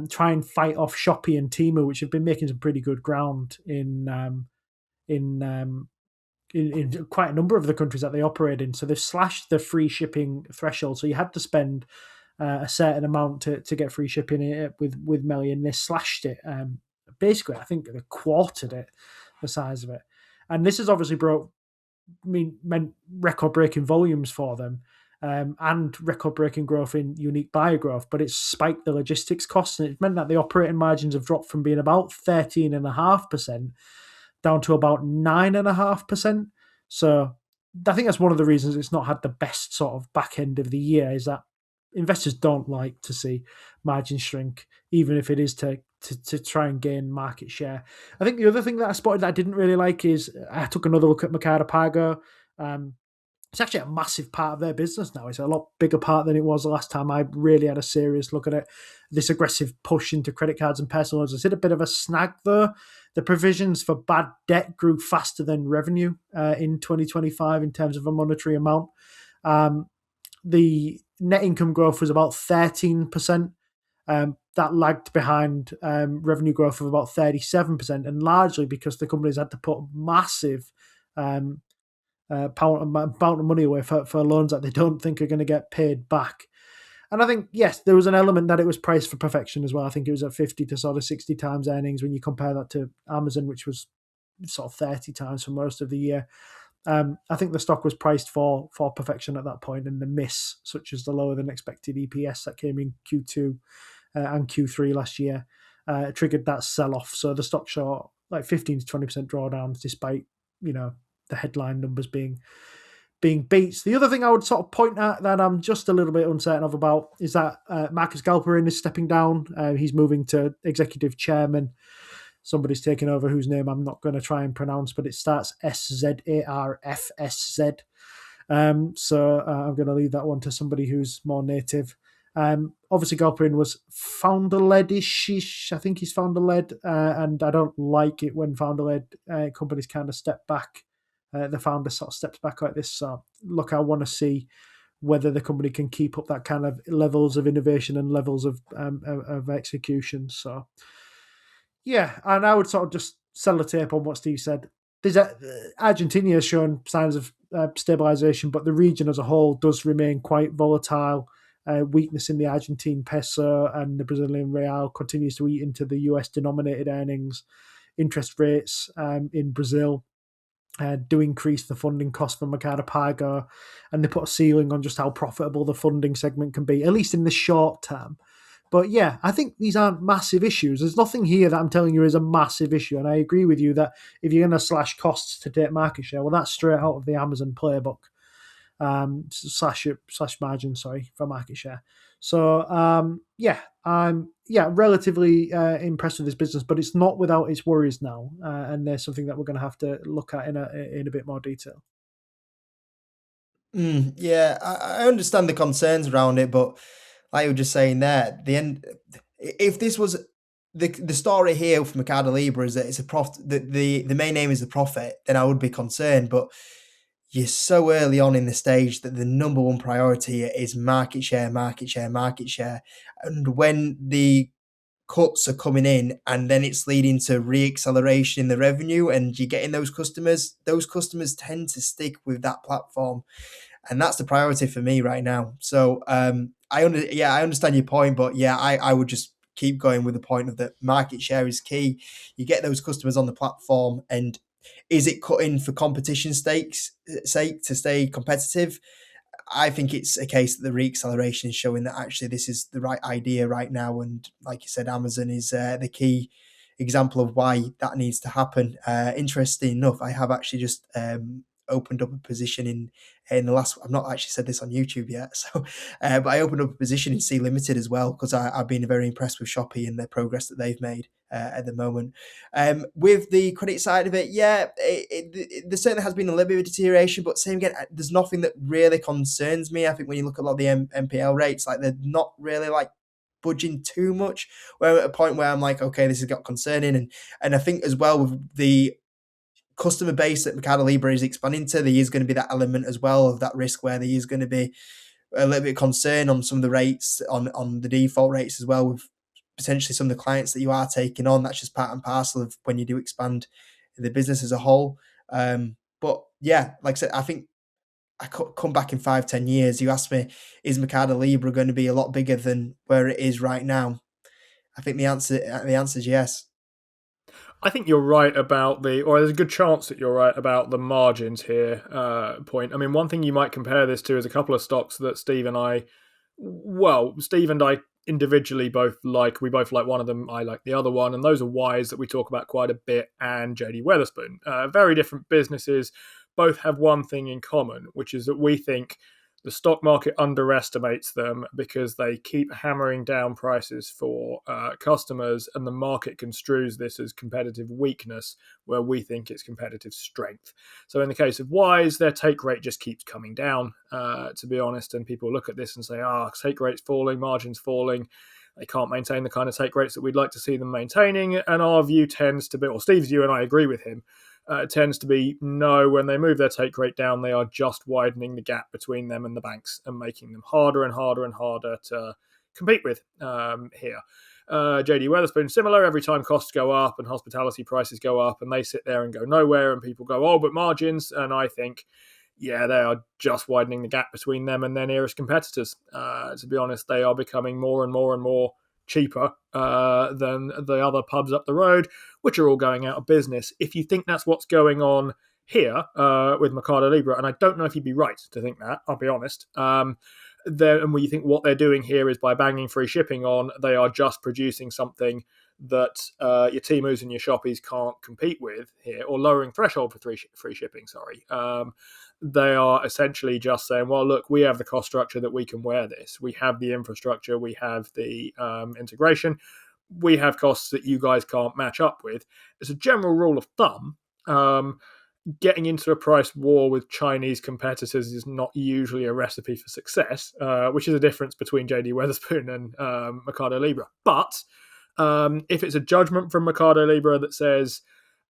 try and fight off Shopee and Temu, which have been making some pretty good ground in quite a number of the countries that they operate in. So they've slashed the free shipping threshold. So you had to spend a certain amount to get free shipping with Melly, and they slashed it. Basically, I think they quartered it, the size of it. And this has obviously meant record-breaking volumes for them and record-breaking growth in unique buyer growth, but it's spiked the logistics costs, and it meant that the operating margins have dropped from being about 13.5% down to about 9.5%. So I think that's one of the reasons it's not had the best sort of back end of the year, is that investors don't like to see margins shrink, even if it is to try and gain market share. I think the other thing that I spotted that I didn't really like is I took another look at MercadoLibre. It's actually a massive part of their business now. It's a lot bigger part than it was the last time I really had a serious look at it. This aggressive push into credit cards and personal loans has hit a bit of a snag though. The provisions for bad debt grew faster than revenue in 2025 in terms of a monetary amount. The net income growth was about 13%. That lagged behind revenue growth of about 37%, and largely because the companies had to put massive amount of money away for loans that they don't think are going to get paid back. And I think, yes, there was an element that it was priced for perfection as well. I think it was at 50 to sort of 60 times earnings when you compare that to Amazon, which was sort of 30 times for most of the year. I think the stock was priced for perfection at that point, and the miss, such as the lower than expected EPS that came in Q2 and Q3 last year, triggered that sell-off. So the stock saw like 15 to 20% drawdowns despite, the headline numbers being beat. The other thing I would sort of point at that I'm just a little bit uncertain of about is that Marcus Galperin is stepping down. He's moving to executive chairman. Somebody's taking over whose name I'm not going to try and pronounce, but it starts SZARFSZ. So I'm going to leave that one to somebody who's more native. Obviously, Galperin was founder-led-ish. I think he's founder-led, and I don't like it when founder-led companies kind of step back. The founder sort of steps back like this. So, look, I want to see whether the company can keep up that kind of levels of innovation and levels of execution. So, yeah, and I would sort of just sell the tape on what Steve said. Argentina has shown signs of stabilization, but the region as a whole does remain quite volatile. Weakness in the Argentine peso and the Brazilian real continues to eat into the US denominated earnings. Interest rates in Brazil do increase the funding cost for MercadoLibre, and they put a ceiling on just how profitable the funding segment can be, at least in the short term. But yeah, I think these aren't massive issues. There's nothing here that I'm telling you is a massive issue. And I agree with you that if you're going to slash costs to take market share, well, that's straight out of the Amazon playbook. Slash margin, for market share. So I'm relatively impressed with this business, but it's not without its worries now, and there's something that we're going to have to look at in a bit more detail. Yeah, I understand the concerns around it, but like you were just saying there, the end. If this was the story here for MercadoLibre is that it's a profit, the main aim is the profit, then I would be concerned. But you're so early on in the stage that the number one priority is market share. And when the cuts are coming in and then it's leading to re-acceleration in the revenue and you're getting those customers tend to stick with that platform. And that's the priority for me right now. So I understand your point, but I would just keep going with the point of that market share is key. You get those customers on the platform, and is it cutting for competition's sake to stay competitive? I think it's a case that the re-acceleration is showing that actually this is the right idea right now. And like you said, Amazon is the key example of why that needs to happen. Interesting enough, I have actually just opened up a position in the last. I've not actually said this on YouTube yet, so but I opened up a position in C Limited as well because I've been very impressed with Shopee and the progress that they've made at the moment. With the credit side of it, there certainly has been a little bit of deterioration, but same again, there's nothing that really concerns me. I think when you look at a lot of the NPL rates, like they're not really like budging too much. We're at a point where I'm like, okay, this has got concerning. And I think as well with the customer base that MercadoLibre is expanding to, there is going to be that element as well of that risk where there is going to be a little bit of concern on some of the rates, on the default rates as well, with potentially some of the clients that you are taking on. That's just part and parcel of when you do expand the business as a whole. But yeah, like I said, I think I could come back in 5-10 years. You ask me, is MercadoLibre going to be a lot bigger than where it is right now? I think the answer is yes. I think you're right about or there's a good chance that you're right about the margins here point. I mean, one thing you might compare this to is a couple of stocks that Steve and I individually both like. We both like one of them. I like the other one. And those are Wise that we talk about quite a bit, and JD Wetherspoon. Very different businesses. Both have one thing in common, which is that we think the stock market underestimates them because they keep hammering down prices for customers, and the market construes this as competitive weakness, where we think it's competitive strength. So in the case of Wise, their take rate just keeps coming down, to be honest, and people look at this and say, take rate's falling, margin's falling. They can't maintain the kind of take rates that we'd like to see them maintaining, and our view tends to be, or Steve's view, and I agree with him, tends to be no, when they move their take rate down, they are just widening the gap between them and the banks and making them harder and harder and harder to compete with here. JD Wetherspoon, similar. Every time costs go up and hospitality prices go up and they sit there and go nowhere, and people go, but margins. And I think, yeah, they are just widening the gap between them and their nearest competitors. To be honest, they are becoming more and more and more cheaper than the other pubs up the road, which are all going out of business. If you think that's what's going on here with MercadoLibre, and I don't know if you'd be right to think that, I'll be honest, and when you think what they're doing here is by banging free shipping on, they are just producing something that your Temus and your Shoppies can't compete with here, or lowering threshold for free shipping, sorry. They are essentially just saying, well, look, we have the cost structure that we can wear this. We have the infrastructure. We have the integration. We have costs that you guys can't match up with. As a general rule of thumb, getting into a price war with Chinese competitors is not usually a recipe for success, which is a difference between JD Wetherspoon and MercadoLibre. But if it's a judgment from MercadoLibre that says,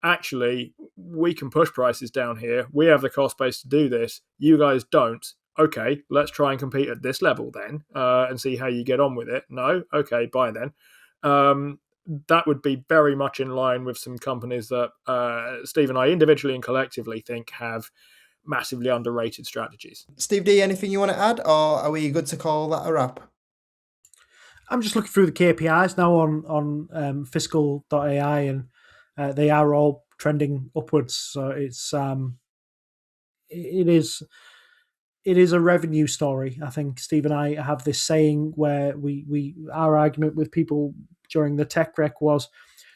actually, we can push prices down here, we have the cost base to do this, you guys don't, okay, let's try and compete at this level then, and see how you get on with it. No? Okay, bye then. That would be very much in line with some companies that Steve and I individually and collectively think have massively underrated strategies. Steve D, anything you want to add, or are we good to call that a wrap? I'm just looking through the KPIs now on fiscal.ai, and they are all trending upwards. So it is a revenue story. I think Steve and I have this saying where our argument with people during the tech wreck was,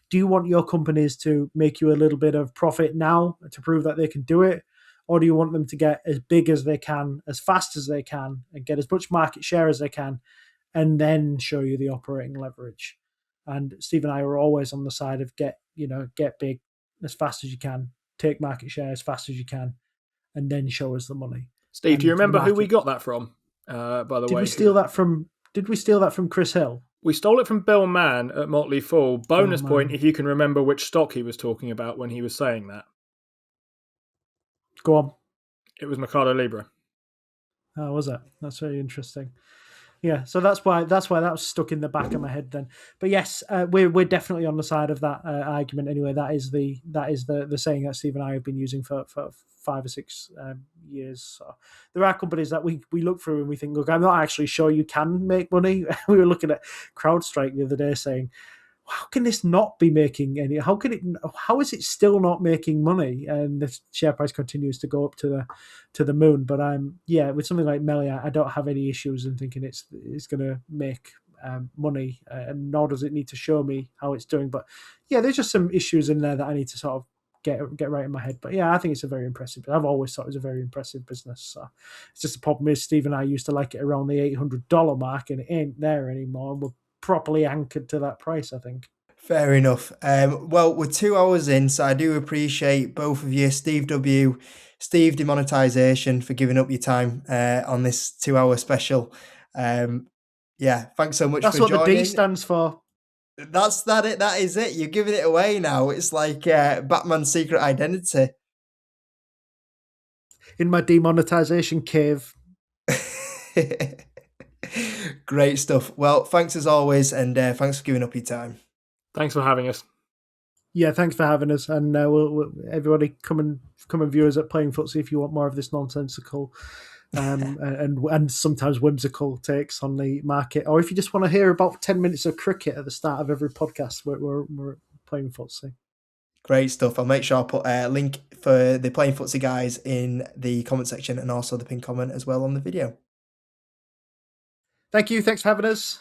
do you want your companies to make you a little bit of profit now to prove that they can do it? Or do you want them to get as big as they can, as fast as they can, and get as much market share as they can, and then show you the operating leverage? And Steve and I are always on the side of get big as fast as you can, take market share as fast as you can, and then show us the money. Steve, do you remember who we got that from? By the way, Did we steal that from Chris Hill? We stole it from Bill Mann at Motley Fool. Bonus point if you can remember which stock he was talking about when he was saying that. Go on. It was MercadoLibre. Oh, was it? That's very interesting. Yeah, so that's why that was stuck in the back of my head then. But yes, we're definitely on the side of that argument anyway. That is the saying that Steve and I have been using for 5 or 6 years. So there are companies that we look through and we think, look, I'm not actually sure you can make money. We were looking at CrowdStrike the other day saying, how can this not be making any? How is it still not making money? And the share price continues to go up to the moon. But with something like Melia, I don't have any issues in thinking it's going to make money, and nor does it need to show me how it's doing. But yeah, there's just some issues in there that I need to sort of get right in my head. But yeah, I think it's a very impressive. I've always thought it was a very impressive business. So it's just the problem is Steve and I used to like it around the $800 mark, and it ain't there anymore. And we're properly anchored to that price, I think. Fair enough. Well, we're 2 hours in, so I do appreciate both of you, Steve W, Steve Demonetization, for giving up your time on this 2 hour special. Yeah, thanks so much That's for what joining. the D stands for. That is it. You're giving it away now. It's like Batman's secret identity. In my demonetization cave. Great stuff. Well, thanks as always, and thanks for giving up your time. Thanks for having us. Yeah, thanks for having us, and everybody come and view us at PlayingFTSE if you want more of this nonsensical and sometimes whimsical takes on the market, or if you just want to hear about 10 minutes of cricket at the start of every podcast, we're PlayingFTSE. Great stuff. I'll make sure I'll put a link for the PlayingFTSE guys in the comment section and also the pinned comment as well on the video. Thank you. Thanks for having us.